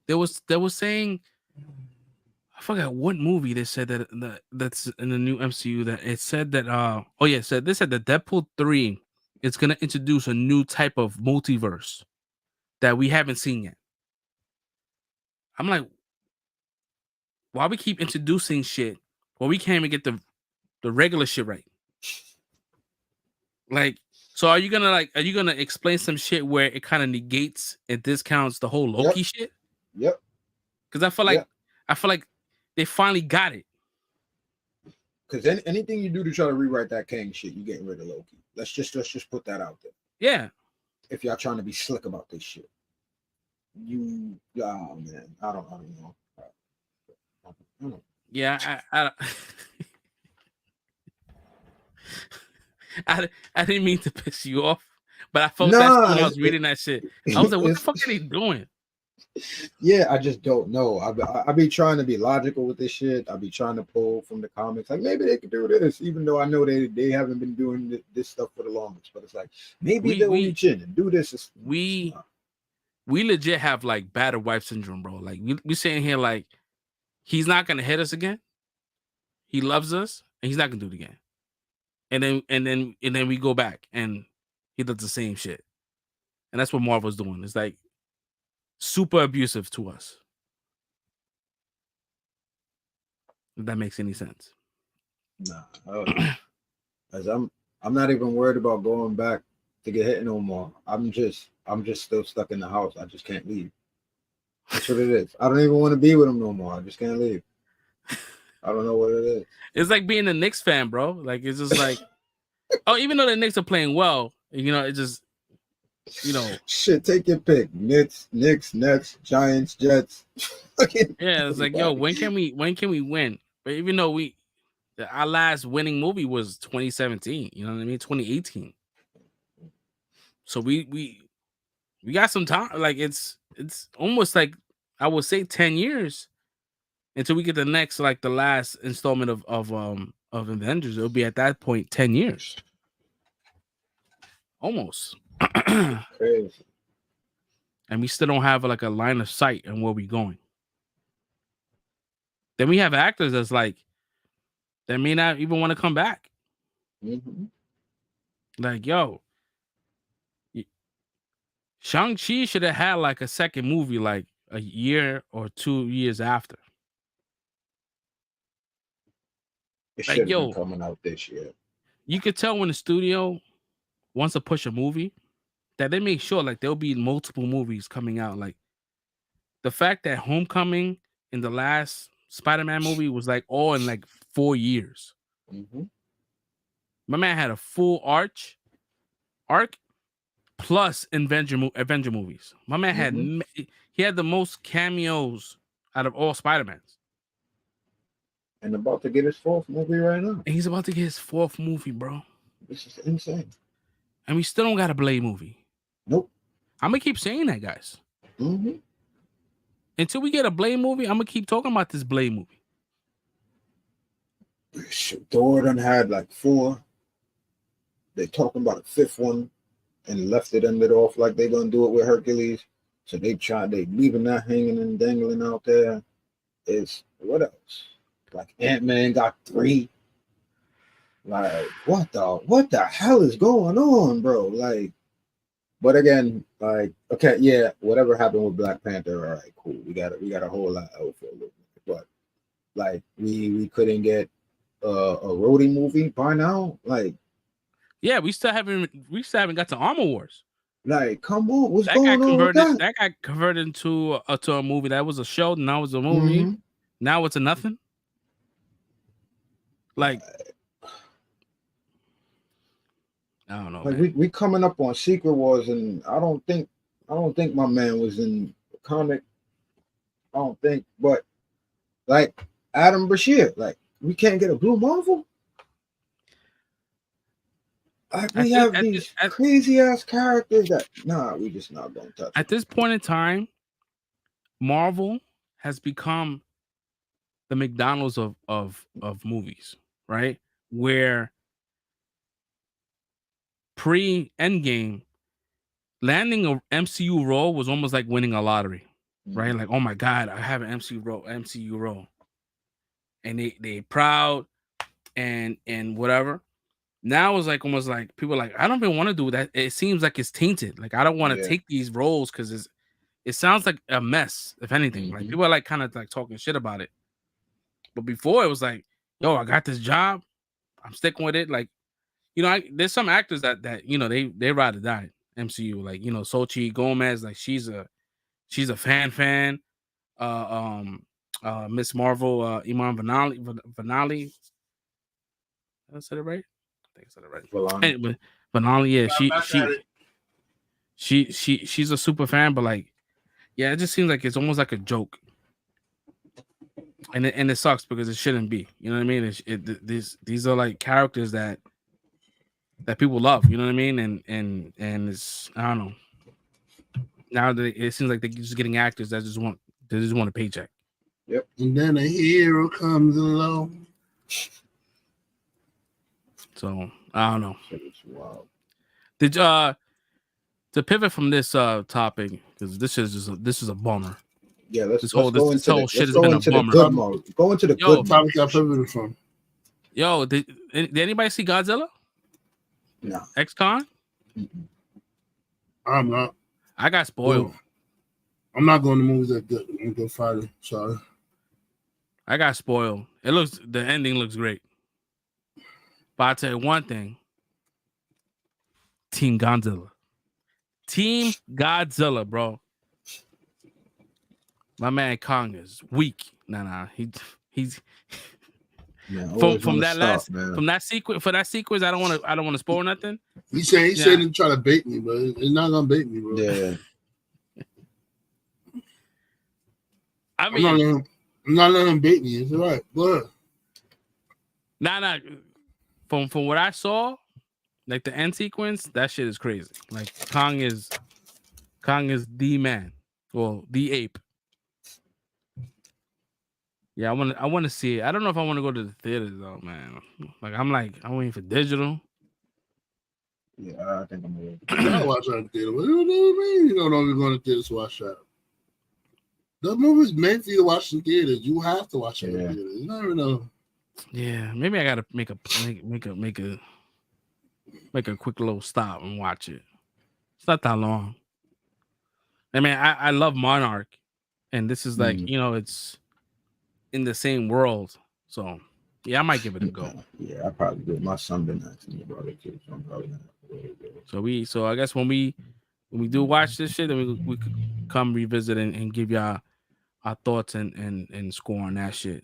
There was saying, I forgot what movie they said that's in the new MCU that it said that they said that Deadpool 3 is gonna introduce a new type of multiverse that we haven't seen yet. I'm like, why we keep introducing shit when we can't even get the regular shit right? Like, so are you gonna explain some shit where it kind of negates and discounts the whole Loki shit? Yep. Because I feel like they finally got it. Because anything you do to try to rewrite that Kang shit, you getting rid of Loki. Let's just put that out there. Yeah. If y'all trying to be slick about this shit, man, I don't know. Yeah, I didn't mean to piss you off, but I felt that when I was reading that shit. I was like, what the fuck are they doing? Yeah, I just don't know. I be trying to be logical with this shit. I be trying to pull from the comics. Like maybe they could do this, even though I know they haven't been doing this stuff for the longest. But it's like maybe they'll reach in and do this. We legit have like battered wife syndrome, bro. Like we sitting here like he's not gonna hit us again. He loves us, and he's not gonna do it again. And then we go back and he does the same shit. And that's what Marvel's doing. It's like super abusive to us. If that makes any sense. Nah. As I'm not even worried about going back to get hit no more. I'm just still stuck in the house. I just can't leave. That's what it is. I don't even want to be with him no more. I just can't leave. I don't know what it is. It's like being a Knicks fan, bro. Like it's just like, even though the Knicks are playing well, it just, shit. Take your pick. Knicks, Nets, Giants, Jets. Yeah, it's like, yo, when can we win? But even though our last winning movie was 2017, you know what I mean, 2018. So we got some time. Like it's almost like I would say 10 years. Until we get the next, like the last installment of Avengers, it'll be at that point 10 years, almost. Crazy. And we still don't have like a line of sight on where we're going. Then we have actors that's like that may not even want to come back. Mm-hmm. Like, yo, Shang-Chi should have had like a second movie, like a year or 2 years after. It should have been coming out this year. You could tell when the studio wants to push a movie that they make sure like there'll be multiple movies coming out. Like the fact that Homecoming in the last Spider-Man movie was like all in like 4 years. Mm-hmm. My man had a full arc plus Avenger movies. My man had the most cameos out of all Spider-Mans. And about to get his 4th movie right now. And he's about to get his 4th movie, bro. This is insane. And we still don't got a Blade movie. Nope. I'm gonna keep saying that, guys. Mm-hmm. Until we get a Blade movie, I'm gonna keep talking about this Blade movie. Thor done had like 4. They talking about a 5th one and left it ended off like they gonna do it with Hercules. So they leaving that hanging and dangling out there. It's what else? Like Ant-Man got 3. Like what the hell is going on, bro? Like, but again, like, okay, yeah, whatever happened with Black Panther, all right, cool. We got a whole lot out for a little bit, but like we couldn't get a roadie movie by now. Like, yeah, we still haven't got to Armor Wars. Like, come on, what's going on with that? That got converted into a movie. That was a show, now it's a movie. Mm-hmm. Now it's a nothing. Like, I don't know. Like we coming up on Secret Wars, and I don't think my man was in the comic. I don't think, but like Adam Bashir, like we can't get a Blue Marvel. Like we have these crazy ass characters that we just not gonna touch. At this point in time, Marvel has become the McDonald's of movies, right? Where pre-Endgame, landing an MCU role was almost like winning a lottery, right? Like, oh my God, I have an MCU role. And they proud and whatever. Now it's like almost like people are like, I don't even want to do that. It seems like it's tainted. Like I don't want to take these roles because it sounds like a mess, if anything. Like people are like kind of like talking shit about it. But before it was like, yo, I got this job. I'm sticking with it. Like, you know, there's some actors that you know they ride or die MCU. Like, you know, Xochitl Gomez, like she's a fan. Miss Marvel, Iman Vellani. Did I said it right? I think I said it right. Anyway, Vellani, yeah, she's a super fan, but like, yeah, it just seems like it's almost like a joke. And it sucks because it shouldn't be. You know what I mean? These are like characters that people love. You know what I mean? And it's, I don't know. Now it seems like they're just getting actors that just want a paycheck. Yep. And then a hero comes along. So I don't know. Wow. Did to pivot from this topic, because this is a bummer. Yeah, this whole shit has been a bummer. Go into the good topic I pivoted from. Yo, did anybody see Godzilla? No. X-Con? I'm not. I got spoiled. I'm not going to movies that good. I'm Good Friday. Sorry. I got spoiled. The ending looks great. But I'll tell you one thing. Team Godzilla. Team Godzilla, bro. My man Kong is weak. He's from that sequence. I don't want to spoil nothing. He said to try to bait me, but it's not gonna bait me, bro. Yeah. I mean, I'm not letting him bait me. It's all right. Go ahead. Nah. From what I saw, like the end sequence, that shit is crazy. Like Kong is the man, well, the ape. Yeah, I want to see it. I don't know if I want to go to the theaters though, man. I'm waiting for digital. Yeah, I think I'm gonna gotta watch that in the theater. What do you mean? You don't know if you're going to theaters to watch that. The movie's meant for you to watch in theaters. You have to watch it in theaters. You never know. Yeah, maybe I gotta make a quick little stop and watch it. It's not that long. I mean, I love Monarch, and this is like it's in the same world. So yeah, I might give it a go. Yeah, I probably do. My son been asking me about it too, so I'm probably gonna. So I guess when we do watch this shit, then we could come revisit and give y'all our thoughts and score on that shit.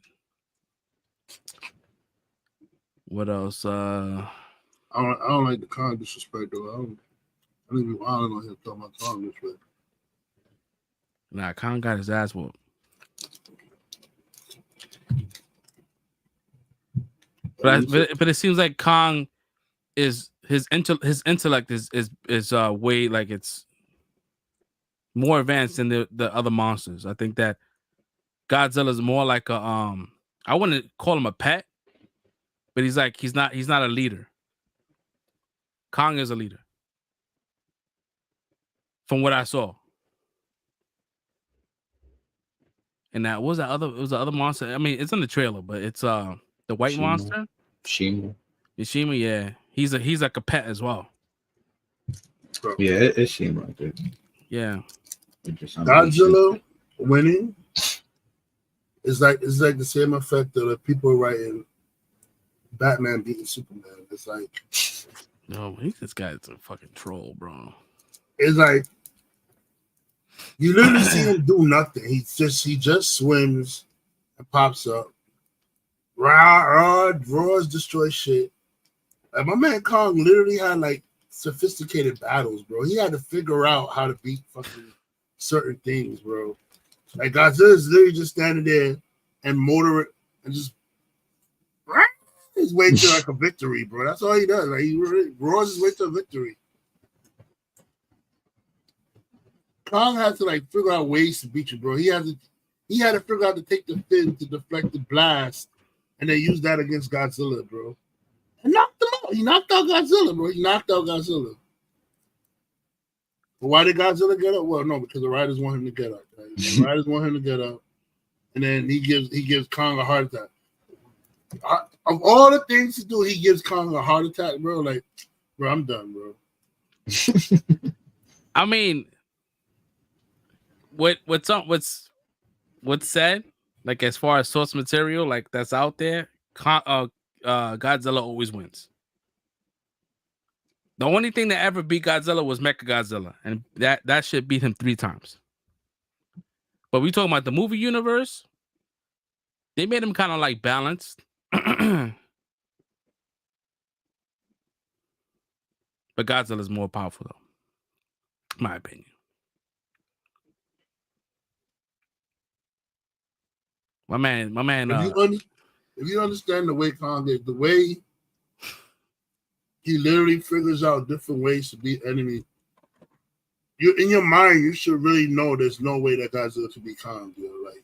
What else? I don't like the Kong disrespect though. I don't even know him talking about Kong disrespect. Nah, Kong got his ass whooped. But it seems like Kong is his intellect is way like it's more advanced than the other monsters. I think that Godzilla is more like a I wouldn't call him a pet, but he's not a leader. Kong is a leader, from what I saw. And that was it was the other monster. I mean, it's in the trailer, but it's the white monster. Shima, yeah. He's like a pet as well. Yeah, it's Shima, dude. Yeah. Godzilla winning is like the same effect of the people writing Batman beating Superman. It's like, no, this guy's a fucking troll, bro. It's like you literally see him do nothing. He just swims and pops up. Roars, destroy shit. Like my man Kong literally had like sophisticated battles, bro. He had to figure out how to beat fucking certain things, bro. Like Godzilla's literally just standing there and motor it and just his way to like a victory, bro. That's all he does. Like he roars his way to a victory. Kong had to like figure out ways to beat you, bro. He had to figure out to take the fin to deflect the blast and then use that against Godzilla, bro. And knocked him out. He knocked out Godzilla, bro. He knocked out Godzilla. But why did Godzilla get up? Well, no, because the writers want him to get up. Right? The writers want him to get up, and then he gives Kong a heart attack. Of all the things to do, he gives Kong a heart attack, bro. Like, bro, I'm done, bro. I mean, what's said, like as far as source material, like that's out there, Godzilla always wins. The only thing that ever beat Godzilla was Mechagodzilla, and that shit beat him 3 times. But we talking about the movie universe, they made him kind of like balanced. But Godzilla is more powerful, though, in my opinion. My man. If you understand the way Kong is, the way he literally figures out different ways to beat enemy, you in your mind you should really know there's no way that Godzilla could beat Kong. You know, like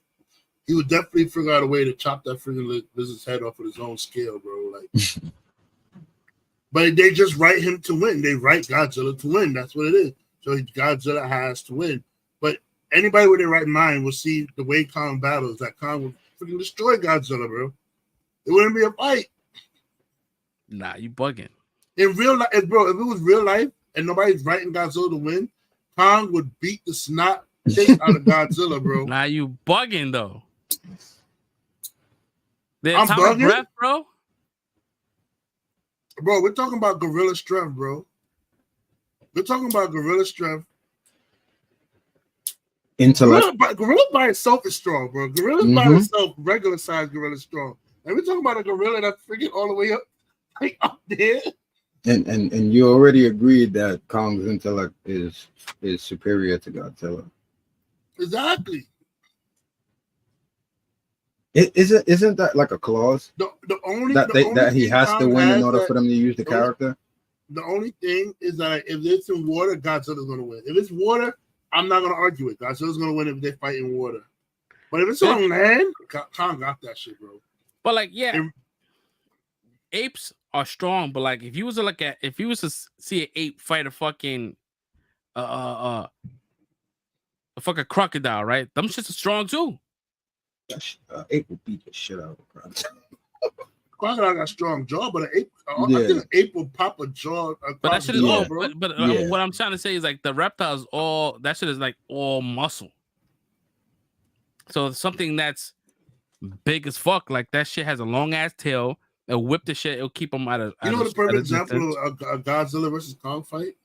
he would definitely figure out a way to chop that freaking lizard's head off with his own scale, bro. Like, but they just write him to win. They write Godzilla to win. That's what it is. So Godzilla has to win. But anybody with their right mind will see the way Kong battles. That Kong would freaking destroy Godzilla, bro. It wouldn't be a fight. Nah, you bugging. In real life, bro, if it was real life and nobody's writing Godzilla to win, Kong would beat the snot shit out of Godzilla, bro. Nah, you bugging though. The I'm atomic bugging? breath, bro. Bro, we're talking about gorilla strength, bro. We're talking about gorilla strength. Intellect. Gorilla by itself is strong, bro. Gorilla by itself, regular size gorilla is strong. And we're talking about a gorilla that's freaking all the way up, like up there. And you already agreed that Kong's intellect is superior to Godzilla. Exactly. Isn't that like a clause? The only that he has to win in order for them to use the character? The only thing is that if it's in water, Godzilla's gonna win. If it's water, I'm not gonna argue it. Godzilla's gonna win if they fight in water. But if it's on land, Kong got that shit, bro. But like, yeah, apes are strong. But like, if you was to see an ape fight a fucking a fucking crocodile, right? Them shits are strong too. Ape will beat the shit out of a crocodile. Crocodile got strong jaw, but I think an ape will pop a jaw. But that shit is all. bro. But what I'm trying to say is like the reptiles all that shit is like all muscle. So something that's big as fuck, like that shit has a long ass tail. It'll whip the shit. It'll keep them out of. You know the perfect example of a Godzilla versus Kong fight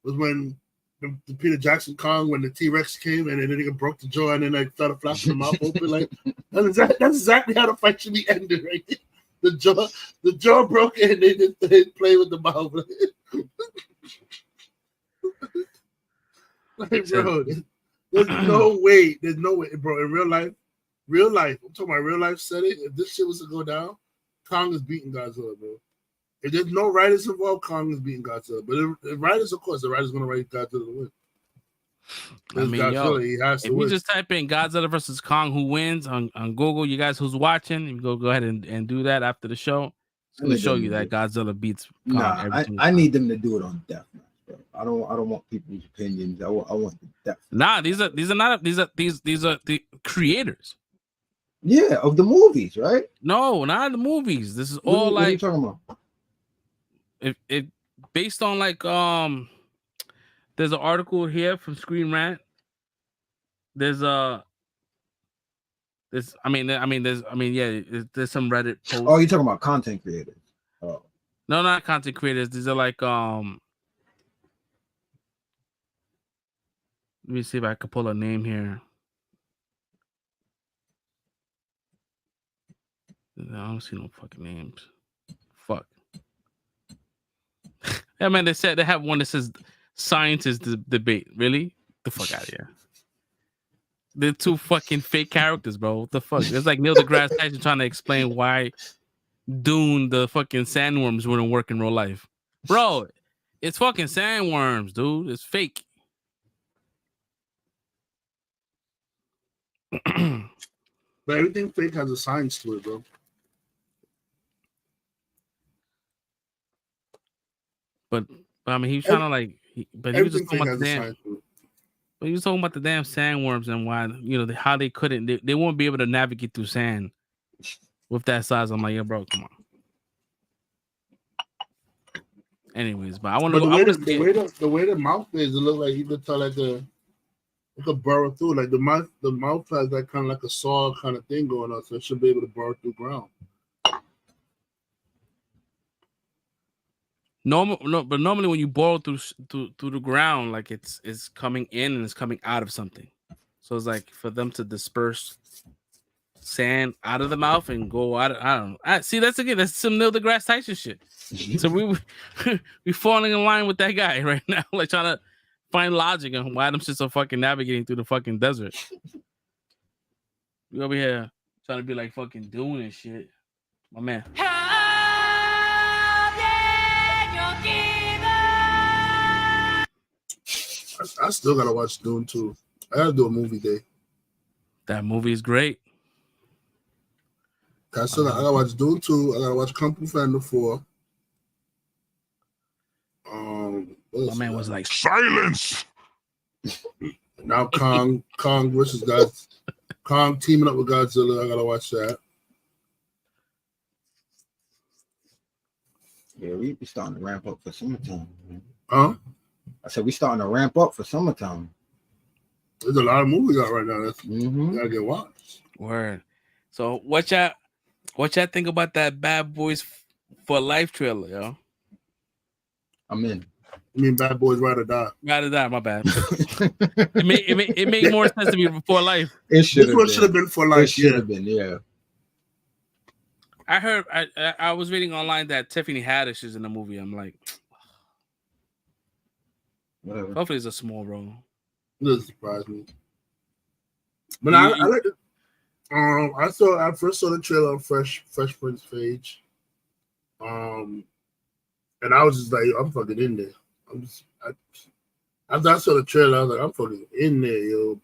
was when the Peter Jackson Kong, when the T-Rex came and then the nigga broke the jaw and then like started flapping the mouth open. Like that's exactly how the fight should be ended, right? The jaw broke and they play with the mouth. Like, bro, there's no way, bro. In real life, I'm talking about real life setting. If this shit was to go down, Kong is beating Godzilla, bro. If there's no writers involved, Kong is beating Godzilla. But if writers, of course, the writers gonna write Godzilla to win. I mean, Godzilla, he has if to you win. just type in Godzilla versus Kong, who wins on Google, you guys who's watching, you go ahead and do that after the show. It's gonna show you that Godzilla beats Kong. Nah, I need them to do it on deathmatch, bro. I don't want people's opinions. I want the death. Nah, these are the creators. Yeah, of the movies, right? No, not the movies. This is What all are you like talking about? it based on like there's an article here from Screen Rant. There's some Reddit posts. Oh, you're talking about content creators. Oh. No, not content creators. These are like let me see if I can pull a name here. I don't see no fucking names. Fuck. Yeah, man, they said they have one that says scientist debate. Really? The fuck out of here. They're two fucking fake characters, bro. What the fuck? It's like Neil deGrasse Tyson trying to explain why Dune, the fucking sandworms, wouldn't work in real life. Bro, it's fucking sandworms, dude. It's fake. But everything fake has a science to it, bro. But I mean, he was trying to like, but he was just talking about the damn. But he was talking about the damn sandworms and why, how they couldn't, they won't be able to navigate through sand with that size. I'm like, yeah, bro, come on. Anyways, but I want to. The way the mouth is, it look like you could tell like it could burrow through. Like the mouth has that kind of like a saw kind of thing going on, so it should be able to burrow through ground. But normally when you burrow through the ground, like it's coming in and it's coming out of something. So it's like for them to disperse sand out of the mouth and go out. I don't know. See, that's some Neil deGrasse Tyson shit. So we falling in line with that guy right now, like trying to find logic on why them shits are fucking navigating through the fucking desert. We over here trying to be like fucking doing and shit. My man. I still gotta watch Dune 2. I gotta do a movie day. That movie is great. I gotta watch Dune 2. I gotta watch Kung Fu Panda 4. My man was like, silence. Now Kong versus Godzilla. Kong teaming up with Godzilla. I gotta watch that. Yeah, we starting to ramp up for summertime, man. Huh? I said we starting to ramp up for summertime. There's a lot of movies out right now that's gotta get watched. Word. So what y'all think about that Bad Boys for Life trailer, yo? I'm in. You mean Bad Boys Ride or Die? Ride or Die, my bad. it made more sense to me before Life. It should have been for Life. It should have been, yeah. I heard I was reading online that Tiffany Haddish is in the movie. I'm like, whatever. Hopefully it's a small role. It doesn't surprise me. But I like it. I first saw the trailer on Fresh Prince page. And I was just like, I'm fucking in there. After I saw the trailer, I was like, I'm fucking in there, yo.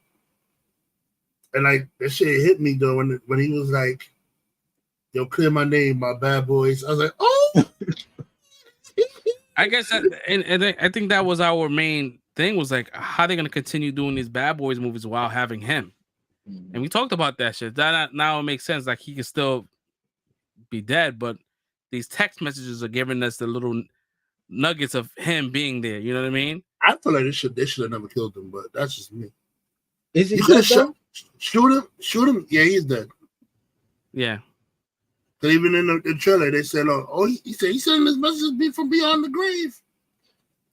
And like that shit hit me though when he was like, yo, clear my name, my bad boys. I was like, oh. I guess I think that was our main thing, was like, how they gonna continue doing these Bad Boys movies while having him? And we talked about that shit. That now it makes sense. Like he can still be dead, but these text messages are giving us the little nuggets of him being there. You know what I mean? I feel like they should have never killed him, but that's just me. Is he dead? Shoot him. Yeah, he's dead. Yeah. Because even in the trailer, they said, he said he's sending this message from beyond the grave.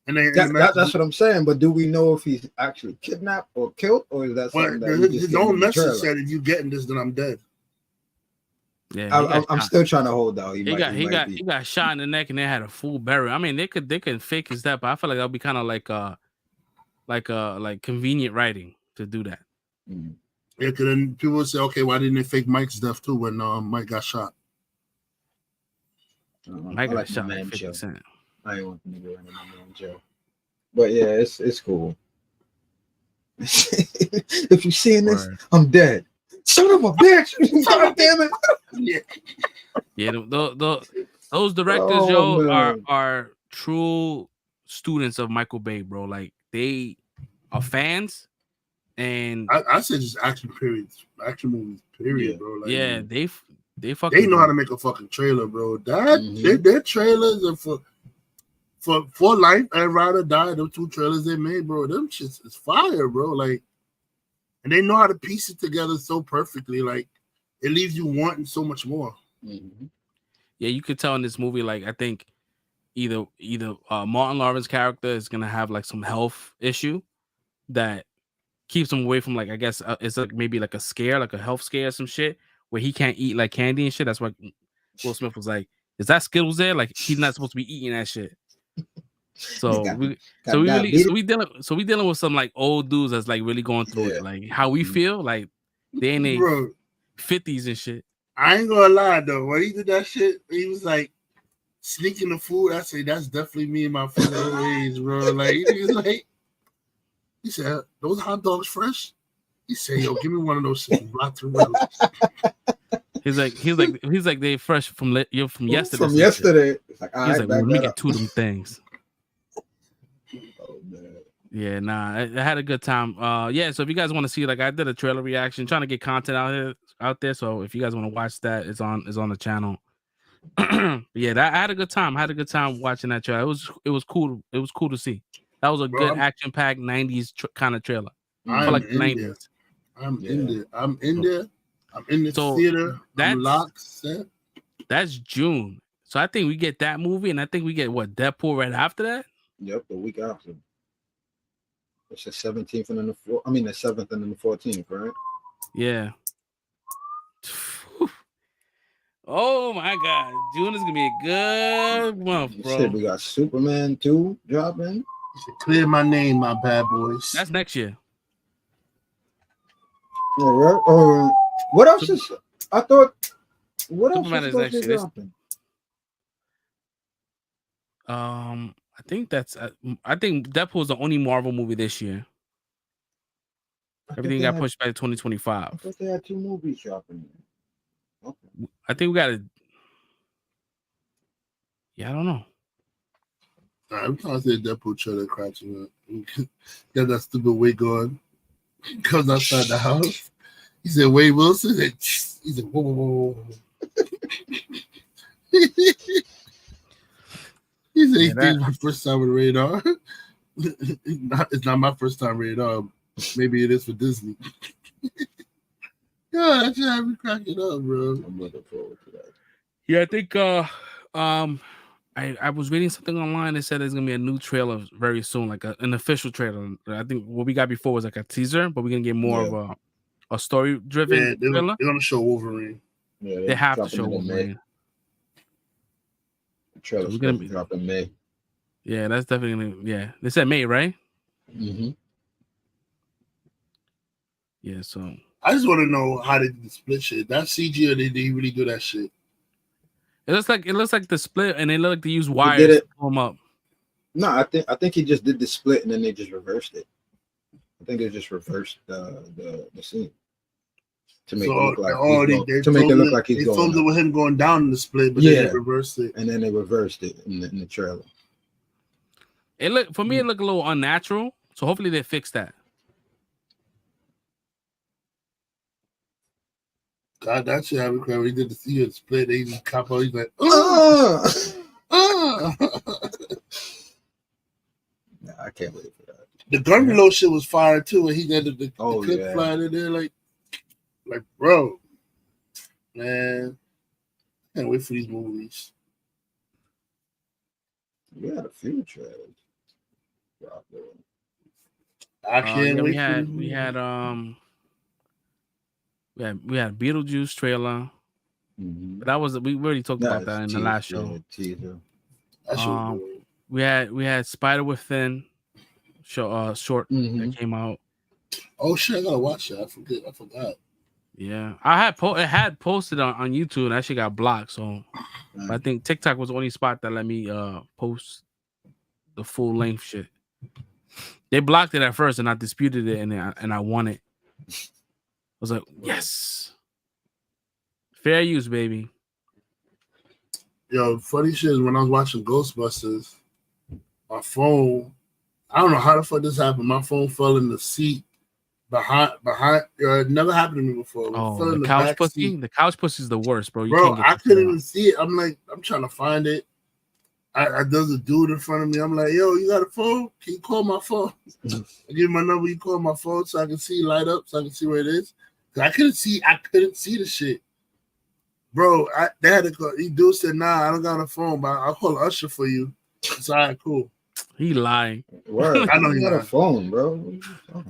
And that's what I'm saying. But do we know if he's actually kidnapped or killed, or is that something that his own message said, if you getting this, then I'm dead. Yeah, I'm still trying to hold out. He got shot in the neck and they had a full burial. I mean, they could fake his death, but I feel like that'll be kind of like convenient writing to do that. Yeah, because then people would say, okay, why didn't they fake Mike's death too when Mike got shot? Mike got shot like 50%. I ain't want to go in the man show, but yeah, it's cool. If you seeing this, Word. I'm dead. Son of a bitch! God damn it! Yeah, those directors, Oh, yo, man. are true students of Michael Bay, bro. Like they are fans, and I said just action periods, action movies, period, Yeah. bro. Like, yeah, they they fucking know how to make a fucking trailer, bro. That Mhm. their trailers are for Life and Ride or Die. Those two trailers they made, bro. Them shits is fire, bro. Like, and they know how to piece it together so perfectly. Like, it leaves you wanting so much more. Mhm. yeah. You could tell in this movie, like I think either Martin Lawrence's character is gonna have like some health issue that keeps him away from, like, I guess it's like maybe like a scare, like a health scare or some shit where he can't eat like candy and shit. That's why Will Smith was like, "Is that Skittles there? Like he's not supposed to be eating that shit." So Got- we got diabetes. so we dealing with some like old dudes that's like really going through Yeah. it. Like how we Mhm. feel, like they in their Bro, 50s and shit. I ain't gonna lie though. When he did that shit, he was like sneaking the food. I say that's definitely me in my fucking age, bro. Like he was like, he said, "Those hot dogs fresh?" He said, "Yo, give me one of those mozzarella." He's like they fresh from you're from yesterday. From some shit. yesterday. It's like, all He's right, like, back well, let me that get up. two of them things. Oh, man. Yeah, nah, I had a good time. Yeah, so if you guys want to see, like, I did a trailer reaction, trying to get content out there. So if you guys want to watch that, it's on the channel. Yeah, I had a good time. I had a good time watching that trailer. It was cool. It was cool to see. That was a Bro, good action packed 90s kind of trailer. I'm For like the in there. 90s. I'm Yeah. in there. I'm in there. I'm in the So theater. that's- I'm locked, set. That's June. So I think we get that movie, and I think we get what, Deadpool right after that. Yep, the week after. It's the 17th and then the 4th. I mean, the 7th and then the 14th, right? Yeah. Oh my God, June is gonna be a good month, You bro. said we got Superman 2 dropping. You should clear my name, my bad boys. That's next year. All right. What else is? I thought. What else Superman is is supposed next to be year. dropping? I think that's. I think Deadpool is the only Marvel movie this year. Everything got pushed back to 2025. I thought they had 2 movies dropping. Okay. I think we got to. Yeah, I don't know. I'm trying to say Deadpool trailer crashing up. Got that stupid wig on. Comes outside the house. He said, Wade Wilson. He said, whoa, whoa, whoa, whoa. He said, he thinks my first time with radar. It's not my first time radar. Maybe it is for Disney. Yeah, that shit had me cracking up, bro. I'm looking forward to that. Yeah, I think. I was reading something online that said there's gonna be a new trailer very soon, like an official trailer. I think what we got before was like a teaser, but we're gonna get more of a story driven trailer. They're gonna show Wolverine. Yeah, They have to dropping show it in May. Wolverine. The trailer's So we're gonna supposed to drop in May. Yeah, that's definitely yeah. They said May, right? Mm-hmm. Yeah, so I just want to know how they did the split shit. That CG or did they really do that shit? it looks like the split, and they look like they use wires did it. to pull them up. No, I think he just did the split and then they just reversed it. I think they just reversed the scene to make it look like he's They filmed it with him going down in the split, but they reversed it. And then they reversed it in the trailer. It looked a little unnatural, so hopefully they fix that. God, that shit happened when he did the split. They just cop out. He's like, Nah, I can't wait for that. The gun below shit was fire too, and he did the clip flying in there like, bro, man, can't wait for these movies. We had a few trailers. I can't wait. We had Beetlejuice trailer. Mm-hmm. But that was we already talked about that in the last show. Teaser. We had Spider Within show short that came out. Oh shit, I gotta watch that. I forgot. Yeah, it had posted on YouTube and that shit got blocked. So I think TikTok was the only spot that let me post the full length shit. They blocked it at first, and I disputed it, and I won it. I was like, yes, fair use, baby. Yo, funny shit is when I was watching Ghostbusters, my phone, I don't know how the fuck this happened. My phone fell in the seat behind. It never happened to me before. It Oh, fell in the the couch back pussy. seat. The couch pussy is the worst, bro. You Bro, can't get I that shit couldn't out. even see it. I'm trying to find it. There's a dude in front of me. I'm like, yo, you got a phone? Can you call my phone? I give you my number. You call my phone so I can see light up, so I can see where it is. I couldn't see the shit. Bro, they had to call. The dude said, nah, I don't got a phone, but I'll call Usher for you. It's all right, cool. He lying. Word. I know you you got a lying. phone, bro.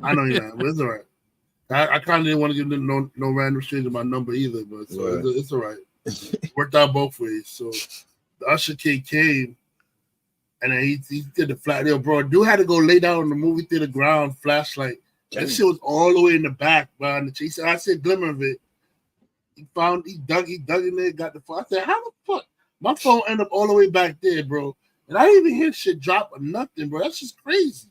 I know you're not, but it's all right. I kind of didn't want to give no random stranger my number either, but so Right. it's all right. Worked out both ways. So the Usher kid came, and then he did the flat. Yo, bro, dude had to go lay down on the movie theater ground, flashlight. That shit was all the way in the back, behind the chase. I said, glimmer of it. He dug in there, got the phone. I said, how the fuck? My phone ended up all the way back there, bro. And I didn't even hear shit drop or nothing, bro. That's just crazy.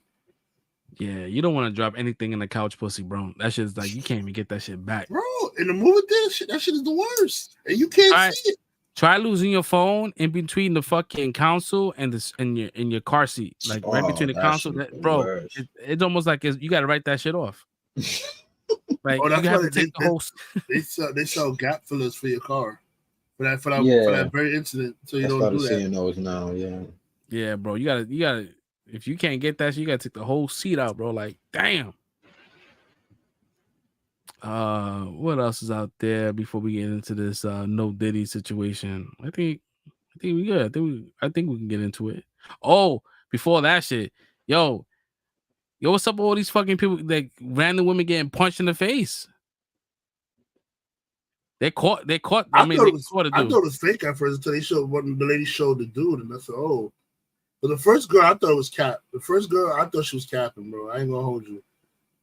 Yeah, you don't want to drop anything in the couch pussy, bro. That shit's like you can't even get that shit back. Bro, in the movie theater, that shit is the worst. And you can't see it. Try losing your phone in between the fucking console and this in your car seat, like right between the console. Bro, it's almost like you got to write that shit off. Like that's you have why to take the whole. They sell gap fillers for your car for that very incident. So you don't do that. Seeing those now, yeah, bro. You gotta. If you can't get that shit, you gotta take the whole seat out, bro. Like, damn. What else is out there before we get into this no Diddy situation? I think we good. I think we can get into it. Oh, before that shit, yo, what's up with all these fucking people, like random women getting punched in the face? They caught. I mean, they caught a dude. I thought it was fake at first until they showed when the lady showed the dude, and I said, oh. But the first girl, I thought it was cap. The first girl, I thought she was capping, bro. I ain't gonna hold you.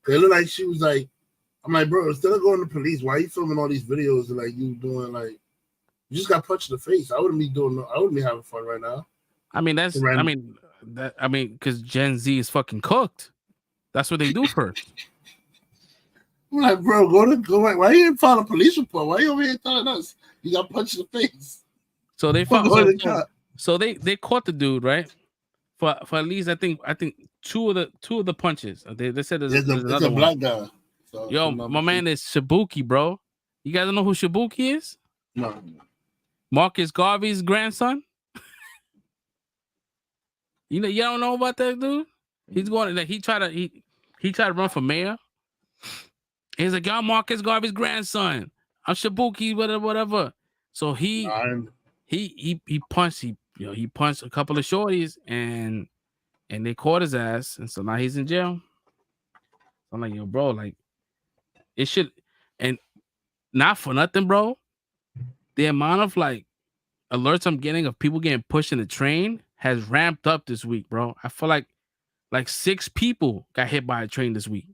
It looked like she was like, I'm like, bro, instead of going to police, why are you filming all these videos and like you doing like, you just got punched in the face. I wouldn't be having fun right now. I mean, because Gen Z is fucking cooked. That's what they do first. I'm like, bro, go back. Why you didn't file a police report? Why you over here telling us you got punched in the face? So they they caught the dude, right? For at least I think two of the punches. They said there's another a black one. guy. So yo, my man is Shibuki, bro. You guys know who Shibuki is? No. Marcus Garvey's grandson. You don't know about that dude? He's going like he tried to run for mayor. He's like, y'all Marcus Garvey's grandson. I'm Shibuki, whatever. So he punched he punched a couple of shorties and they caught his ass, and so now he's in jail. I'm like, yo, bro, like it should, and not for nothing, bro. The amount of like alerts I'm getting of people getting pushed in the train has ramped up this week, bro. I feel like 6 people got hit by a train this week.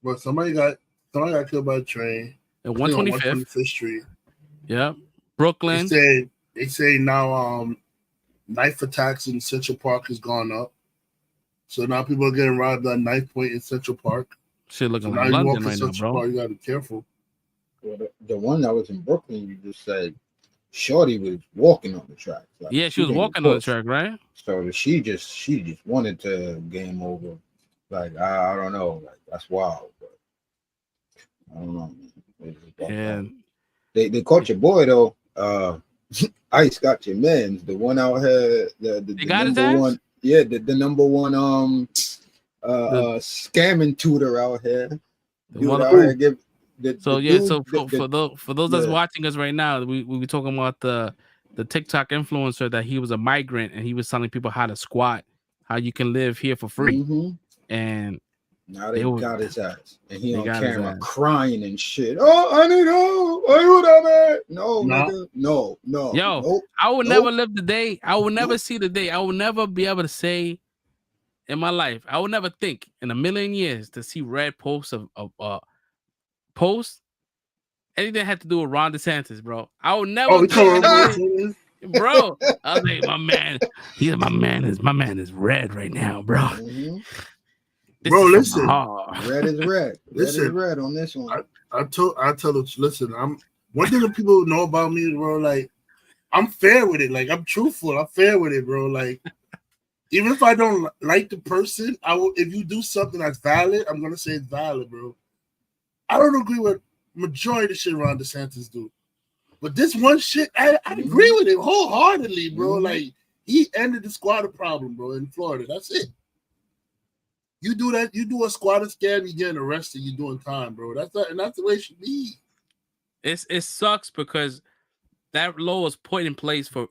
But somebody got killed by a train at 125th Street. Yeah, Brooklyn. They say now knife attacks in Central Park has gone up. So now people are getting robbed at knife point in Central Park. Shit looking like London right now, bro. Park, you gotta be careful. Well, the one that was in Brooklyn, you just said Shorty was walking on the track. Like, yeah, she was walking on the track, right? So she just wanted to game over. Like I don't know, like that's wild. But I don't know. And they caught your boy though. Ice got your man, the one out here, the number one. Yeah, the number one scamming tutor out here. For those that's watching us right now, we were talking about the TikTok influencer that he was a migrant and he was telling people how to squat, how you can live here for free. Mm-hmm. And now they got his ass, and he on camera crying and shit. Oh, I need help. Are you that man? No. Yo, nope, I will never live the day. I will never see the day. I will never be able to say in my life. I will never think in a million years to see red posts of posts anything that had to do with Ron DeSantis, bro. I will never. bro. I was like, my man is red right now, bro. Mhm. This Bro, is listen. hard. Red is red. Red is Listen. red on this one. I tell the listen. I'm one thing that people know about me, bro. Like, I'm fair with it. Like, I'm truthful. I'm fair with it, bro. Like, even if I don't like the person, I will. If you do something that's valid, I'm gonna say it's valid, bro. I don't agree with majority of the shit Ron DeSantis do, but this one shit, I agree with it wholeheartedly, bro. Like, he ended the squatter problem, bro, in Florida. That's it. You do that, you do a squatter scam, you getting arrested, you doing time, bro. That's the way it should be. It sucks because that law was put in place for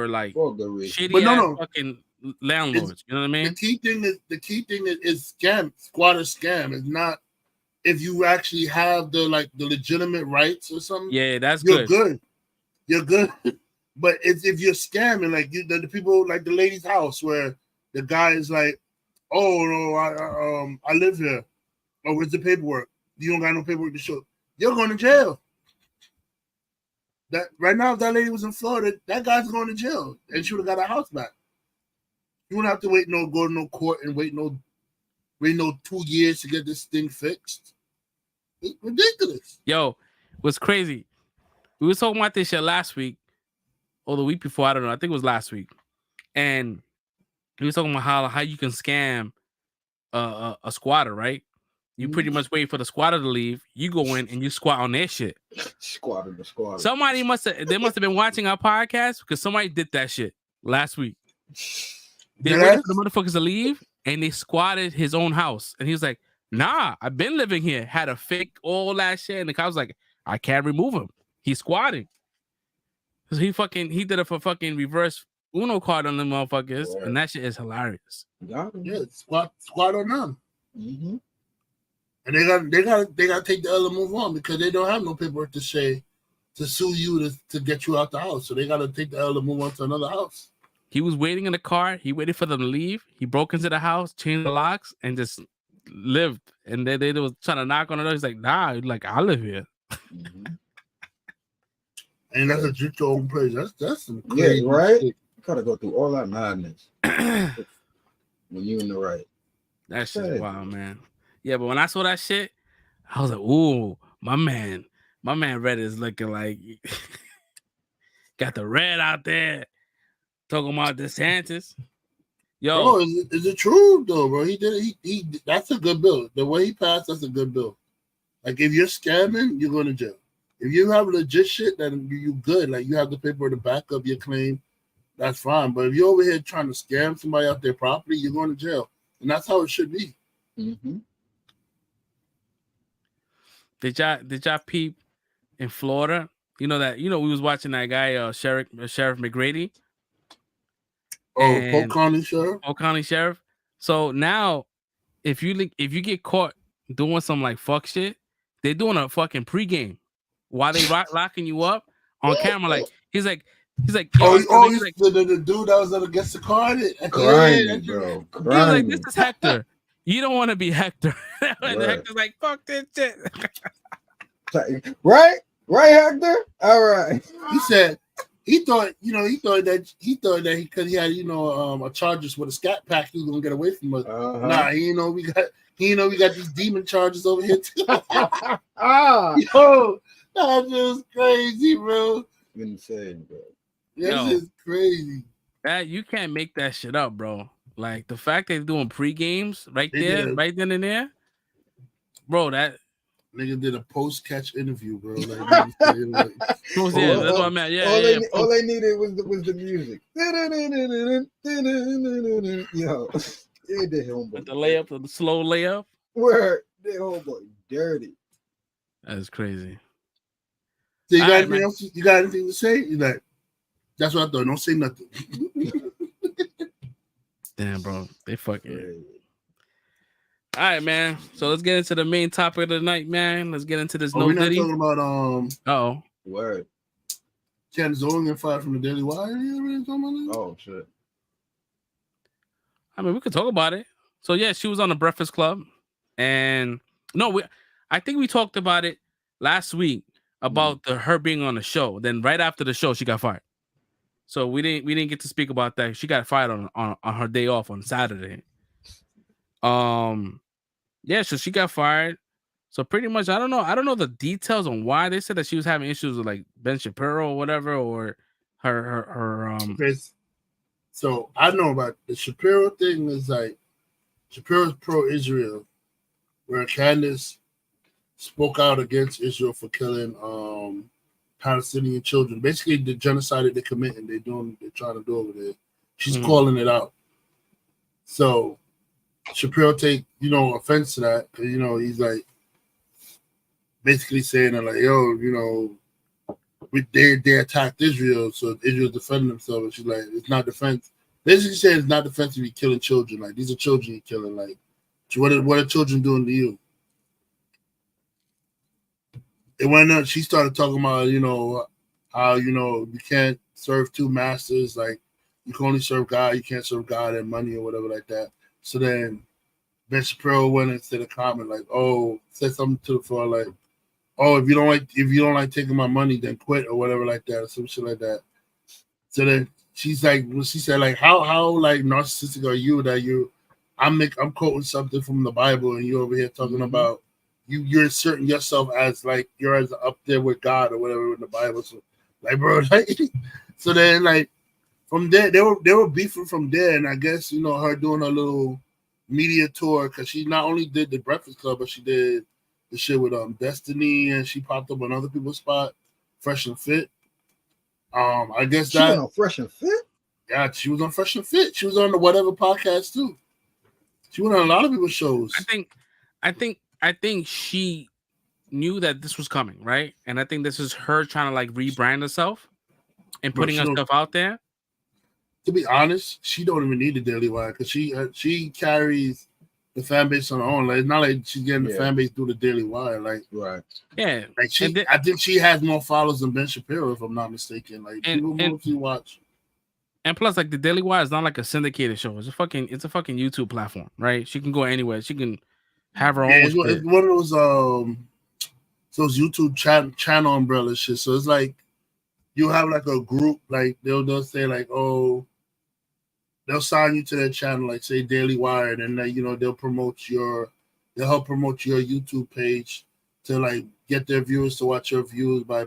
like For good reason. shitty But ass no. fucking landlords. You know what I mean? The key thing is scam, squatter scam. It's not if you actually have the legitimate rights or something. Yeah, that's You're good. You're good. But it's if you're scamming, like the people like the lady's house where the guy is like, oh no, I live here. Oh, where's the paperwork? You don't got no paperwork to show. You're going to jail. That right now, if that lady was in Florida, that guy's going to jail, and she would have got her house back. You wouldn't have to go to no court and wait 2 years to get this thing fixed. It's ridiculous. Yo, what's crazy? We was talking about this shit last week or the week before. I don't know. I think it was last week, and we was talking about how you can scam a squatter, right? You pretty much wait for the squatter to leave. You go in and you squat on their shit. Squatter. Somebody must have been watching our podcast because somebody did that shit last week. They waited for the motherfuckers to leave and they squatted his own house. And he was like, nah, I've been living here. Had a fake all that shit. And the guy was like, I can't remove him. He's squatting. So he did it for fucking reverse Uno card on them motherfuckers. Yeah. And that shit is hilarious. Yeah, squat on them. Mm-hmm. And they gotta take the L and move on because they don't have no paperwork to sue you to get you out the house. So they gotta take the L and move on to another house. He was waiting in the car. He waited for them to leave. He broke into the house, changed the locks, and just lived. And they was trying to knock on the door. He's like, nah, like I live here. Mm-hmm. And that's a drink your own place. That's some crazy right. shit. You gotta go through all that madness when you in the right. That shit's wild, man. Yeah, but when I saw that shit, I was like, ooh, my man Red is looking like got the red out there talking about DeSantis. Yo, bro, is it true though, bro? He did it. He that's a good bill. The way he passed, that's a good bill. Like if you're scamming, you're going to jail. If you have legit shit, then you good. Like you have the paper to back up your claim, that's fine. But if you're over here trying to scam somebody out their property, you're going to jail. And that's how it should be. Mm-hmm. Did y'all peep in Florida? We was watching that guy, Sheriff McGrady. Polk County Sheriff. So now, if you get caught doing some like fuck shit, they're doing a fucking pregame while they locking you up on camera. Like he's like, the dude that was against the card. Grimy, bro. Grimy. He was like, this is Hector. You don't want to be Hector. And Right. Hector's like, fuck this shit. Right, Hector. All right. He said he thought that because he had a charges with a scat pack, he was gonna get away from us. Uh-huh. Nah, we got these demon charges over here too. Ah, Yo, that's just crazy, bro. insane, bro. That's just crazy. That you can't make that shit up, bro. Like the fact they're doing pre-games right then and there, bro. That nigga did a post-catch interview, bro. Like, that's what I meant. All they needed was the music. Yo, they did homeboy. The layup, the slow layup. Where they homeboy dirty. That's crazy. So you got anything else? You got anything to say? You like? That's what I thought. Don't say nothing. Damn, bro. They fucking. All right, man. So let's get into the main topic of the night, man. Let's get into this. We're not Diddy. talking about Word. Ken Zollinger fired from the Daily Wire. Oh shit. I mean, we could talk about it. So yeah, she was on the Breakfast Club, and I think we talked about it last week about her being on the show. Then right after the show, she got fired. So we didn't get to speak about that. She got fired on her day off on Saturday. Yeah, so she got fired. So pretty much, I don't know the details on why. They said that she was having issues with like Ben Shapiro or whatever, or her Okay, so I know about the Shapiro thing. Is like Shapiro's pro-Israel, where Candace spoke out against Israel for killing Palestinian children. Basically, the genocide that they're committing, they're trying to do over there. She's calling it out. So Shapiro take offense to that, because he's like basically saying that, like, yo, they attacked Israel, so Israel defending themselves. And she's like, it's not defense. Basically saying it's not defense if you're killing children. Like, these are children you're killing. Like, what are children doing to you? And when she started talking about, how, you can't serve two masters. Like, you can only serve God. You can't serve God and money or whatever like that. So then Ben Shapiro went into the comment like, said something to the floor like, if you don't like taking my money, then quit or whatever like that, or some shit like that. So then she said like, how like narcissistic are you that I'm quoting something from the Bible and you over here talking about you're inserting yourself as like you're as up there with God or whatever in the Bible. So like, bro, like, so then like from there they were beefing from there, and I guess her doing a little media tour, because she not only did the Breakfast Club, but she did the shit with Destiny, and she popped up on other people's spot, Fresh and Fit. I guess she went on Fresh and Fit. Yeah, she was on Fresh and Fit. She was on the Whatever podcast too. She went on a lot of people's shows. I think she knew that this was coming, right? And I think this is her trying to like rebrand herself and putting herself out there. To be honest, she don't even need the Daily Wire, because she carries the fan base on her own. Like, it's not like she's getting the fan base through the Daily Wire. Like, right. Yeah. Like I think she has more followers than Ben Shapiro, if I'm not mistaken. Like, people mostly watch. And plus, like, the Daily Wire is not like a syndicated show. It's a fucking YouTube platform, right? She can go anywhere. She can have her own. It's one of those YouTube channel umbrella shit. So it's like you have like a group, like they'll say like, they'll sign you to their channel, like say Daily Wire, and then they'll help promote your YouTube page to like get their viewers to watch your views by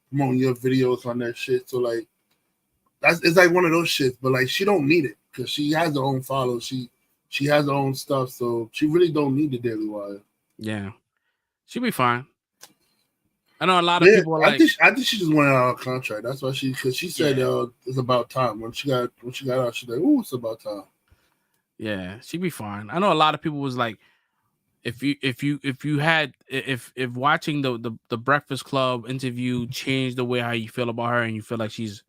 promoting your videos on their shit. So like it's like one of those shits, but like she don't need it because she has her own followers. She has her own stuff, so she really don't need the Daily Wire. Yeah, she'll be fine. I know a lot of people are like, I think she just went out of contract. That's why because she said it's about time. When she got out, she's like, "Oh, it's about time." Yeah, she'd be fine. I know a lot of people was like, if watching the Breakfast Club interview changed the way how you feel about her, and you feel like she's,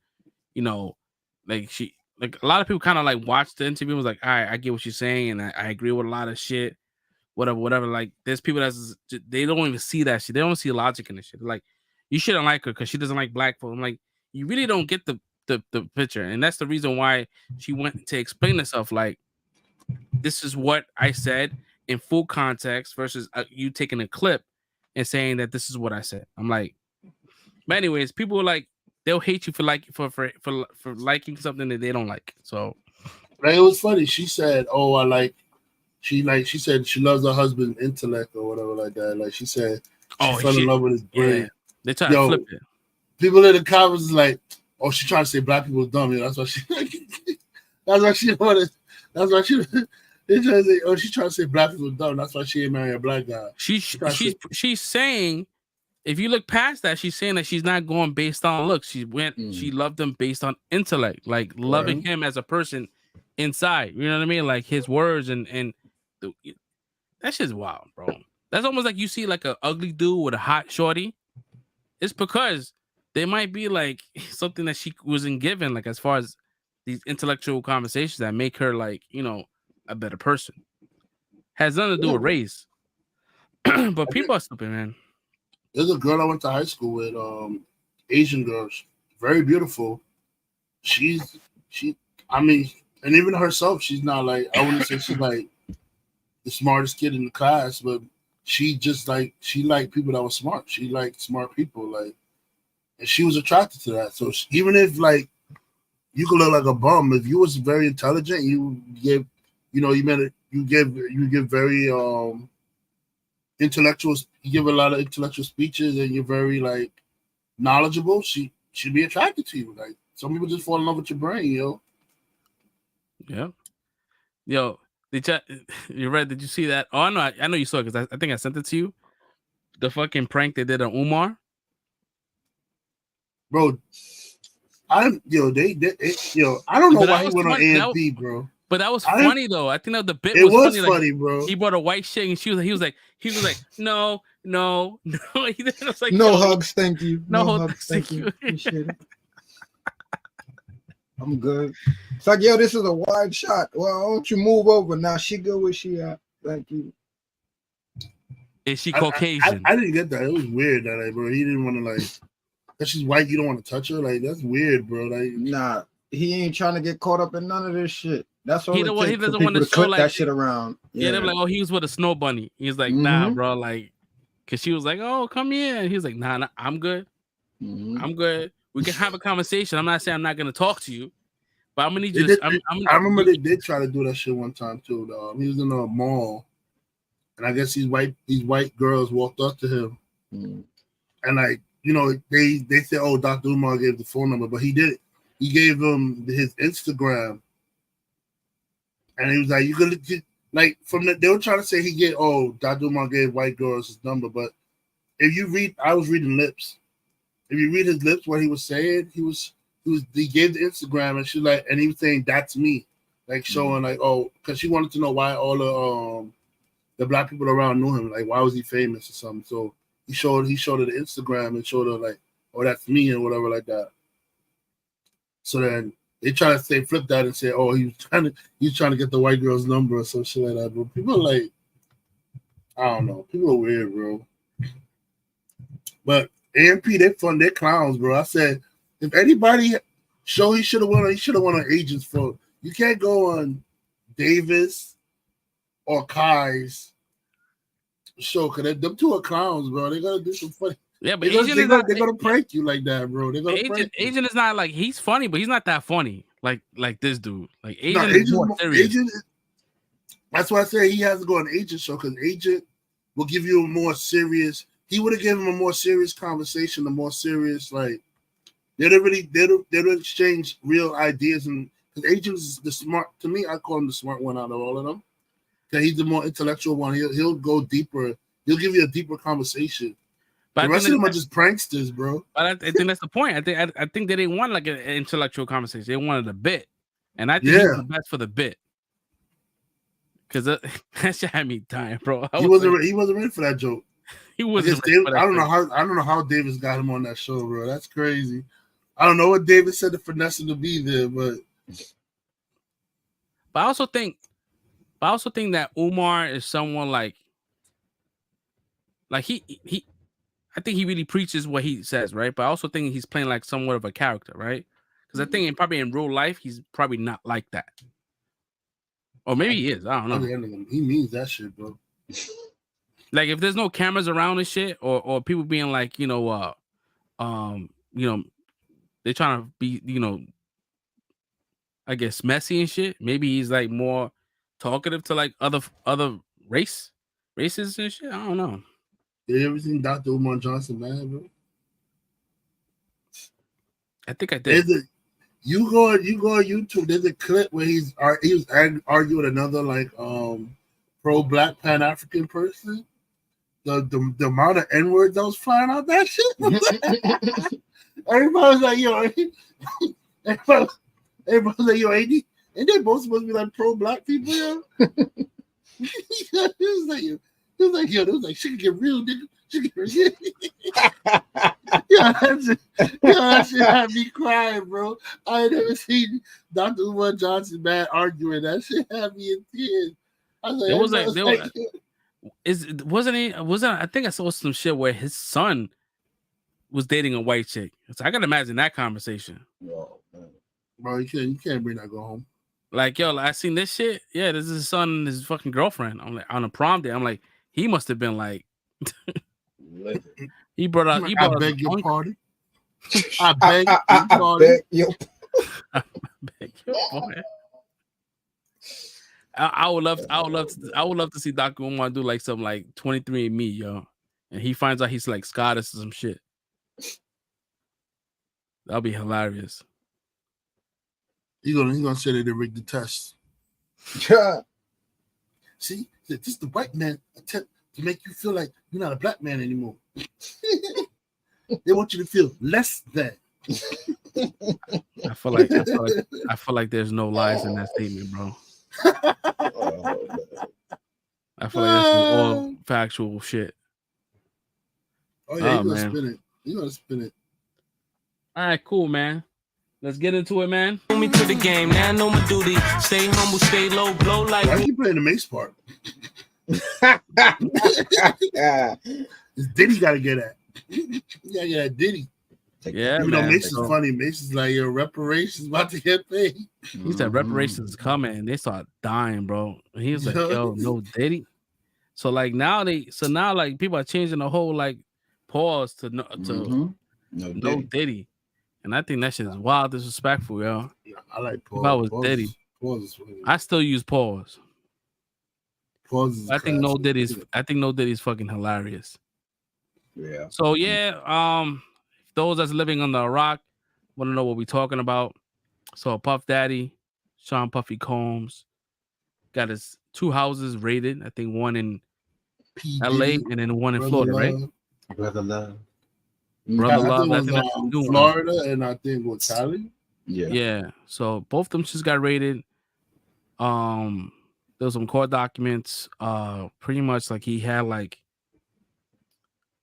like a lot of people kind of like watched the interview and was like, all right, I get what she's saying, and I agree with a lot of shit. Whatever. Like, there's people they don't even see that shit. They don't see logic in this shit. Like, you shouldn't like her because she doesn't like black folk. I'm like, you really don't get the picture, and that's the reason why she went to explain herself. Like, this is what I said in full context versus you taking a clip and saying that this is what I said. I'm like, but anyways, people are like, they'll hate you for liking something that they don't like. So, it was funny. She said, she said she loves her husband's intellect or whatever like that. Like, she said she fell in love with his brain. Yeah. They try to flip it. People in the comments is like, she trying to say black people are dumb. That's why she they're trying to say, she trying to say black people are dumb. That's why she ain't marry a black guy. She's saying, if you look past that, she's saying that she's not going based on looks. She loved him based on intellect, like loving him as a person inside. You know what I mean? Like his words and that shit's wild, bro. That's almost like you see like a ugly dude with a hot shorty. It's because they might be like something that she wasn't given, like as far as these intellectual conversations that make her like, a better person. Has nothing to do with race. But people are stupid, man. There's a girl I went to high school with, Asian girls, very beautiful. And even herself, she's not like, I wouldn't say she's like the smartest kid in the class, but she liked people that were smart. She liked smart people, like, and she was attracted to that. So even if like you could look like a bum. If you was very intelligent, you give, you know, you give very intellectual. You give a lot of intellectual speeches, and you're very like knowledgeable. She'd be attracted to you. Like some people just fall in love with your brain, yo. Yeah. Yo, you're right. Did you see that? Oh, I know you saw it because I think I sent it to you. The fucking prank they did on Umar. Bro, I don't know But why he went on AMP, bro. But that was funny though. I think that the bit it was funny, like, bro. He brought a white chick and he was like, no. He was like, no hugs, thank you. No hugs, thank you. Appreciate it. I'm good. It's like, yo, this is a wide shot. Well, why don't you move over now? She good where she at. Thank you. Is she Caucasian? I didn't get that. It was weird that, like, bro, he didn't want to, like, that she's white, you don't want to touch her. Like, that's weird, bro. Like, nah, he ain't trying to get caught up in none of this shit. That's all he it doesn't takes for want people to to show clip like that shit around. Yeah, they're like, oh, he was with a snow bunny. He's like, nah, bro, like, cause she was like, oh, come here, and he was like, nah, I'm good. I'm good. We can have a conversation. I'm not saying I'm not gonna talk to you, but I'm gonna need you. I remember they did try to do that shit one time too. Though he was in a mall, and I guess these white girls walked up to him, and like, you know, they said, oh, Dr. Umar gave the phone number, but he didn't. He gave him his Instagram, and he was like, you could like they were trying to say Dr. Umar gave white girls his number, but if you read, I was reading lips. If you read his lips, what he was saying, he gave the Instagram, and she like, and he was saying that's me, like showing like, oh, because she wanted to know why all the black people around knew him, like why was he famous or something. So he showed her the Instagram and showed her like, oh, that's me and whatever like that. So then they try to say flip that and say, oh, he was trying to get the white girl's number or some shit like that. But people are like, I don't know, people are weird, bro. But AMP, they're fun, they're clowns, bro. I said, if anybody show he should have won on Agents for, you can't go on Davis or Kai's show, because them two are clowns, bro. They're gonna do some funny. Yeah, but they're gonna prank you like that, bro. They're gonna prank you. Agent is not like, he's funny, but he's not that funny like this dude. Like Agent is more serious. That's why I say he has to go on Agent show, because Agent will give you a more serious. He would have given him a more serious conversation, a more serious, like, they'd exchange real ideas. And because Agent is the smart, to me, I call him the smart one out of all of them. Because he's the more intellectual one. He'll go deeper. He'll give you a deeper conversation. But the rest of them are just pranksters, bro. But I think that's the point. I think they didn't want like an intellectual conversation. They wanted a bit. And I think he's the best for the bit. Because that shit had me dying, bro. He wasn't ready for that joke. He wasn't. I don't know how Davis got him on that show, bro. That's crazy. I don't know what Davis said to finesse him to be there, but I also think that Umar is someone like he I think he really preaches what he says, right? But I also think he's playing like somewhat of a character, right? Because I think probably in real life he's probably not like that, or maybe he is. I don't know. He means that shit, bro. Like if there's no cameras around and shit, or people being like, you know, they're trying to be, you know, I guess messy and shit. Maybe he's like more talkative to like other races and shit. I don't know. Did you ever seen Dr. Umar Johnson, man, bro? I think I did. You go on YouTube. There's a clip where he was arguing with another like pro-black Pan-African person. The amount of N-words that was flying out that shit. Everybody was like, yo, everybody was like, yo, ain't they both supposed to be like pro-black people, yo? He was like, yo, she can get real, nigga. She can get real. That shit had me crying, bro. I ain't never seen Dr. Umar Johnson man arguing. That shit had me in tears. I was like, I think I saw some shit where his son was dating a white chick. So I can imagine that conversation. Yo, man. Bro, you can't bring that girl home. Like, yo, I seen this shit. Yeah, this is his son and his fucking girlfriend. I'm like, on a prom day. I'm like, he must have been like, he brought out. I beg your pardon. I beg your pardon. Boy. I would love to see Dr. Umar do like something like 23andMe, yo, and he finds out he's like Scottish or some shit. That'll be hilarious. He's gonna say that they rigged the test. Yeah. See, this is the white man attempt to make you feel like you're not a black man anymore. They want you to feel less than. I feel like there's no lies in that statement, bro. I feel like that's all factual shit. Oh yeah, Oh, you're gonna man. spin it. You're gonna spin it. All right, cool, man. Let's get into it, man. Pull me to the game, now I know my duty. Stay humble, stay low, blow like. Why are you playing the Mace part? It's Diddy gotta get at. Yeah, Diddy. Yeah, Even though man. Mace is funny, Mace is like, your reparations about to get paid. He said reparations is coming, and they start dying, bro. And he was like, "Yo, no Diddy." So now like people are changing the whole like pause to no Diddy, and I think that shit is wild disrespectful, yo. Yeah, I like pause. If I was Diddy, Pause is funny. I still use pause. Pause is I think no classic. Diddy's fucking hilarious. Yeah. So yeah, those that's living under a rock want to know what we're talking about. So Puff Daddy, Sean Puffy Combs, got his 2 houses raided. I think one in LA and then one in Florida, right? Brother Love. Brother Love, I I think think it that's was new one. Florida, and I think with Cali. Yeah. Yeah. So both of them just got raided. There was some court documents. Pretty much like he had like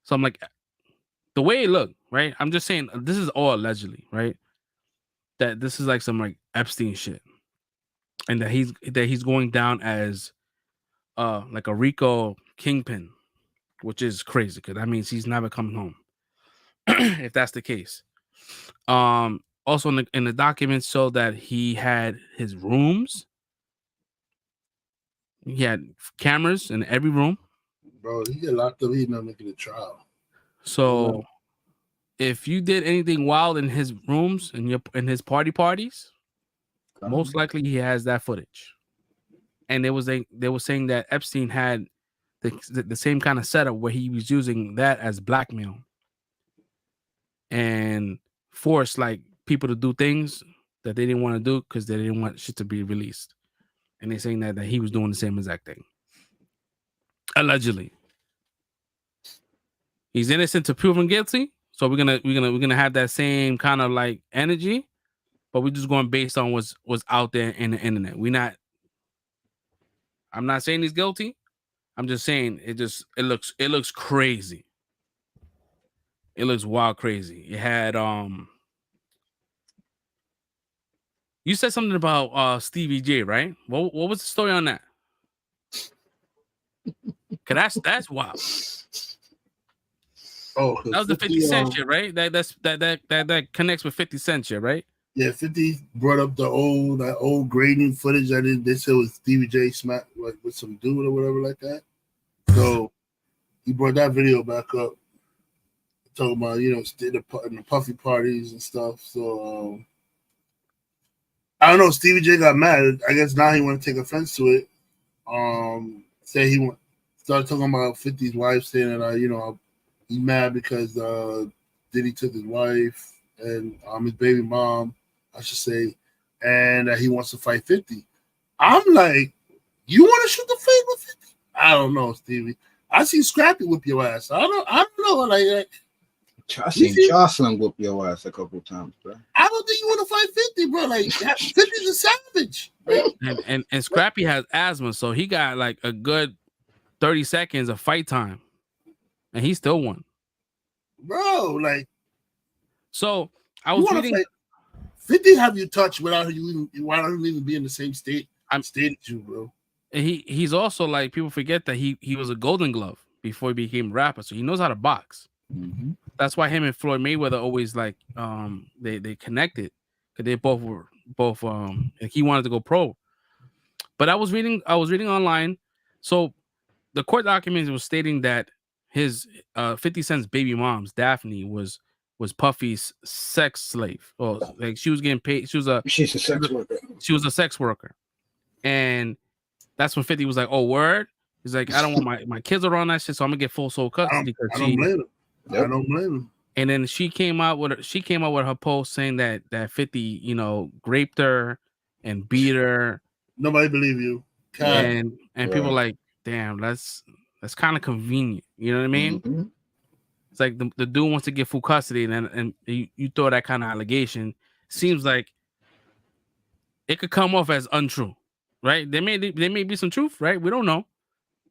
some like the way it looked, right? I'm just saying this is all allegedly, right? That this is like some like Epstein shit, and that he's going down as like a Rico kingpin, which is crazy because that means he's never coming home. If that's the case. Also in the documents show that he had his rooms. He had cameras in every room. Bro, he get locked up. He's not making a trial. So if you did anything wild in his rooms and in his parties, most likely he has that footage. And they were saying that Epstein had the same kind of setup where he was using that as blackmail and force like people to do things that they didn't want to do because they didn't want shit to be released. And they're saying that he was doing the same exact thing. Allegedly. He's innocent to proven guilty. So we're gonna have that same kind of like energy, but we're just going based on what's out there in the internet. I'm not saying he's guilty. I'm just saying it looks crazy. It looks wild crazy. It had you said something about Stevie J, right? What was the story on that? Cause that's wild. Oh, that was the 50 Cent shit, right? That connects with 50 Cent shit, right? Yeah, 50 brought up that old grading footage that they said was Stevie J smack like with some dude or whatever like that. So he brought that video back up, talking about in the Puffy parties and stuff. So I don't know. Stevie J got mad. I guess now he want to take offense to it. Say he started talking about 50's wife, saying that he's mad because Diddy took his wife and his baby mom, I should say, and he wants to fight 50. I'm like, you want to shoot the fight with 50? I don't know, Stevie. I see Scrappy whip your ass. I don't know. Like I seen Jocelyn whoop your ass a couple times, bro. I don't think you want to fight 50, bro. Like 50's a savage. Right? And Scrappy has asthma, so he got like a good 30 seconds of fight time, and he still won, bro. Like, so I was reading. 50 have you touched without you even be in the same state as you, bro. And he's also like, people forget that he was a Golden Glove before he became a rapper, so he knows how to box. Mm-hmm. That's why him and Floyd Mayweather always like they connected because they both like he wanted to go pro. But I was reading online, so the court documents was stating that his 50 Cent's baby mom's Daphne was was Puffy's sex slave, or like she was getting paid. She's a sex worker. She was a sex worker, and that's when 50 was like, "Oh, word." He's like, "I don't want my kids around that shit, so I'm gonna get full sole custody." I don't blame him. Yep. I don't blame him. And then she came out with her post saying that 50, you know, raped her and beat her. Nobody believe you. And people are like, damn, that's kind of convenient. You know what I mean? Mm-hmm. It's like the dude wants to get full custody, and you throw that kind of allegation. Seems like it could come off as untrue, right? There may be some truth, right? We don't know,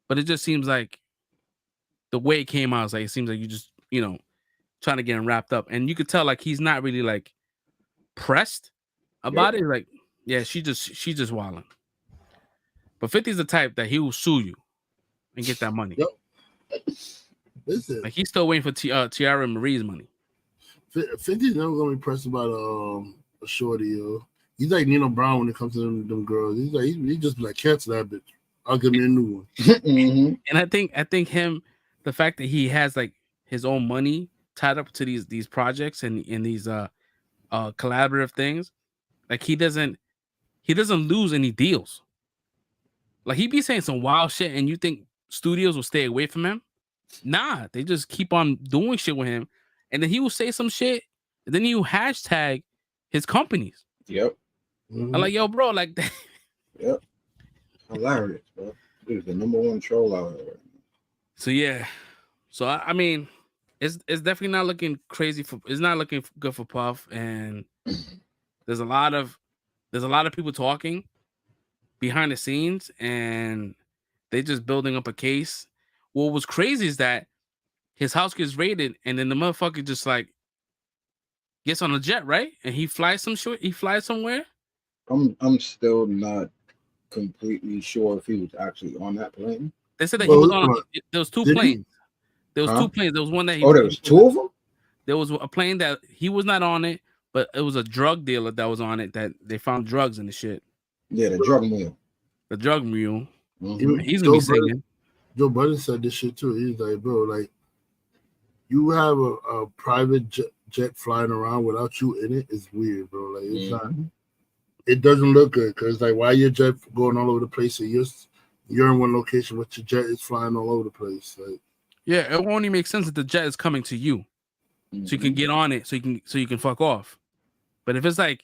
but it just seems like the way it came out is like it seems like you just, you know, trying to get him wrapped up, and you could tell like he's not really like pressed about it. Like, yeah, she's just wilding. But 50's the type that he will sue you and get that money. Yep. Listen, like he's still waiting for Tiara and Marie's money. 50's never gonna be pressed about a shorty, yo. He's like Nino Brown when it comes to them girls. He's like he just be like, cancel that bitch. I'll give me a new one. Mm-hmm. And I think him, the fact that he has like his own money tied up to these projects and in these collaborative things, like he doesn't lose any deals. Like he be saying some wild shit, and you think studios will stay away from him? Nah, they just keep on doing shit with him, and then he will say some shit, and then he will hashtag his companies. Yep. I'm like, yo, bro, like that. Yep. Hilarious, bro. He's the number one troll out here. So yeah, so I mean, it's definitely not looking crazy for. It's not looking good for Puff, and there's a lot of people talking behind the scenes, and they just building up a case. What was crazy is that his house gets raided, and then the motherfucker just like gets on a jet, right? And he flies somewhere. I'm still not completely sure if he was actually on that plane. They said that he was on. There was two planes. There was two planes. There was one that he. Oh, there was two of them. There was a plane that he was not on it, but it was a drug dealer that was on it. That they found drugs in the shit. Yeah, the drug mule. The drug mule. Mm-hmm. He's gonna be singing. Joe Budden said this shit too. He's like, bro, like you have a private jet flying around without you in it is weird, bro. Like it's not. It doesn't look good because like why your jet going all over the place and you're in one location but your jet is flying all over the place. Like, yeah, it won't even make sense that the jet is coming to you, so you can get on it, so you can fuck off. But if it's like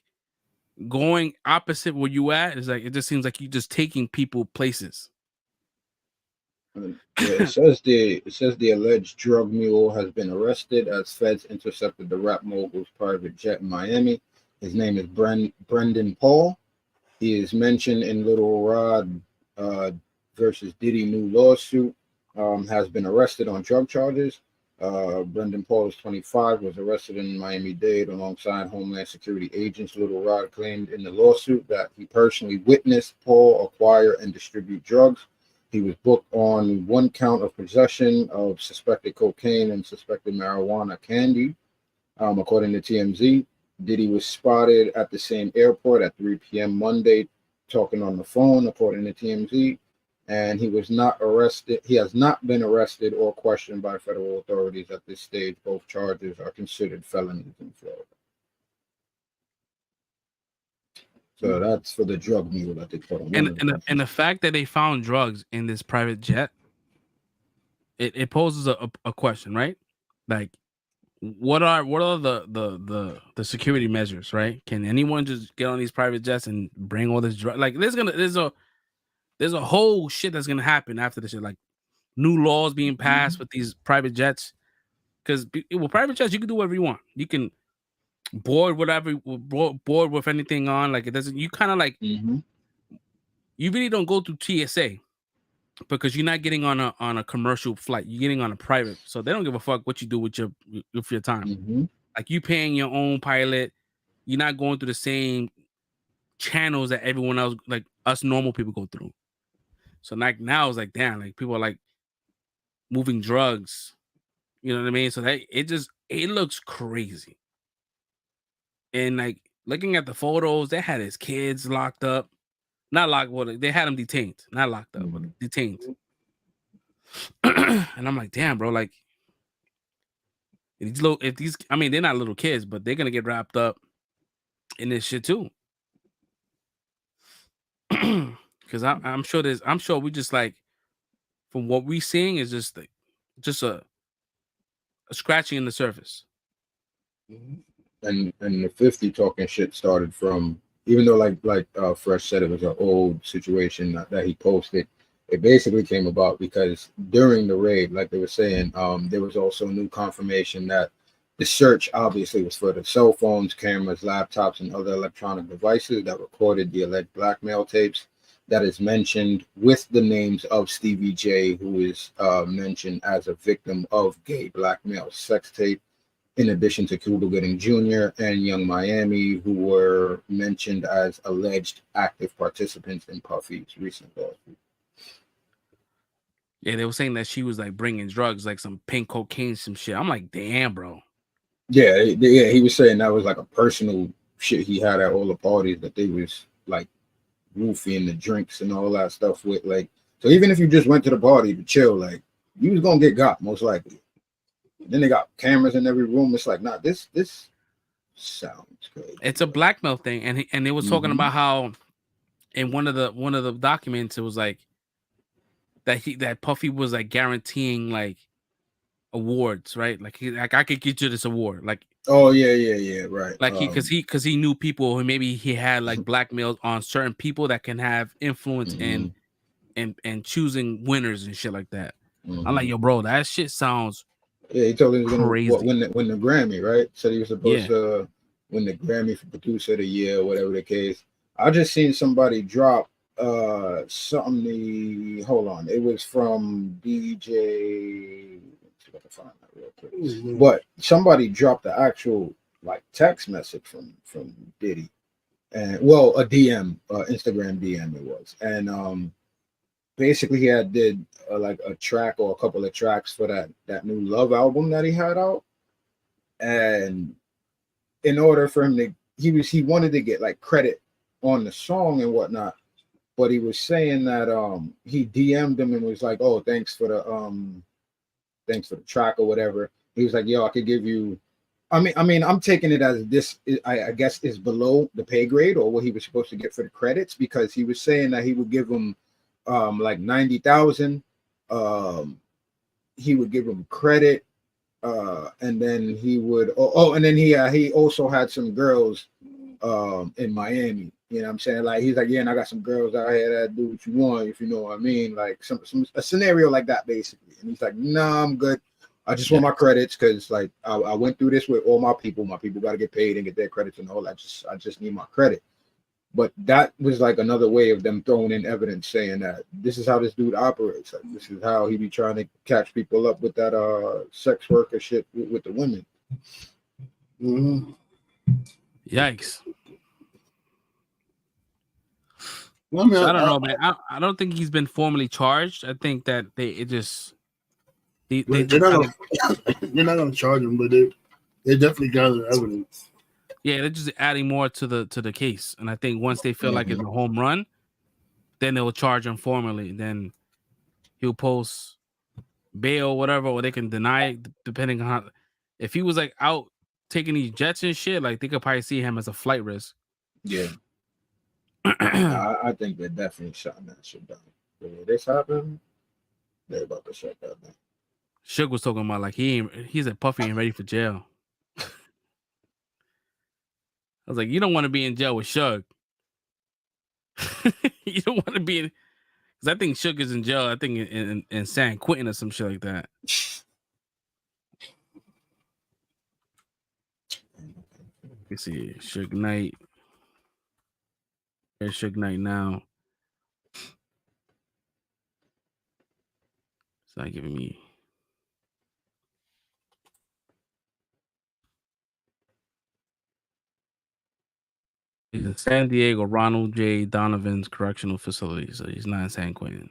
going opposite where you at, it's like it just seems like you just taking people places. Yeah, it says the alleged drug mule has been arrested as feds intercepted the rap mogul's private jet in Miami. His name is Brendan Paul. He is mentioned in Little Rod versus Diddy new lawsuit. Has been arrested on drug charges. Brendan Paul is 25, was arrested in Miami-Dade alongside Homeland Security agents. Little Rod claimed in the lawsuit that he personally witnessed Paul acquire and distribute drugs. He was booked on one count of possession of suspected cocaine and suspected marijuana candy. According to TMZ, Diddy was spotted at the same airport at 3 p.m. Monday talking on the phone, according to TMZ, and he was not arrested. He has not been arrested or questioned by federal authorities at this stage. Both charges are considered felonies in Florida. So that's for the drug mule that they put on. And the fact that they found drugs in this private jet, it poses a question, right? Like, what are the security measures, right? Can anyone just get on these private jets and bring all this drug? Like, there's a whole shit that's gonna happen after this shit, like new laws being passed with these private jets. Because with private jets, you can do whatever you want. You can board with anything on. Like it doesn't. You kind of like you really don't go through TSA because you're not getting on a commercial flight. You're getting on a private, so they don't give a fuck what you do with your time. Like you paying your own pilot. You're not going through the same channels that everyone else, like us normal people, go through. So like now it's like damn, like people are like moving drugs. You know what I mean? So that it looks crazy. And like looking at the photos, they had his kids locked up. Not locked, well, they had him detained. Not locked up, but detained. And I'm like, damn, bro, like I mean, they're not little kids, but they're gonna get wrapped up in this shit too. Because I'm sure we just like, from what we seeing is just a scratching in the surface. And the 50 talking shit started from, even though like Fresh said it was an old situation that he posted, it basically came about because during the raid, like they were saying, there was also new confirmation that the search obviously was for the cell phones, cameras, laptops, and other electronic devices that recorded the alleged blackmail tapes that is mentioned with the names of Stevie J, who is mentioned as a victim of gay blackmail sex tape, in addition to Cuba Gooding Jr. and Young Miami, who were mentioned as alleged active participants in Puffy's recent lawsuit. Yeah, they were saying that she was like bringing drugs, like some pink cocaine, some shit. I'm like, damn, bro. Yeah, he was saying that was like a personal shit he had at all the parties, that they was like roofing the drinks and all that stuff with, like, so even if you just went to the party to chill, like, you was gonna get got most likely. Then they got cameras in every room. It's like, nah, this sounds good. It's a blackmail thing, and they was talking about how in one of the documents it was like that Puffy was like guaranteeing like awards, right? Like I could get you this award, like. Oh yeah, right. Like because he knew people who maybe he had like blackmails on certain people that can have influence in choosing winners and shit like that. I'm like, yo, bro, that shit sounds he told him he was crazy. Gonna win the Grammy, right? Said he was supposed to win the Grammy for producer of the year, whatever the case. I just seen somebody drop something. Hold on, it was from DJ. Let's see if I can find that real quick. But somebody dropped the actual like text message from Diddy, and well, a DM, Instagram DM it was, and basically he had did like a track or a couple of tracks for that new Love album that he had out, and in order for him to he wanted to get like credit on the song and whatnot, but he was saying that he DM'd him and was like, oh, thanks for the track or whatever. He was like, yo, I could give you, I mean I'm taking it as this I guess is below the pay grade or what he was supposed to get for the credits, because he was saying that he would give him like 90,000. He would give him credit, and then he would and then he also had some girls in Miami. You know what I'm saying? Like he's like, yeah, and I got some girls out here that do what you want, if you know what I mean. Like a scenario like that basically. And he's like, nah, I'm good. I just want my credits because like I went through this with all my people. My people got to get paid and get their credits and all that. I just need my credit. But that was like another way of them throwing in evidence saying that this is how this dude operates. Like this is how he be trying to catch people up with that sex worker shit with the women. Yikes. Well, I mean, I don't know, man. I don't think he's been formally charged. I think that they're not gonna charge him, but they definitely gather evidence. Yeah, they're just adding more to the case, and I think once they feel like it's a home run, then they'll charge him formally. Then he'll post bail, whatever, or they can deny it depending on how. If he was like out taking these jets and shit, like they could probably see him as a flight risk. Yeah, I think they're definitely shutting that shit down. When this happened, they're about to shut that down. Suge was talking about like he's a Puffy ain't ready for jail. I was like, you don't want to be in jail with Suge. You don't want to be in, because I think Suge is in jail. I think in San Quentin or some shit like that. Let's see, Suge Knight. There's Suge Knight now. It's not giving me. He's in San Diego Ronald J. Donovan's correctional facility, so he's not in San Quentin.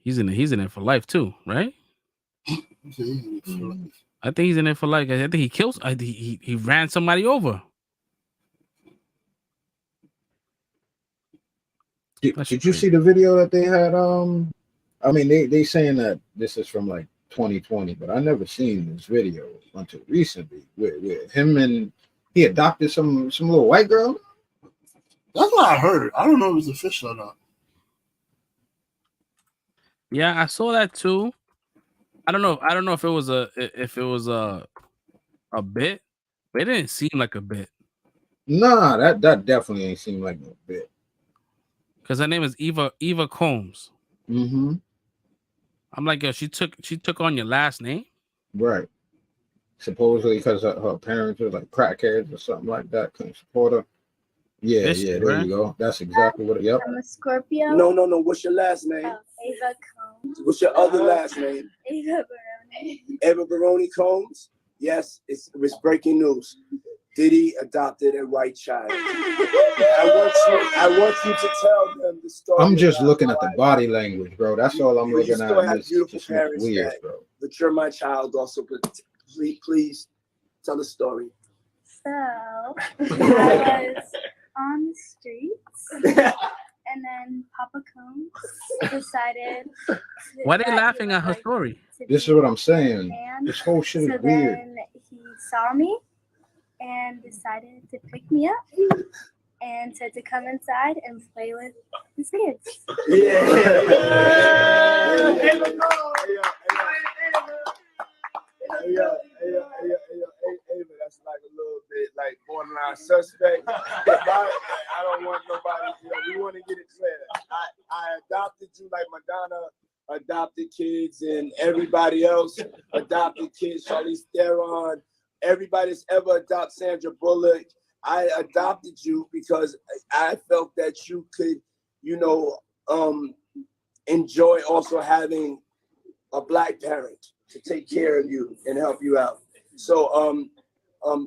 He's in it for life too, right? I think he's in it for life. I think he kills. He ran somebody over. Did you see the video that they had I mean, they saying that this is from like 2020, but I never seen this video until recently with him and he adopted some little white girl. That's what I heard. I don't know if it's official or not. Yeah, I saw that too. I don't know if it was a bit, but it didn't seem like a bit. Nah, that definitely ain't seem like no bit. Because her name is Eva Combs. Mm-hmm. I'm like, yo, she took on your last name? Right. Supposedly because her parents were like crackheads or something like that, couldn't support her. Yeah, This yeah, shit, there right? you go. That's exactly what it. Yep. I'm a Scorpio. No. What's your last name? Ava Combs. What's your other last name? Ava Baroni. Eva Baroni Combs? Yes, it was breaking news. Diddy adopted a white child. I want you to tell them the story. I'm just looking at the body language, bro. That's all I'm looking still at. have It's beautiful just looks parents weird, that- bro. But you're my child also. But please tell the story. So I was on the streets, and then Papa Combs decided. Why are they that he laughing would at her like story? to This be is what I'm saying. a man. This whole shit So is weird. then he saw me and decided to pick me up and said to come inside and play with his kids. That's like a little bit like borderline suspect. I don't want nobody. We want to get it clear. I adopted you like Madonna adopted kids, and everybody else adopted kids. Charlize Theron, everybody that's ever adopted Sandra Bullock. I adopted you because I felt that you could, enjoy also having a black parent to take care of you and help you out. So,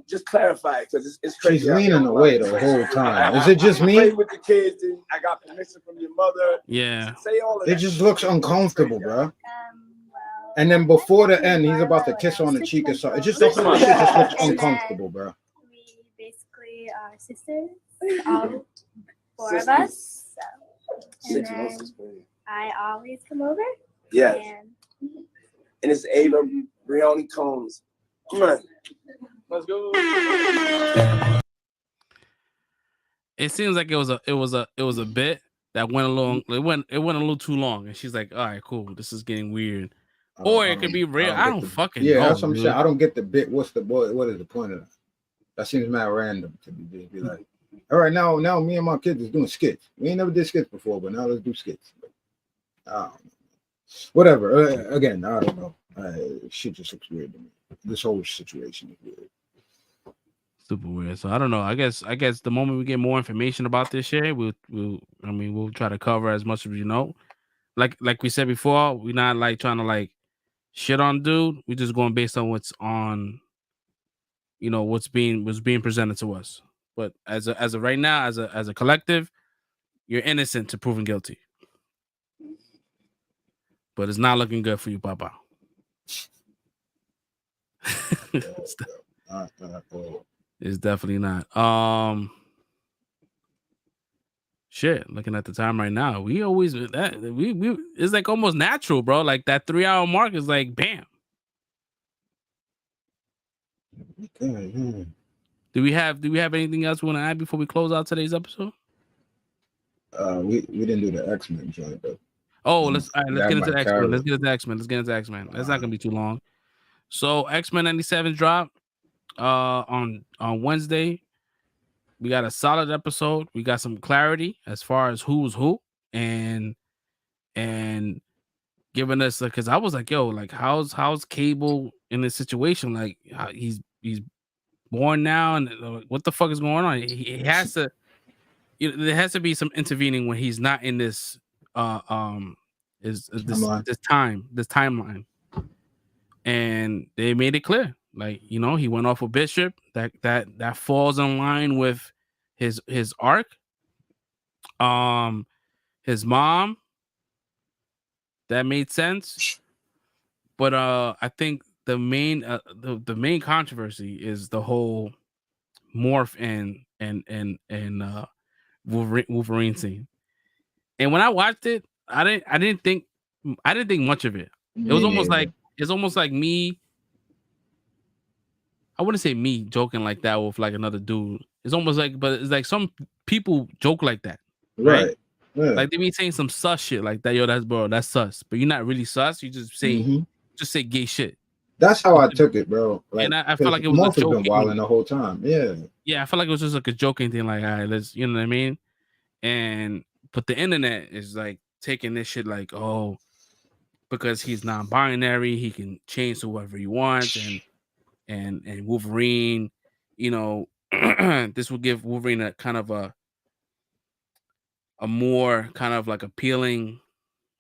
just clarify it because it's crazy. She's leaning away the whole time. Is it just me? Play with the kids, and I got permission from your mother. Yeah. Say all of It that. just looks uncomfortable, bro. Well, And then before the end, he's about to kiss her on the cheek or something. It just looks like shit just looks uncomfortable, bro. we basically are sisters, all four of us. So. And 6 then months. I always come over. Yeah, And and it's Ava Brioni Combs. Come on. Let's go. It seems like it was a bit that went along. It went a little too long, and she's like, "All right, cool. This is getting weird." Or it could be real. I don't fucking yeah, know. that's what I'm dude. saying. I don't get the bit. What is the point of that? That seems mad random to me. Just be like, all right, now me and my kids is doing skits. We ain't never did skits before, but now let's do skits. I don't know. Whatever. Again, I don't know. Shit just looks weird to me. This whole situation is weird. Super weird. So I don't know. I guess the moment we get more information about this shit, we'll try to cover as much as we know. Like we said before, we're not like trying to like shit on dude. We're just going based on what's on, what's being presented to us. But as of right now, as a collective, you're innocent to proven guilty. But it's not looking good for you, Papa. It's definitely not. Shit, looking at the time right now, we it's like almost natural, bro. Like that 3-hour mark is like bam. Mm-hmm. Do we have anything else we want to add before we close out today's episode? We didn't do the X-Men joint, though. Oh, let's get into X-Men. Let's get into X-Men. That's not gonna be too long. So X-Men 97 dropped on Wednesday. We got a solid episode. We got some clarity as far as who's who, and giving us, because I was like, yo, like how's Cable in this situation? Like he's born now, and what the fuck is going on? He has to. There has to be some intervening when he's not in this this timeline, and they made it clear. Like, he went off with Bishop. That falls in line with his arc. His mom. That made sense. But I think the main the main controversy is the whole Morph and Wolverine scene. And when I watched it, I didn't think I didn't think much of it. It Me was almost neither. like it's almost like me. I wouldn't say me joking like that with like another dude. It's almost like, but it's like some people joke like that, right? Right. Yeah. Like they be saying some sus shit like that. Yo, that's sus. But you're not really sus. You just say gay shit. That's how I took it, bro. Like, And I felt like it was Morph a has been joking. wilding the whole time. Yeah. Yeah, I felt like it was just like a joking thing. Like, all right, let's, you know what I mean? But the internet is like taking this shit like, oh, because he's non-binary, he can change to whoever he wants, and Wolverine, you know, this will give Wolverine a kind of a more kind of like appealing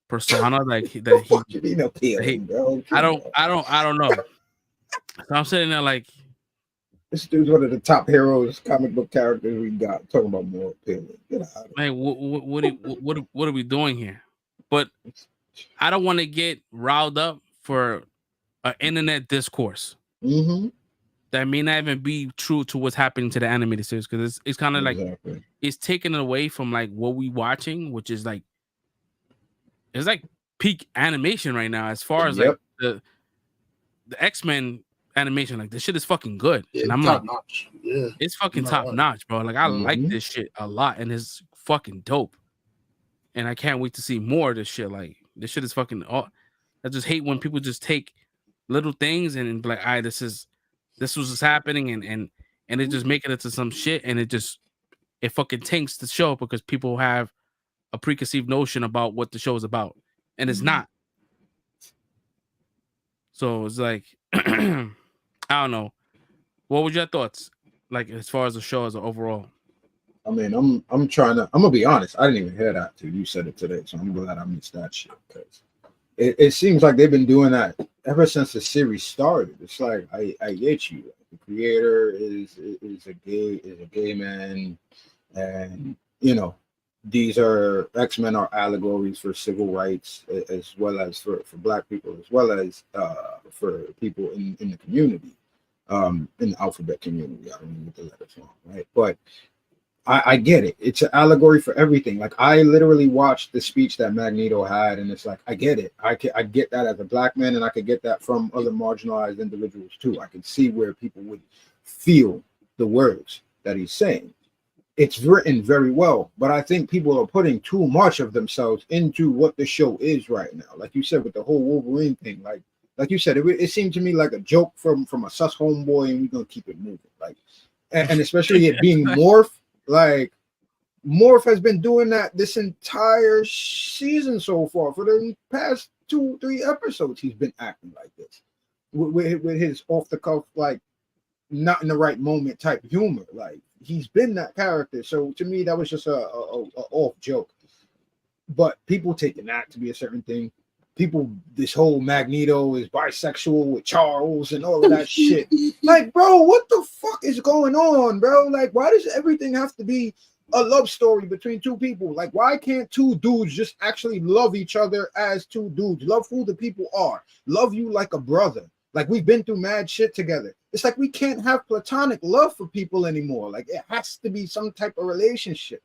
persona, like that Fuck you mean appealing, bro? I don't know. So I'm sitting there like, this dude's one of the top heroes, comic book characters we got. Talking about more appealing. Get out of like, what are we doing here? But I don't want to get riled up for an internet discourse that may not even be true to what's happening to the animated series, because it's kind of like it's taken away from like what we watching, which is like it's like peak animation right now as far as like the X-Men animation. Like this shit is fucking good, and I'm like, notch. Yeah, it's fucking top notch, bro. Like I like this shit a lot, and it's fucking dope, and I can't wait to see more of this shit. Like this shit is fucking. I just hate when people just take little things and be like, all right, this was just happening, and it just make it into some shit, and it fucking tanks the show because people have a preconceived notion about what the show is about, and it's not. So it's like, I don't know. What was your thoughts, like as far as the show as an overall? I mean, I'm gonna be honest. I didn't even hear that till you said it today, so I'm glad I missed that shit because it seems like they've been doing that ever since the series started. It's like I get you. The creator is a gay man, and you know these are X-Men are allegories for civil rights as well as for Black people as well as for people in the community, in the alphabet community. I don't know what the letters are, right? But I get it. It's an allegory for everything. Like I literally watched the speech that Magneto had, and it's like I get it. I get that as a Black man, and I could get that from other marginalized individuals too. I can see where people would feel the words that he's saying. It's written very well, but I think people are putting too much of themselves into what the show is right now. Like you said with the whole Wolverine thing, like you said, it seemed to me like a joke from a sus homeboy, and we're gonna keep it moving. Like, and especially it being Morph. Like Morph has been doing that this entire season so far. For the past 2-3 episodes, he's been acting like this with his off the cuff, like not in the right moment type humor. Like he's been that character. So to me, that was just a off joke. But people taking that to be a certain thing. People, this whole Magneto is bisexual with Charles and all of that shit. Like, bro, what the fuck is going on, bro? Like, why does everything have to be a love story between two people? Like, why can't two dudes just actually love each other as two dudes? Love who the people are. Love you like a brother. Like, we've been through mad shit together. It's like we can't have platonic love for people anymore. Like, it has to be some type of relationship.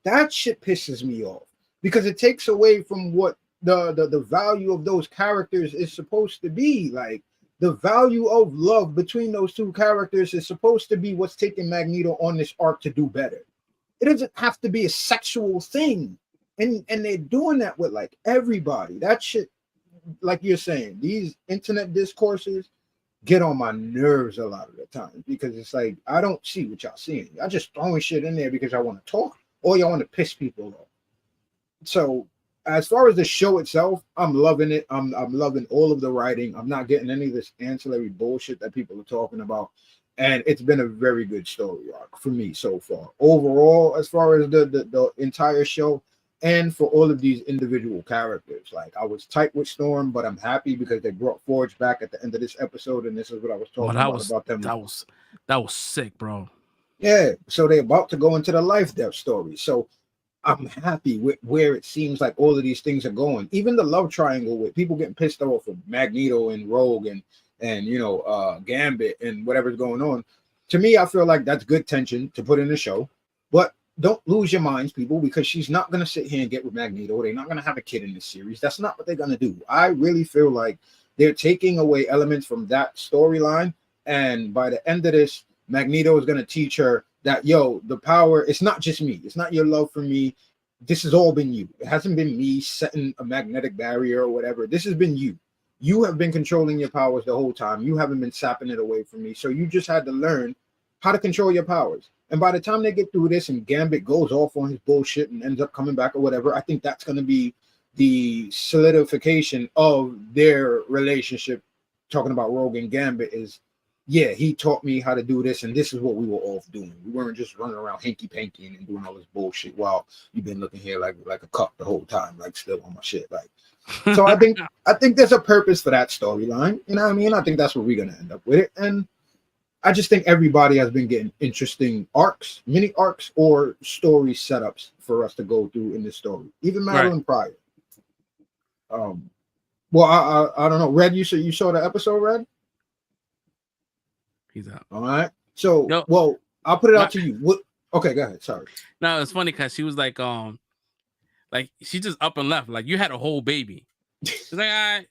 That shit pisses me off because it takes away from what the value of those characters is supposed to be. Like the value of love between those two characters is supposed to be what's taking Magneto on this arc to do better. It doesn't have to be a sexual thing, and they're doing that with like everybody. That shit, like you're saying, these internet discourses get on my nerves a lot of the time because it's like I don't see what y'all seeing. I just throwing shit in there because I want to talk or y'all want to piss people off. So as far as the show itself, I'm loving it. I'm loving all of the writing. I'm not getting any of this ancillary bullshit that people are talking about. And it's been a very good story arc for me so far. Overall, as far as the entire show and for all of these individual characters. Like I was tight with Storm, but I'm happy because they brought Forge back at the end of this episode. And this is what I was talking about them. That was sick, bro. Yeah. So they're about to go into the life depth story. So I'm happy with where it seems like all of these things are going. Even the love triangle with people getting pissed off of Magneto and Rogue and you know Gambit and whatever's going on. To me, I feel like that's good tension to put in the show. But don't lose your minds, people, because she's not gonna sit here and get with Magneto. They're not gonna have a kid in this series. That's not what they're gonna do. I really feel like they're taking away elements from that storyline, and by the end of this, Magneto is gonna teach her that, yo, the power, it's not just me. It's not your love for me. This has all been you. It hasn't been me setting a magnetic barrier or whatever. This has been you. You have been controlling your powers the whole time. You haven't been sapping it away from me. So you just had to learn how to control your powers. And by the time they get through this and Gambit goes off on his bullshit and ends up coming back or whatever, I think that's going to be the solidification of their relationship. Talking about Rogue and Gambit is, yeah, he taught me how to do this, and this is what we were off doing. We weren't just running around hanky-panky and doing all this bullshit while you've been looking here like a cuck the whole time, like still on my shit. Like, so I think there's a purpose for that storyline. You know what I mean? I think that's what we're gonna end up with it. And I just think everybody has been getting interesting arcs, mini arcs, or story setups for us to go through in this story. Even Madeline Pryor. Well, I don't know. Red, you saw the episode, Red? He's out. All right. So, well, I'll put it out to you. What? Okay, go ahead. Sorry. No, it's funny because she was like she just up and left. Like, you had a whole baby. She's like, all right,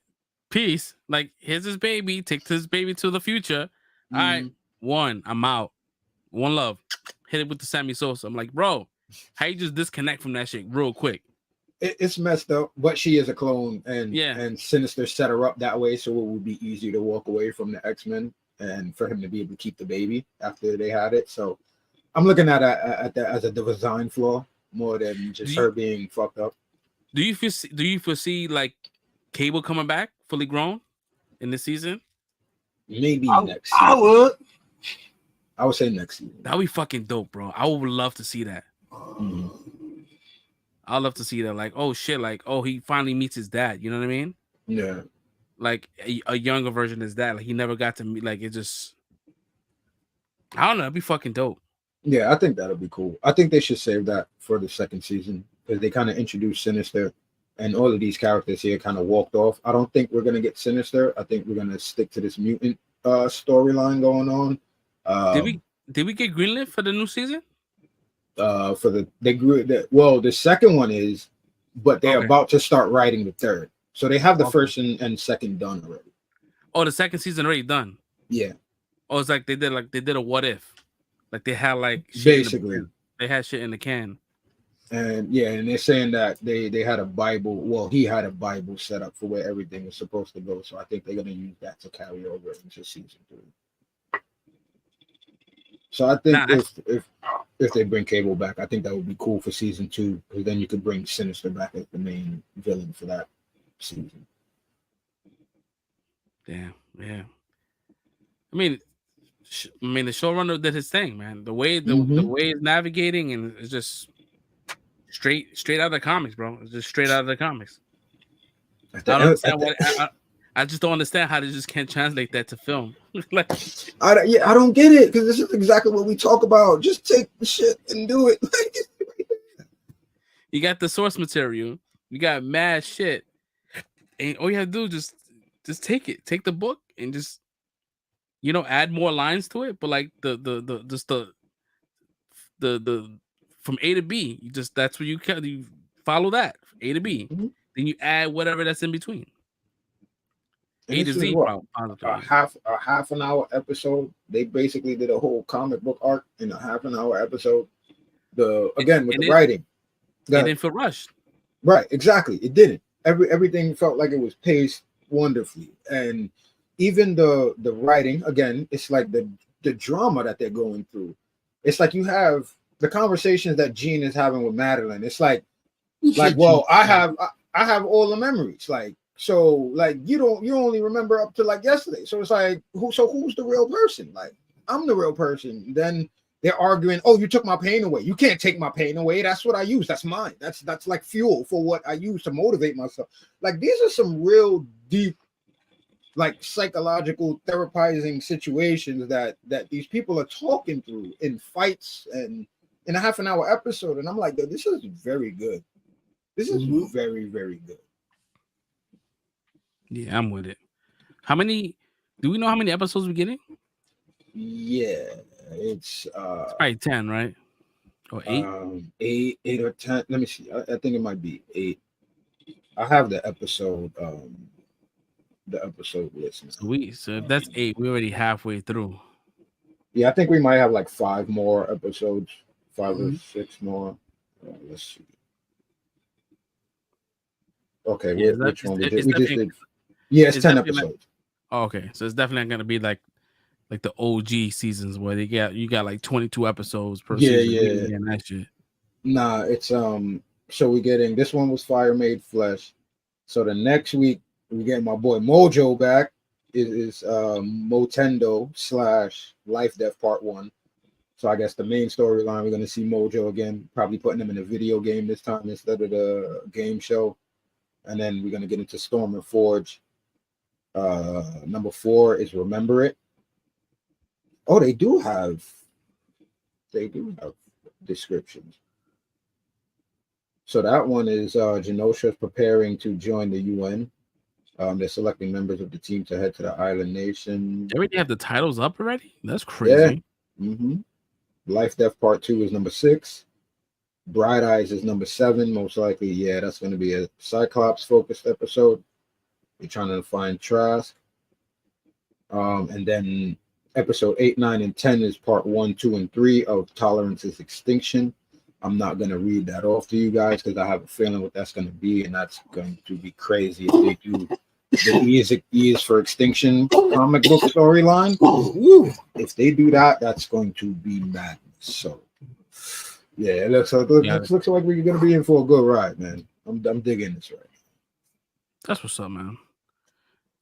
peace. Like, here's his baby. Take this baby to the future. All right, one, I'm out. One love. Hit it with the Sammy Sosa. I'm like, bro, how you just disconnect from that shit real quick? It's messed up, but she is a clone, and Sinister set her up that way so it would be easier to walk away from the X-Men and for him to be able to keep the baby after they had it. So I'm looking at that as a design flaw more than just her being fucked up. Do you foresee like Cable coming back fully grown in this season? Maybe next season. I would say next season. That would be fucking dope, bro. I would love to see that. I'd love to see that. Like, oh shit, like, oh, he finally meets his dad. You know what I mean? Yeah. Like a younger version of his dad. Like, he never got to meet. Like, it just, I don't know. It'd be fucking dope. Yeah, I think that'll be cool. I think they should save that for the second season because they kind of introduced Sinister, and all of these characters here kind of walked off. I don't think we're gonna get Sinister. I think we're gonna stick to this mutant storyline going on. Did we get greenlit for the new season? The second one is, but they're about to start writing the third. So they have the first and second done already. Oh, the second season already done. Yeah. Oh, it's like they did a what if, like they had like shit basically they had shit in the can. And yeah, and they're saying that they had a Bible. Well, he had a Bible set up for where everything was supposed to go. So I think they're gonna use that to carry over into season 3. So I think if they bring Cable back, I think that would be cool for season 2 because then you could bring Sinister back as the main villain for that season. Damn, yeah. I mean, the showrunner did his thing, man. The way the way it's navigating and it's just straight out of the comics, bro. It's just straight out of the comics. I just don't understand how they just can't translate that to film. Like, I don't get it because this is exactly what we talk about. Just take the shit and do it. You got the source material. You got mad shit, and all you have to do is just take it, take the book, and just add more lines to it. But like the from A to B, that's where you follow that A to B. Then you add whatever that's in between. A to Z. A half an hour episode. They basically did a whole comic book arc in a half an hour episode. With the writing, it didn't feel rushed. Right, exactly. It didn't. Everything felt like it was paced wonderfully, and even the writing. Again, it's like the drama that they're going through. It's like you have the conversations that Jean is having with Madeline. It's like, well, I have all the memories, like. So like you only remember up to like yesterday. So it's like who's the real person? Like I'm the real person. Then they're arguing, oh, you took my pain away. You can't take my pain away. That's what I use. That's mine. That's like fuel for what I use to motivate myself. Like these are some real deep, like psychological therapizing situations that these people are talking through in fights and in a half an hour episode. And I'm like, this is very good. This is very, very good. Yeah, I'm with it. Do we know how many episodes we're getting? Yeah, it's probably 10, right? Or 8? 8 or 10. Let me see. I think it might be 8. I have the episode list. So if that's 8, we're already halfway through. Yeah, I think we might have like 5 more episodes, 5 or 6 more. Let's see. Okay, Yeah, which one? We just did. Yeah, it's 10 episodes. Okay, so it's definitely gonna be like the OG seasons where you got like 22 episodes per season. Yeah, that shit. Nah, it's so we're getting, this one was Fire Made Flesh. So the next week we get my boy Mojo back. It is Motendo / Life Death Part 1. So I guess the main storyline, we're gonna see Mojo again, probably putting him in a video game this time instead of the game show. And then we're gonna get into Storm and Forge. Number 4 is Remember It. Oh, they do have descriptions. So that one is Genosha's preparing to join the UN. They're selecting members of the team to head to the island nation. They already have the titles up already? That's crazy. Yeah. Life Death Part 2 is number 6. Bright Eyes is number 7. Most likely, yeah, that's going to be a Cyclops focused episode. They're trying to find Trask. And then episode 8, 9, and 10 is part 1, 2, and 3 of Tolerance's Extinction. I'm not going to read that off to you guys because I have a feeling what that's going to be, and that's going to be crazy if they do the E is for Extinction comic book storyline. If they do that, that's going to be madness. So, yeah, it looks like we're going to be in for a good ride, man. I'm digging this right. That's what's up, man.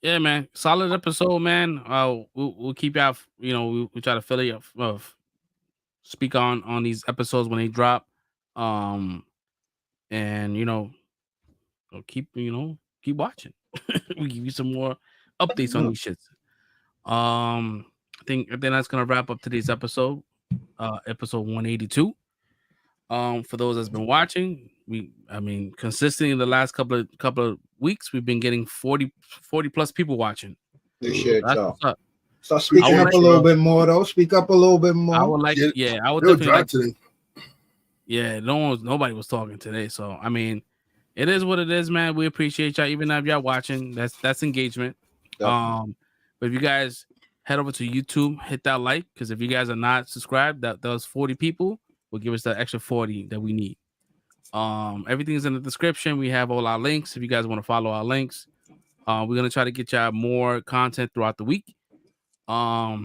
Yeah, man. Solid episode, man. We'll keep out. You know, we try to fill you up, speak on these episodes when they drop. And you know, keep watching. We give you some more updates on these shits. I think that's gonna wrap up today's episode, episode 182. For those that's been watching, consistently in the last couple of weeks, we've been getting 40 plus people watching. Start speaking up a little bit more, though. Speak up a little bit more. I would like, I would definitely like today. Yeah, nobody was talking today, so I mean, it is what it is, man. We appreciate y'all, even if y'all watching. That's engagement. Definitely. But if you guys head over to YouTube, hit that like, because if you guys are not subscribed, those 40 people will give us that extra 40 that we need. Everything is in the description. We have all our links. If you guys want to follow our links, we're gonna try to get y'all more content throughout the week. But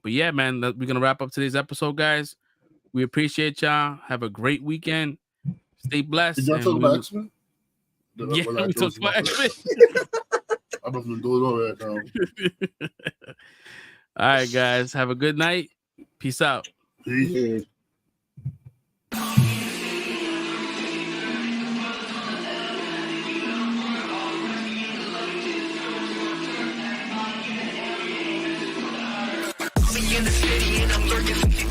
yeah, man, we're gonna wrap up today's episode, guys. We appreciate y'all. Have a great weekend. Stay blessed. Did y'all talk about X-Men? Yeah, we talked about X-Men. I'm not gonna do it all right now. All right, guys. Have a good night. Peace out. Peace. In the city and I'm lurking.